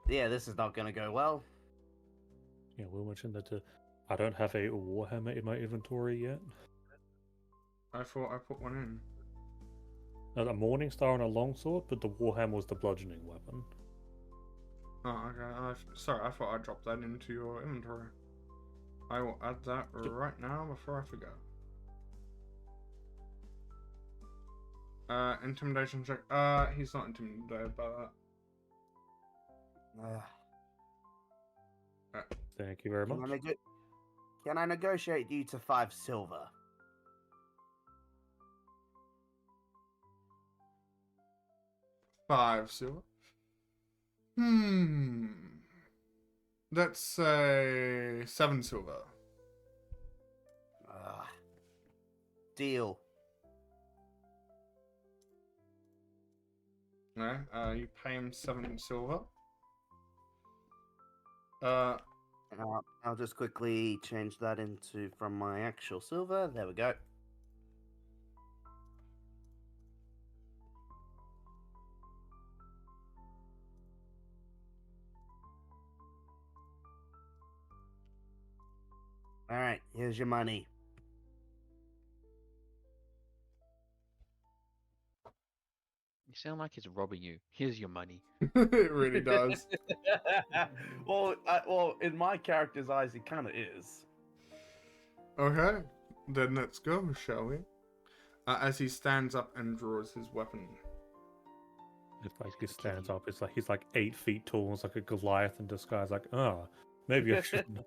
Yeah, this is not gonna go well. Yeah, we'll mention that I don't have a warhammer in my inventory yet. I thought I put one in. A morning star and a longsword, but the warhammer was the bludgeoning weapon. Oh, okay. Sorry, I thought I dropped that into your inventory. I will add that right now before I forget. Intimidation check. He's not intimidated by that. Thank you very much. Can I negotiate you to 5 silver? 5 silver. Let's say 7 silver. deal. No, you pay him 7 silver. I'll just quickly change that into from my actual silver. There we go. All right, here's your money. You sound like he's robbing you. Here's your money. It really does. well, in my character's eyes, it kind of is. Okay, then let's go, shall we? As he stands up and draws his weapon. If like he stands up, it's like he's like 8 feet tall. It's like a Goliath in disguise. Like, maybe I shouldn't.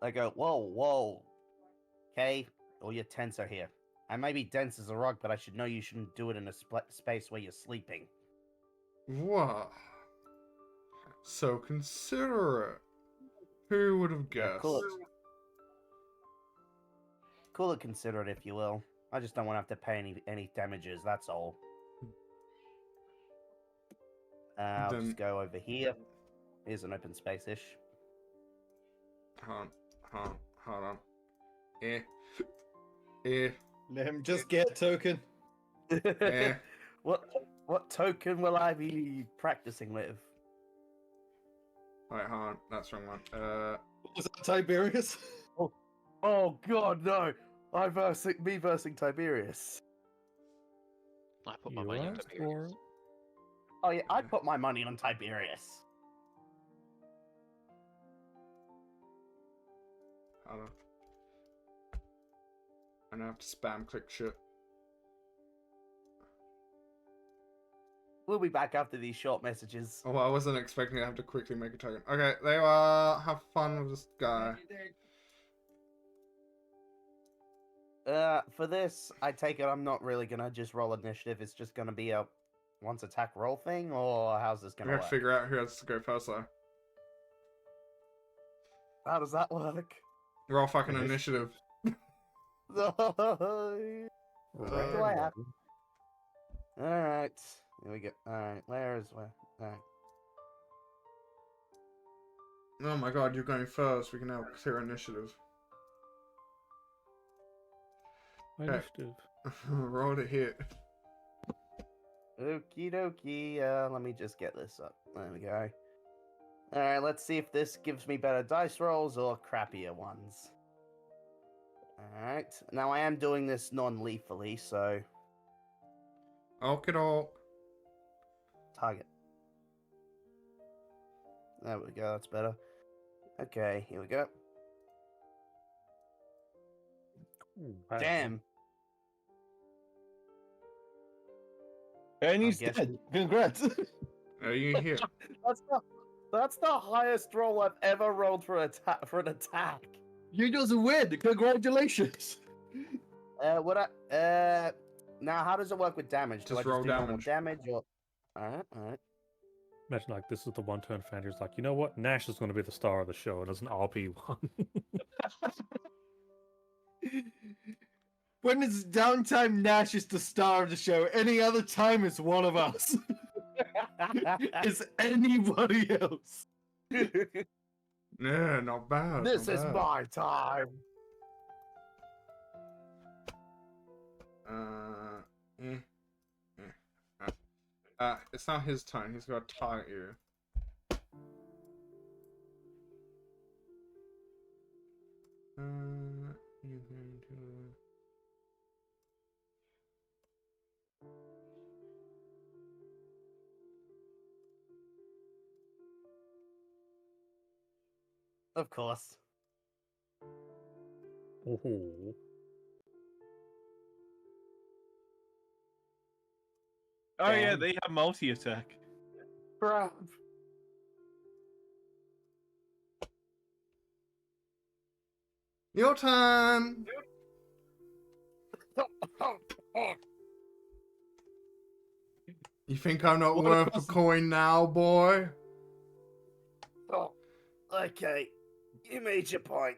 I go, whoa. Okay, all your tents are here. I may be dense as a rock, but I should know you shouldn't do it in a space where you're sleeping. What? So considerate. Who would have guessed? Cool it considerate, if you will. I just don't want to have to pay any damages, that's all. I'll Then- just go over here. Here's an open space-ish. Hold on. Eh. Let him just get token. Eh. What token will I be practicing with? Wait, hold on. That's the wrong one. Was that Tiberius? Oh god, no! Me versing Tiberius. I put my You money on asked Tiberius. for it. Oh yeah, I'd put my money on Tiberius. Hold on. And I have to spam click shit. We'll be back after these short messages. Oh, I wasn't expecting to have to quickly make a token. Okay, there you are. Have fun with this guy. For this, I take it I'm not really gonna just roll initiative. It's just gonna be a once attack roll thing, or how's this We gonna have to work? figure out who has to go first, though. How does that work? Roll fucking Initiative. initiative. What do I have? Alright. Here we go. Alright, where? Alright. Oh my god, you're going first. We can now clear initiative. Initiative. Roll to hit. Okie dokie. Let me just get this up. There we go. Alright, let's see if this gives me better dice rolls or crappier ones. Alright. Now I am doing this non-lethally, so Okie doke. target. There we go, that's better. Okay, here we go. Damn. And he's guess- dead. Congrats. Are you here? That's the highest roll I've ever rolled for an attack. You just win. Congratulations. Now how does it work with damage? Do Just I roll do normal damage. damage or? Alright. Imagine like this is the one turn Fander's like, you know what? Nash is going to be the star of the show, and it's an RP one. When it's downtime, Nash is the star of the show. Any other time, it's one of us. It's anybody else. Yeah, not bad. This not is bad. my time. It's not his turn. He's got to target you. You're going to. Of course. Ooh. Oh yeah, Damn. they have multi-attack. Crap. Your turn. You think I'm not What worth a was- coin now, boy? Okay, you made your point.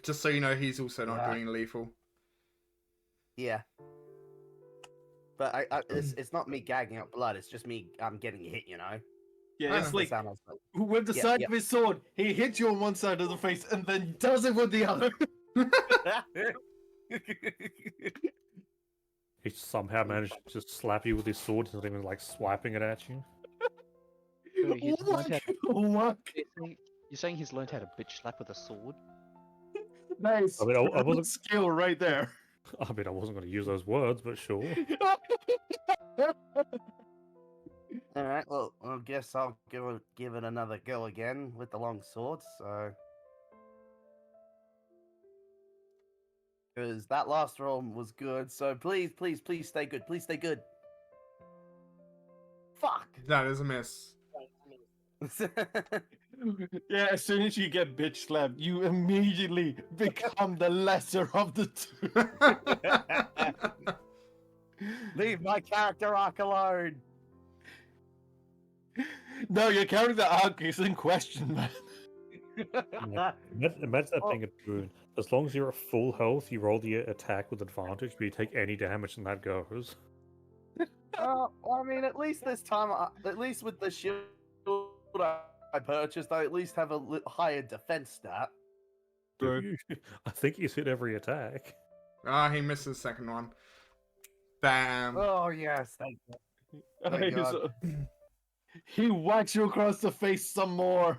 Just so you know, he's also not Yeah. doing lethal. Yeah. But it's not me gagging up blood. It's just me. I'm getting hit. You know. Yeah, I it's know. like Sound like- with the Yeah, side yeah. of his sword, he hits you on one side of the face and then does it with the other. He somehow managed to just slap you with his sword instead of even like swiping it at you. So he's learned how What? You're saying he's learned how to bitch slap with a sword? Nice. I mean, I wasn't. skill right there. I mean, I wasn't going to use those words, but sure. All right. Well, I guess I'll give it another go again with the long sword. So, because that last roll was good. So please, please, please stay good. Please stay good. Fuck. That is a miss. Yeah, as soon as you get bitch slapped, you immediately become the lesser of the two. Leave my character arc alone. No, your character arc is in question, man. Imagine that being a boon. As long as you're at full health, you roll the attack with advantage, but you take any damage and that goes. Well, I mean, at least this time, at least with the shield I purchased, I at least have a higher defense stat. True. I think he's hit every attack. Ah, he missed the second one. Damn. Oh yes, thank you. Thank God. He whacks you across the face some more.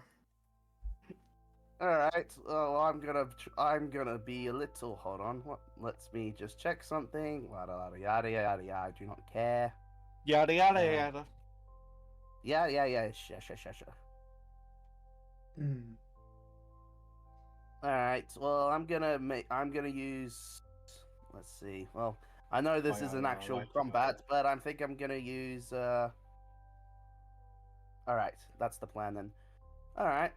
All right. Well, I'm gonna be a little. Hold on. What? Let's me just check something. Yada yada yada yada yada. I do not care. Yada yada yada. Yeah. Sure. All right. Well, I'm gonna use. Let's see. Well, I know this is an actual combat, but I think I'm gonna use. All right. That's the plan then. All right.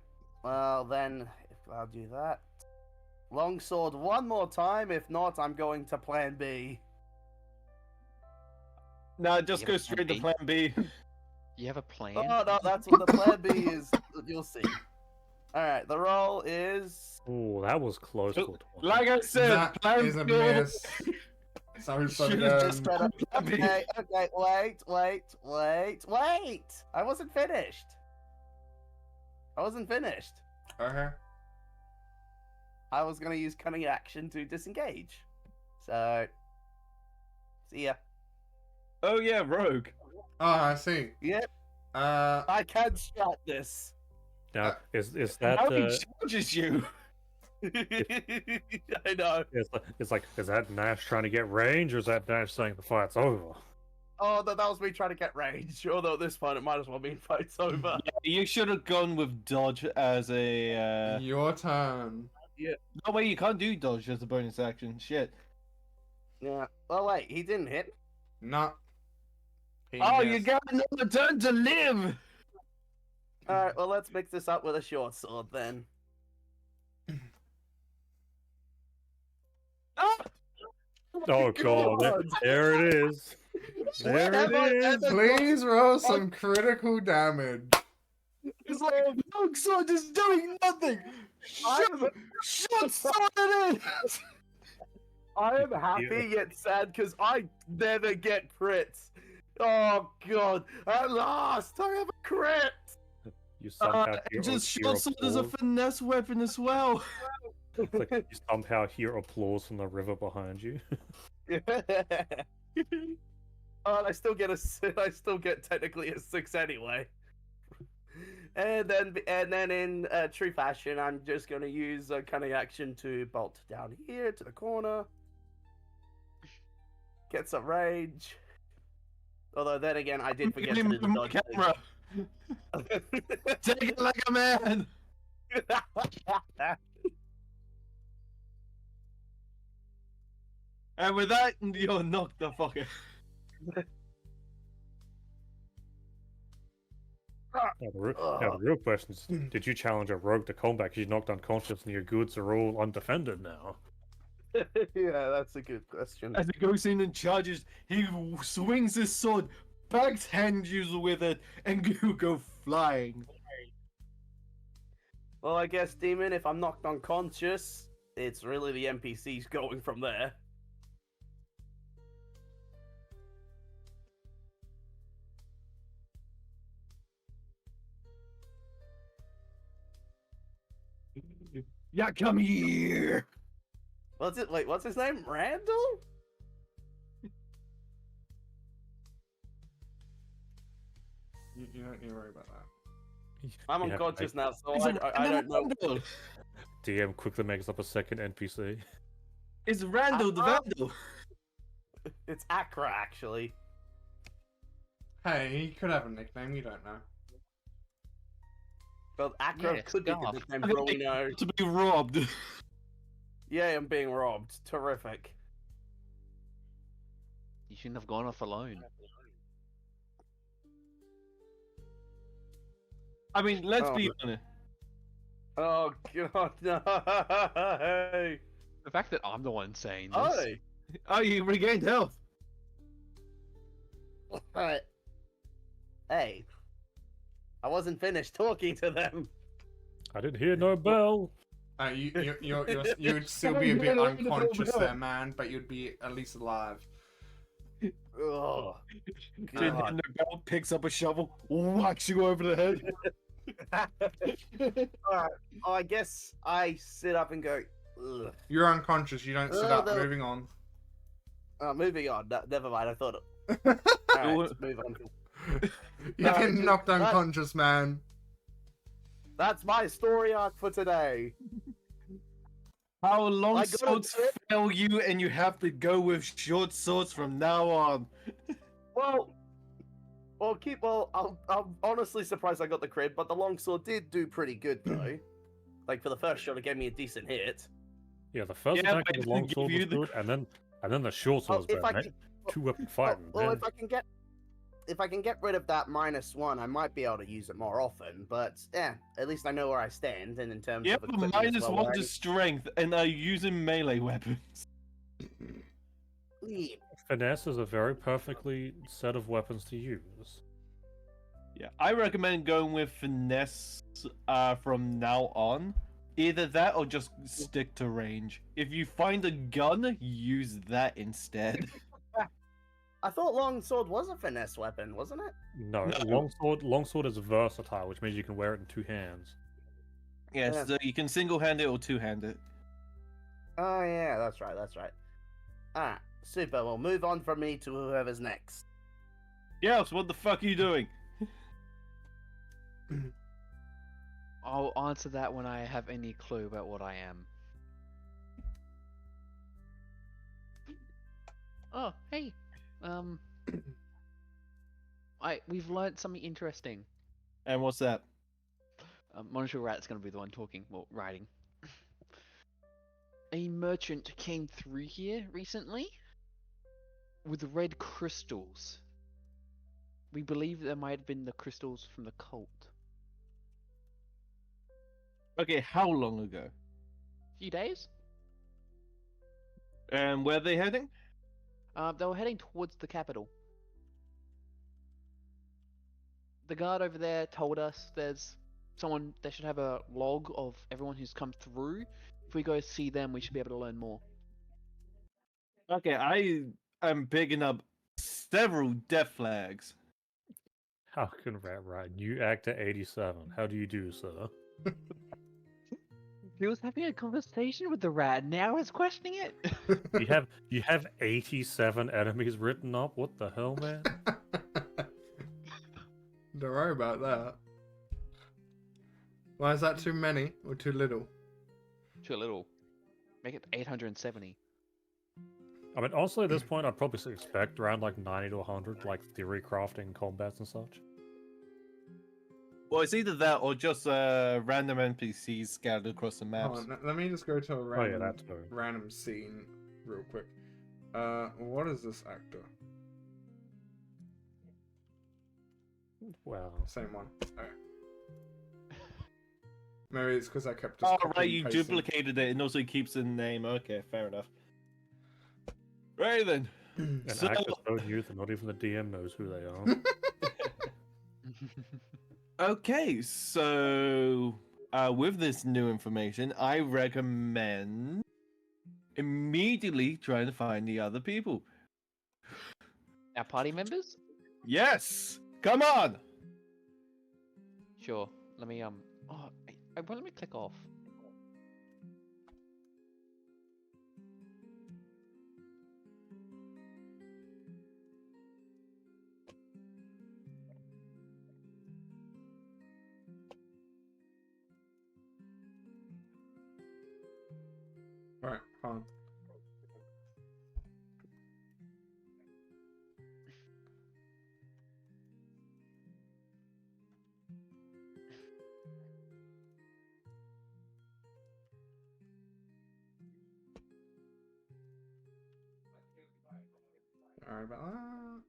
Well then, if I'll do that. Longsword one more time. If not, I'm going to Plan B. Nah, just You go have a straight to plan plan B. You have a plan? Oh no, that's what the Plan B is. You'll see. All right. The roll is. Oh, that was close. So, to a 20. Like I said, That plan is a B. miss. So Should've just done. Plan B. Okay. Wait. I wasn't finished. Okay. I was gonna use cunning action to disengage. So. See ya. Oh yeah, rogue. Oh, I see. Yep. Uh, I can strat this. Now, is that How he charges you? I know. it's like is that Nash trying to get range, or is that Nash saying the fight's over? Oh, that was me trying to get range. Although at this point, it might as well mean fight's over. You should have gone with dodge as a. your turn. No way, you can't do dodge as a bonus action. Shit. Yeah. Oh wait, he didn't hit. Not. He Oh, you missed. got another turn to live. All right. Well, let's mix this up with a short sword then. Oh god, there it is. There it is. Please roll some critical damage. It's like Rogue Sword is doing nothing. Shut it is. I am happy yet sad because I never get crits. Oh god! At last, I have a crit. You somehow hear, Just hear short sword is a applause. finesse weapon as well. It's like you somehow hear applause from the river behind you. Oh, I still get I still get technically a 6 anyway. And then in true fashion, I'm just gonna use a cunning action to bolt down here to the corner, get some range. Although then again, I did forget to do the dodge. Camera. Take it like a man. And with that, you're knocked the fuck out. Now, the real question is, did you challenge a rogue to combat because you knocked unconscious and your goods are all undefended now? Yeah, that's a good question. As he goes in and charges, he swings his sword, backhands you with it, and you go flying. Well, I guess, Demon, if I'm knocked unconscious, it's really the NPCs going from there. Yeah, come here. What's it? Wait, what's his name? Randall? You don't need to worry about that. I'm Yeah, unconscious now, so It's I don't know. Randall. DM quickly makes up a second NPC. It's Randall the Vandal. It's Accra, actually. Hey, he could have a nickname. You don't know. Well, Accra Yes, could be the Garth. nickname for all we know. To be robbed. Yeah, I'm being robbed. Terrific. You shouldn't have gone off alone. I mean, let's Oh, be honest. Oh god, no! The fact that I'm the one saying this. Oh, Oh, you regained health. alright. Hey, I wasn't finished talking to them. I didn't hear no bell. You'd still be a bit unconscious there, man, but you'd be at least alive. Oh, Then God. the bell picks up a shovel, whacks you over the head. Alright. Oh, I guess I sit up and go. Ugh. You're unconscious. You don't sit Oh, up. no. Moving on. Moving on. No, never mind. I thought it. Alright, move on. You're No, getting just- knocked that- unconscious, man. That's my story arc for today. How long I got a swords tip. fail you, and you have to go with short swords from now on. Well, I'm honestly surprised I got the crit, but the longsword did do pretty good though. Like for the first shot, it gave me a decent hit. Yeah, the first Yeah, attack but with it the long didn't sword give was you the good, and then the short sword was if I bad. can, Two weapon well, fighting. well, man. if I can get rid of that -1, I might be able to use it more often. But yeah, at least I know where I stand, and in terms You of have a equipment as minus well, one where to I- strength, and are using melee weapons. Yeah. Finesse is a very perfectly set of weapons to use. Yeah, I recommend going with finesse from now on. Either that or just stick to range. If you find a gun, use that instead. I thought longsword was a finesse weapon, wasn't it? No, No. longsword is versatile, which means you can wear it in two hands. Yeah, Yeah. so you can single-hand it or two-hand it. Oh yeah, that's right. Alright, super. We'll move on from me to whoever's next. Yes, what the fuck are you doing? I'll answer that when I have any clue about what I am. Oh, hey. We've learnt something interesting. And what's that? Monster Rat's gonna be the one talking, well, writing. A merchant came through here recently with red crystals. We believe there might have been the crystals from the cult. Okay, how long ago? Few days? And where are they heading? They were heading towards the capital. The guard over there told us there's someone, they should have a log of everyone who's come through. If we go see them, we should be able to learn more. Okay, I am picking up several death flags. How can Rat ride? You act at 87. How do you do, sir? He was having a conversation with the rat, now he's questioning it. You have 87 enemies written up. What the hell, man? Don't worry about that. Why is that too many or too little? Too little. Make it 870. I mean, honestly, at this point, I'd probably expect around like 90 to 100, like theory crafting, combats, and such. Well, it's either that or just random NPCs scattered across the maps. Hold on, let me just go to a Oh, yeah, random, that too. random scene real quick. What is this actor? Well, Same one. Okay. Maybe it's because I kept just Oh, copying right, and you pasting. duplicated it and also keeps the name. Okay, fair enough. Right then. an So- actor's so new that not even the DM knows who they are. Okay, so with this new information, I recommend immediately trying to find the other people. Our party members? Yes, come on. Sure. Let me Oh, let me click off. Right, fine. Sorry about that.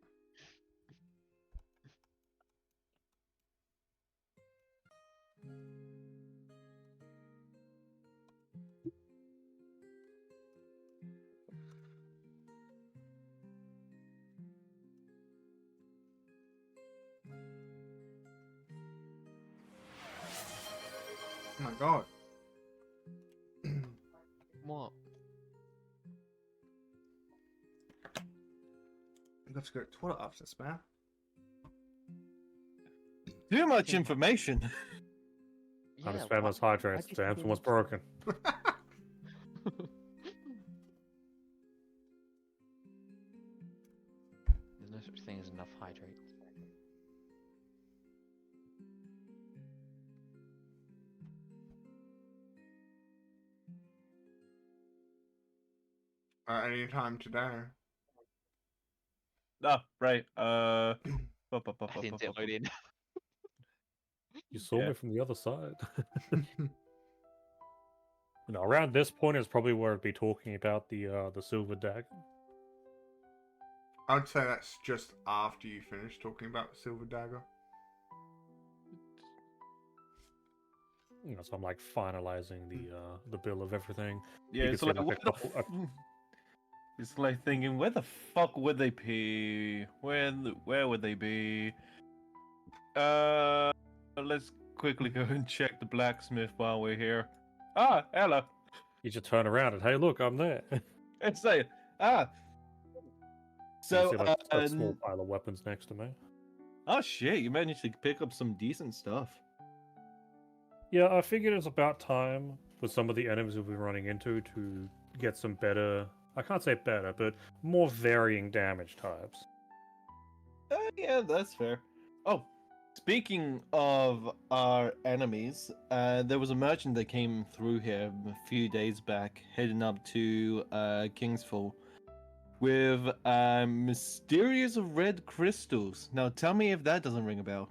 Oh my god. What? I've got to go to the toilet after this, man. Too much information. I'm Yeah, just spamming those hydrates. did Damn, you someone's do broken. There's no such thing as enough hydrates. Any time today. Oh, right. I didn't download in. You saw Yeah. me from the other side. No, around this point is probably where I'd be talking about the silver dagger. I'd say that's just after you finish talking about the silver dagger. You know, so I'm like finalizing the bill of everything. Yeah, You it's can like, see like what a the couple. it's like thinking, where the fuck would they be? Where would they be? Let's quickly go and check the blacksmith while we're here. Ah, hello. You just turn around and hey, look, I'm there. It's like, ah. You So, see like a small pile of weapons next to me. oh shit, you managed to pick up some decent stuff. Yeah, I figured it's about time with some of the enemies we'll be running into to get some better. I can't say better, but more varying damage types. Yeah, that's fair. Oh, speaking of our enemies, there was a merchant that came through here a few days back, heading up to Kingsfall, with mysterious red crystals. Now, tell me if that doesn't ring a bell.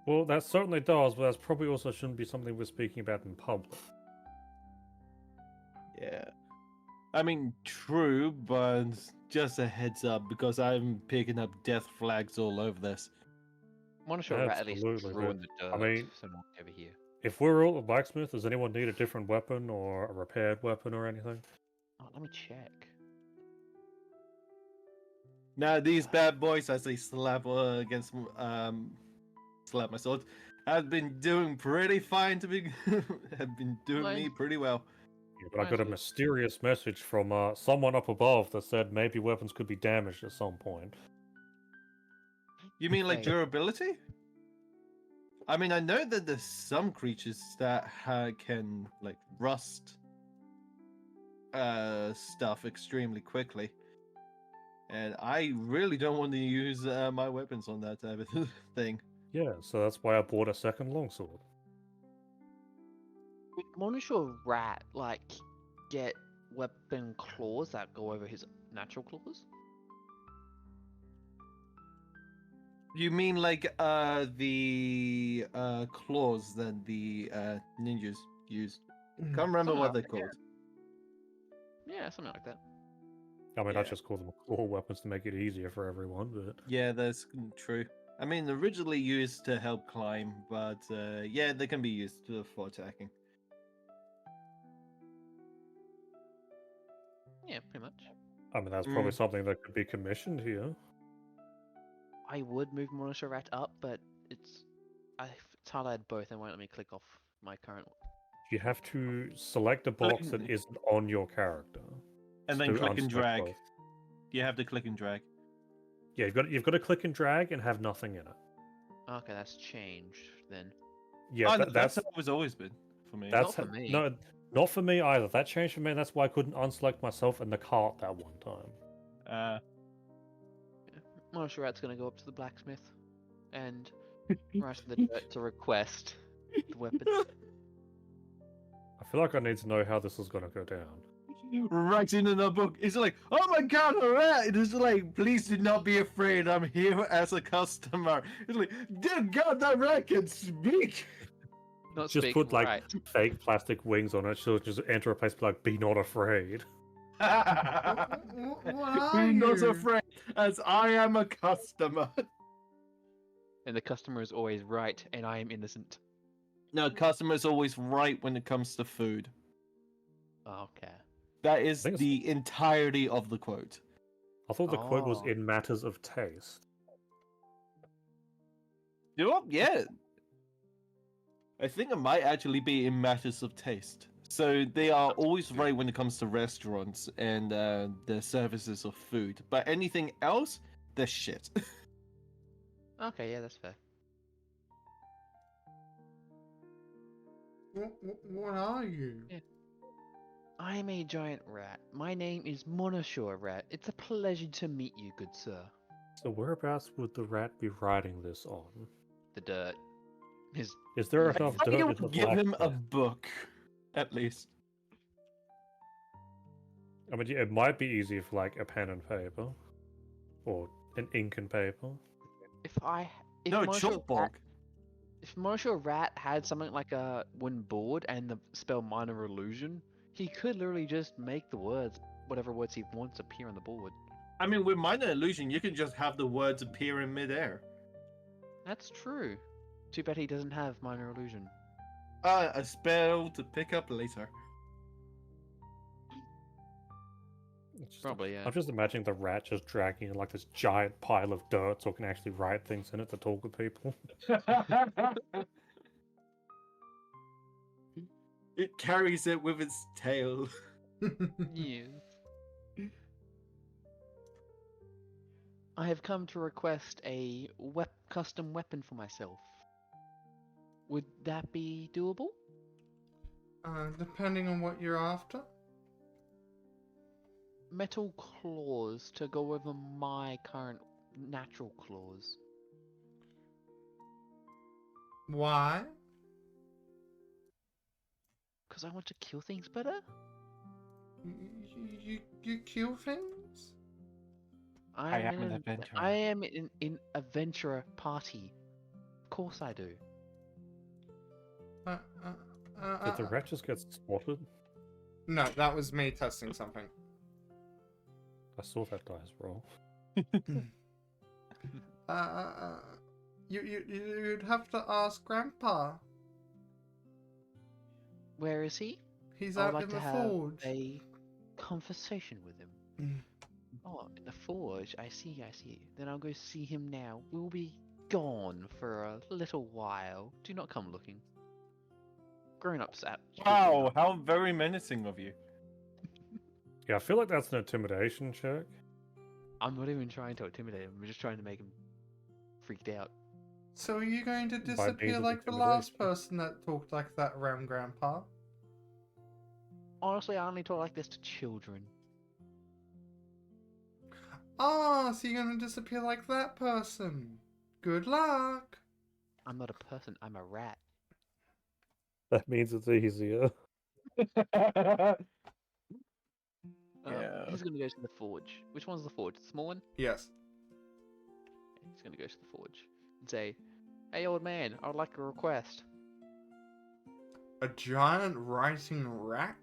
Well, that certainly does, but that's probably also shouldn't be something we're speaking about in public. Yeah. I mean, true, but just a heads up because I'm picking up death flags all over this. Monoshaw rat at least Absolutely, draw in but, the dirt. I mean- so not over here. If we're all a blacksmith, does anyone need a different weapon or a repaired weapon or anything? Oh, let me check. Now these bad boys, as they slap against slap my sword, have been doing pretty fine to be have been doing me Mine- pretty well. Yeah, but I Mine's got a good. mysterious message from someone up above that said maybe weapons could be damaged at some point. You mean like Wait. durability? I mean, I know that there's some creatures that can like rust stuff extremely quickly, and I really don't want to use my weapons on that type of thing. Yeah, so that's why I bought a second longsword. Would Monoshaw rat get weapon claws that go over his natural claws? You mean like the claws that the ninjas use? Can't remember Something what like they're that, called. Yeah, something like that. I mean, I Yeah. just call them claw weapons to make it easier for everyone, but Yeah, that's true. I mean, originally used to help climb, but yeah, they can be used for attacking. Yeah, pretty much. I mean, that's probably something that could be commissioned here. I would move Monoshaw rat up, but it's It's highlighted both and won't let me click off my current. You have to select a box that isn't on your character. And to then click and unselect drag. both. You have to click and drag. Yeah, you've got to click and drag and have nothing in it. Okay, that's changed then. Yeah, Oh, no, that's how it's always been for me. that's Not for me. no, not for me either. That changed for me. And that's why I couldn't unselect myself in the cart that one time. Martial Rat's gonna go up to the blacksmith and write in the dirt to request the weapons. I feel like I need to know how this is going to go down. Writing in a book. It's like, oh my god, a rat! It is like, please do not be afraid. I'm here as a customer. It's like, dear God, that rat can speak. Not Just speaking put like right. fake plastic wings on it. She'll just enter a place be like, "Be not afraid." What are Be not you? afraid, as I am a customer. And the customer is always right, and I am innocent. No, customer's always right when it comes to food. Okay. That is think it's- the entirety of the quote. I thought the quote was Oh. in matters of taste. Yeah. I think it might actually be in matters of taste. So they are always right when it comes to restaurants and the services of food. But anything else, they're shit. Okay, yeah, that's fair. What are you? Yeah. I am a giant rat. My name is Monoshore Rat. It's a pleasure to meet you, good sir. So whereabouts would the rat be riding this on? The dirt. His Is there I enough I think dirt you in the would give him a blacksmith? book, at least. I mean, yeah, it might be easy for like a pen and paper, or an ink and paper. if No, Monoshore chalkboard. Rat, if Monoshore Rat had something like a wooden board and the spell Minor Illusion, he could literally just make the words, whatever words he wants, appear on the board. I mean, with Minor Illusion, you can just have the words appear in midair. That's true. Too bad he doesn't have Minor Illusion. A spell to pick up later. It's just- Probably, yeah. I'm just imagining the rat just dragging like this giant pile of dirt so it can actually write things in it to talk with people. It carries it with its tail. Yes. I have come to request a custom weapon for myself. Would that be doable? Depending on what you're after. Metal claws to go over my current natural claws. Why? Because I want to kill things better? You kill things? I am an adventurer. I am in adventurer party. Of course I do. Did the rat just get spotted? No, that was me testing something. I saw that dice roll. You'd have to ask Grandpa. Where is he? He's I would out like in to the have forge. a conversation with him. Mm. Oh, in the forge. I see. Then I'll go see him now. We'll be gone for a little while. Do not come looking. Grown-ups at. Wow, how very menacing of you. Yeah, I feel like that's an intimidation check. I'm not even trying to intimidate him. I'm just trying to make him freaked out. So are you going to By means disappear of like the last intimidation. person that talked like that around Grandpa? Honestly, I only talk like this to children. Ah, so you're going to disappear like that person. Good luck. I'm not a person. I'm a rat. That means it's easier. Yeah. He's gonna go to the forge. Which one's the forge? The small one? Yes. He's gonna go to the forge and say, "Hey, old man, I'd like a request." A giant writing rat?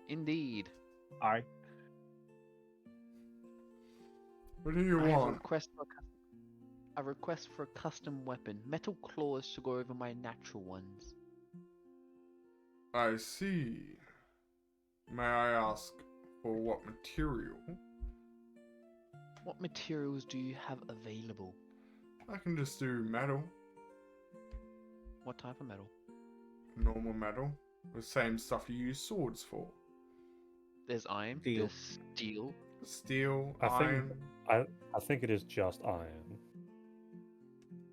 Indeed. I. What do you I have a want? request for a custom weapon. Metal claws to go over my natural ones. I see. May I ask for what material? What materials do you have available? I can just do metal. What type of metal? Normal metal. The same stuff you use swords for. There's iron. Steel. There's steel. Steel, I think iron. I think it is just iron.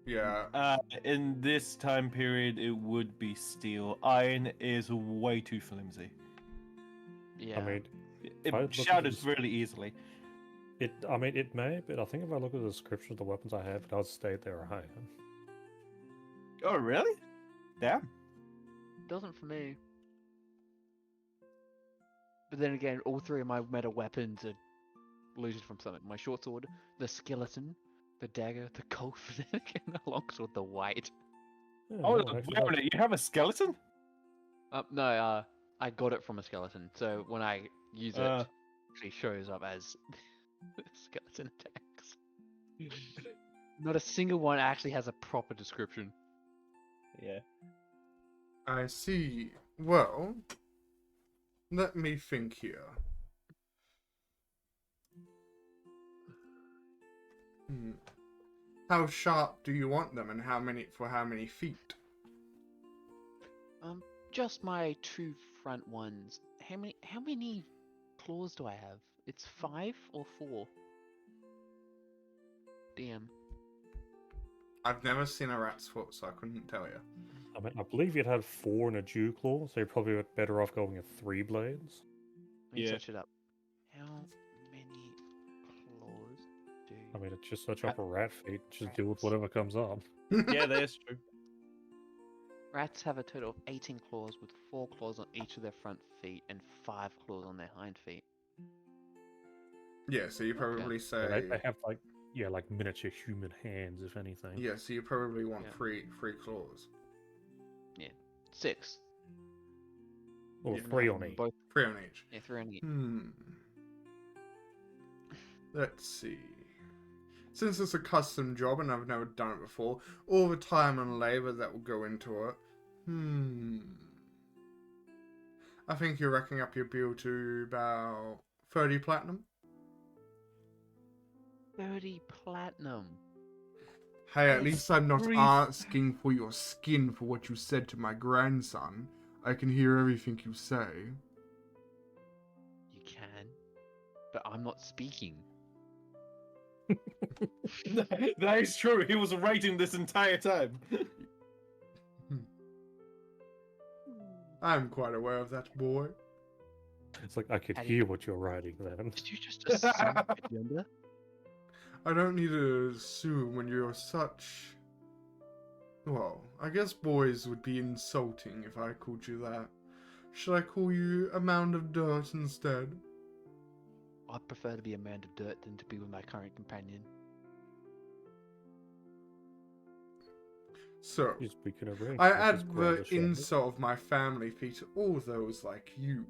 Yeah. In this time period, it would be steel. Iron is way too flimsy. Yeah. I mean, It I look at shatters this- really easily. it may, but I think if I look at the description of the weapons I have, it does state they're iron. Oh, really? Damn. Doesn't for me. But then again, all three of my metal weapons are looted from something. My short sword, the skeleton, the dagger, the Colt, then again, the longsword, the white. Yeah, Oh, no, wait actually, a like- minute, you have a skeleton? No, I got it from a skeleton. So when I use it, it actually shows up as skeleton attacks. Not a single one actually has a proper description. Yeah. I see. Well, let me think here. How sharp do you want them, and how many feet? Just my two front ones. How many claws do I have? It's 5 or 4? Damn. I've never seen a rat's foot, so I couldn't tell you. I mean, I believe you'd had 4 in a dew claw, so you're probably better off going with 3 blades. Let me Yeah. search it up. How many claws do I mean, it's just search up a rat feet, just deal with whatever comes up. Yeah, that's true. rats have? A total of 18 claws with 4 claws on each of their front feet and 5 claws on their hind feet. Yeah, so you probably Yeah, say. they have like miniature human hands, if anything. Yeah, so you probably want Yeah. three claws. 6. Or Yeah. 3 on each. Both. 3 on each. Yeah, 3 on each. Let's see. Since it's a custom job and I've never done it before, all the time and labor that will go into it. I think you're racking up your bill to about 30 platinum. 30 platinum. Hey, at That's least I'm not brief. asking for your skin for what you said to my grandson. I can hear everything you say. You can. But I'm not speaking. That is true. He was writing this entire time. I'm quite aware of that, boy. It's like I could How do you- hear what you're writing then. Did you just assume my gender? I don't need to assume when you're such... Well, I guess boys would be insulting if I called you that. Should I call you a mound of dirt instead? I'd prefer to be a man of dirt than to be with my current companion. So, You're speaking of range. I which is add quite the a shame. insult of my family fee to all those like you.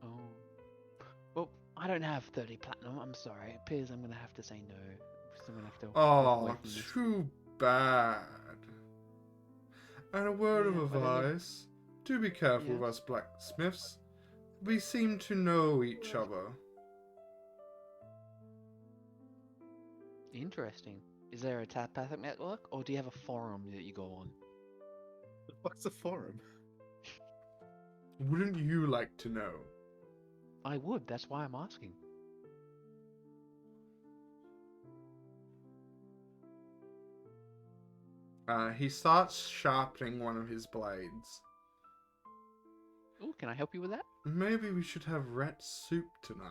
Oh. Well, I don't have 30 platinum. I'm sorry. It appears I'm gonna have to say no. I'm gonna have to walk away Oh, from this. too bad. And a word Yeah, of I don't know. advice. Do be careful with Yes. us blacksmiths. We seem to know each other. Interesting. Is there a telepathic network, or do you have a forum that you go on? What's a forum? Wouldn't you like to know? I would. That's why I'm asking. He starts sharpening one of his blades. Oh, can I help you with that? Maybe we should have rat soup tonight.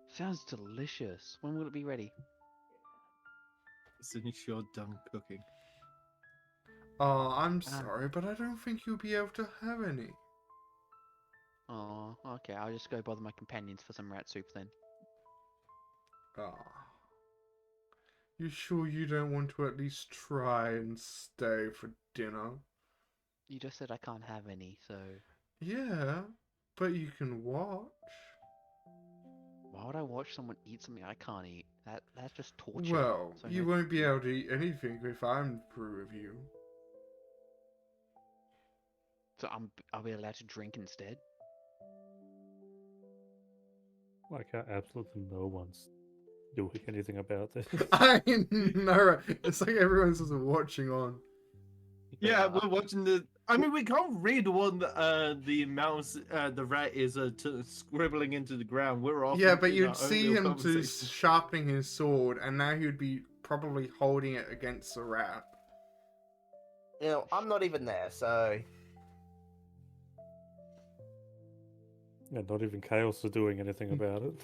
Sounds delicious. When will it be ready? Since you're done cooking. Oh, I'm sorry, but I don't think you'll be able to have any. Oh, okay. I'll just go bother my companions for some rat soup then. Ah. You sure you don't want to at least try and stay for dinner? You just said I can't have any, so Yeah, but you can watch. why would I watch someone eat something I can't eat? That's just torture. Well, So you no- won't be able to eat anything if I'm through with you. So I'll be allowed to drink instead. Like how absolutely no one's doing anything about this. I know. It's like everyone's just watching on. Yeah, we're watching the. I mean, we can't read what the mouse, the rat is scribbling into the ground. We're off. Yeah, but in you'd our own see little him conversation. just sharpening his sword, and now he would be probably holding it against the rat. You know, I'm not even there, so Yeah, not even Chaos is doing anything about it.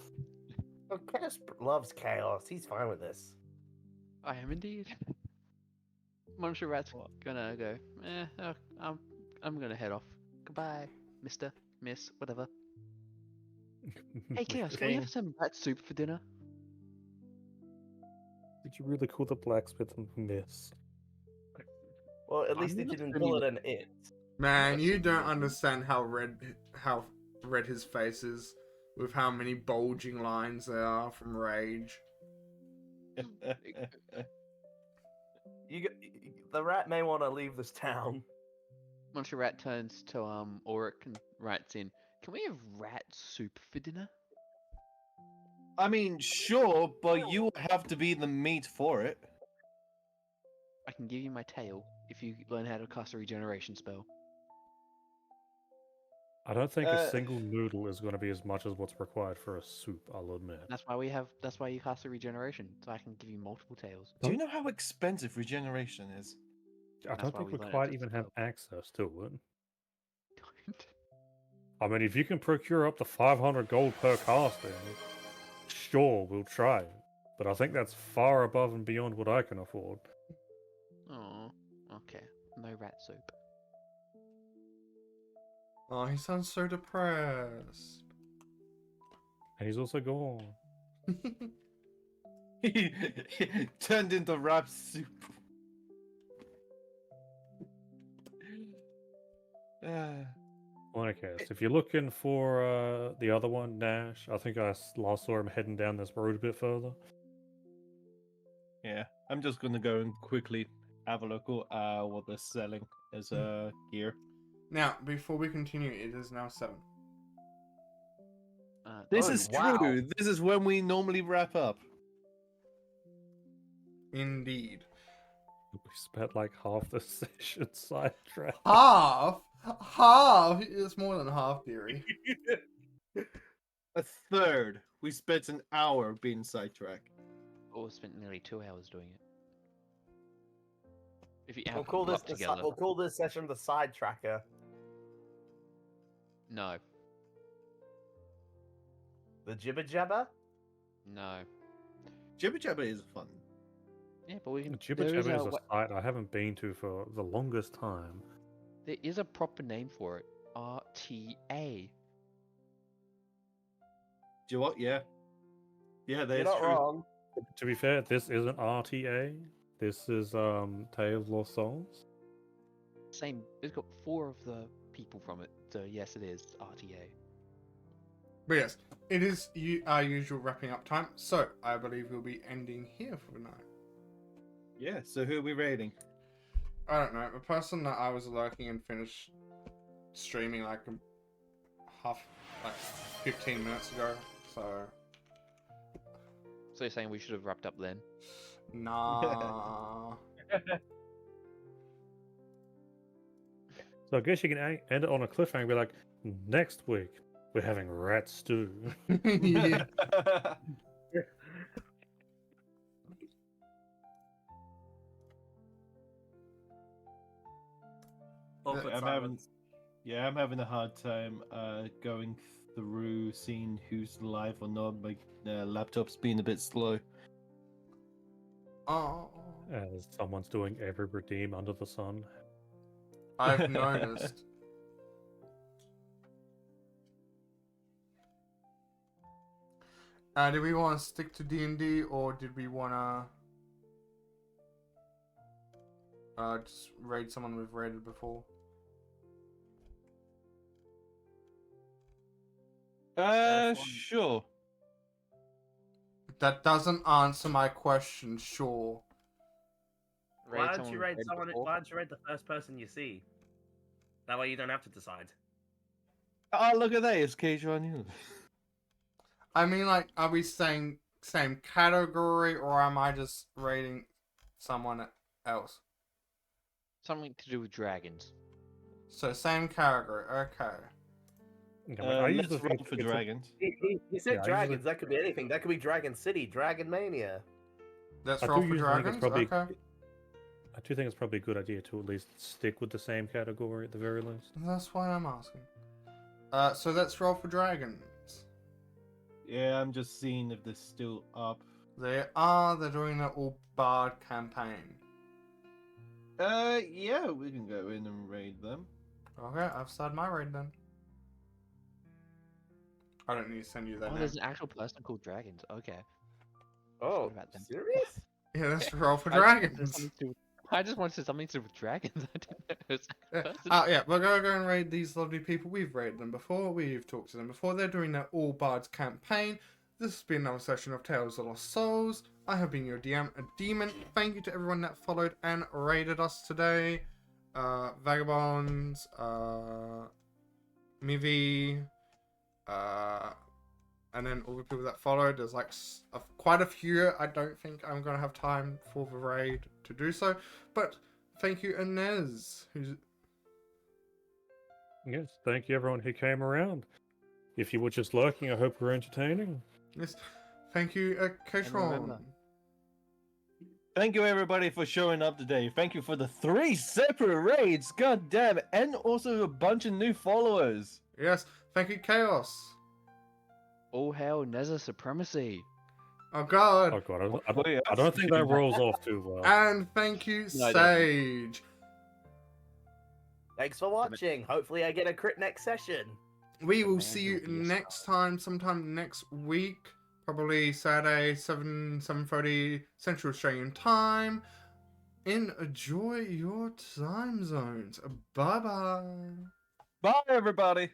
well, Chaos loves chaos. He's fine with this. I am indeed. Monster Rat's gonna go. I'm gonna head off. Goodbye, Mister, Miss, whatever. Hey, Chaos, can we have some rat soup for dinner? Did you really call the blacksmith a miss? Well, at I'm least he not didn't feeling call it an it. Man, you Yes. don't understand how red his face is, with how many bulging lines there are from rage. The rat may want to leave this town. Monster Rat turns to Auric and writes in, "Can we have rat soup for dinner?" I mean, sure, but you have to be the meat for it. I can give you my tail if you learn how to cast a regeneration spell. I don't think a Uh, single noodle is going to be as much as what's required for a soup, I'll admit. That's why you cast a regeneration, so I can give you multiple tails. Do you know how expensive regeneration is? I That's don't why think we we learn it quite as a even have spell. access to it. I mean, if you can procure up to 500 gold per casting, sure, we'll try it. But I think that's far above and beyond what I can afford. Oh, okay. No rat soup. Oh, he sounds so depressed. And he's also gone. He turned into rap soup. Okay, so if you're looking for the other one, Nash, I think I last saw him heading down this road a bit further. Yeah, I'm just gonna go and quickly have a look at what they're selling as gear. Now, before we continue, it is now 7. This Oh, is wow. true. This is when we normally wrap up. Indeed. We spent like half the session sidetracked. Half? Half? It's more than half, dearie. A third. We spent an hour being sidetracked. Or spent nearly 2 hours doing it. If you add We'll call them this up together. we'll call this session the side tracker. No, The jibber jabber. no. Jibber Jabber is fun. Yeah, but we can. Jibber There is Jabber is a a site I haven't been to for the longest time. there is a proper name for it. RTA. Do you what? Yeah. Yeah, You're that's not true. wrong. To be fair, this isn't RTA. This is Tale of Lost Souls. Same. It's got 4 of the people from it. So yes, it is RTA. But yes, it is our usual wrapping up time, so I believe we'll be ending here for the night. Yeah, so who are we rating? I don't know. The person that I was lurking and finished streaming like 15 minutes ago. So So you're saying we should have wrapped up then? nah. So I guess you can end it on a cliffhanger and be like, next week, we're having rat stew. Yeah. I'm having a hard time going through seeing who's live or not. My laptop's being a bit slow. Oh, As someone's doing every redeem under the sun. I've noticed. Did we want to stick to D&D or did we want to just raid someone we've raided before? Sure. That doesn't answer my question, sure. Why don't someone you we've rate raided someone? before? Why don't you rate the first person you see? That way you don't have to decide. Oh, look at that! It's Cage on you. I mean, like, are we saying same category, or am I just rating someone else? Something to do with dragons. So same category. Okay. Yeah, I Let's usually roll think for it's a- dragons. He said Yeah, I dragons. usually- That could be anything. That could be Dragon City, Dragon Mania. Let's I roll do for usually think it's dragons. probably. Okay. I do think it's probably a good idea to at least stick with the same category at the very least. That's why I'm asking. So let's roll for dragons. Yeah, I'm just seeing if they're still up. They are. They're doing an all bard campaign. Yeah, we can go in and raid them. Okay, I've started my raid then. I don't need to send you that Oh, now. there's an actual person called Dragons. Okay. Oh, about them. serious? Yeah, let's roll for I just wanted dragons. something to do- I just wanted something to do with dragons. I didn't know it was a Yeah. person. Yeah, we're gonna go and raid these lovely people. We've raided them before. We've talked to them before. They're doing their All Bards campaign. This has been another session of Tales of Lost Souls. I have been your DM, a demon. Thank you to everyone that followed and raided us today. Vagabonds, Mivi, and then all the people that followed. There's like quite a few. I don't think I'm gonna have time for the raid to do so, but thank you, Inez, who's Yes, thank you everyone who came around. If you were just lurking, I hope we're entertaining. yes. Thank you, Katron. remember- Thank you everybody for showing up today. Thank you for the 3 separate raids, god damn, and also a bunch of new followers. Yes, thank you, Chaos. All hail Neza supremacy. Oh God. Oh god, Hopefully I us don't think that doing rolls off too well. And thank you, No, I don't. Sage. Thanks for watching. Hopefully I get a crit next session. We The will man see who you will be a next time, sometime next week. Probably Saturday, 7:30 Central Australian time. Enjoy your time zones. Bye bye. Bye everybody.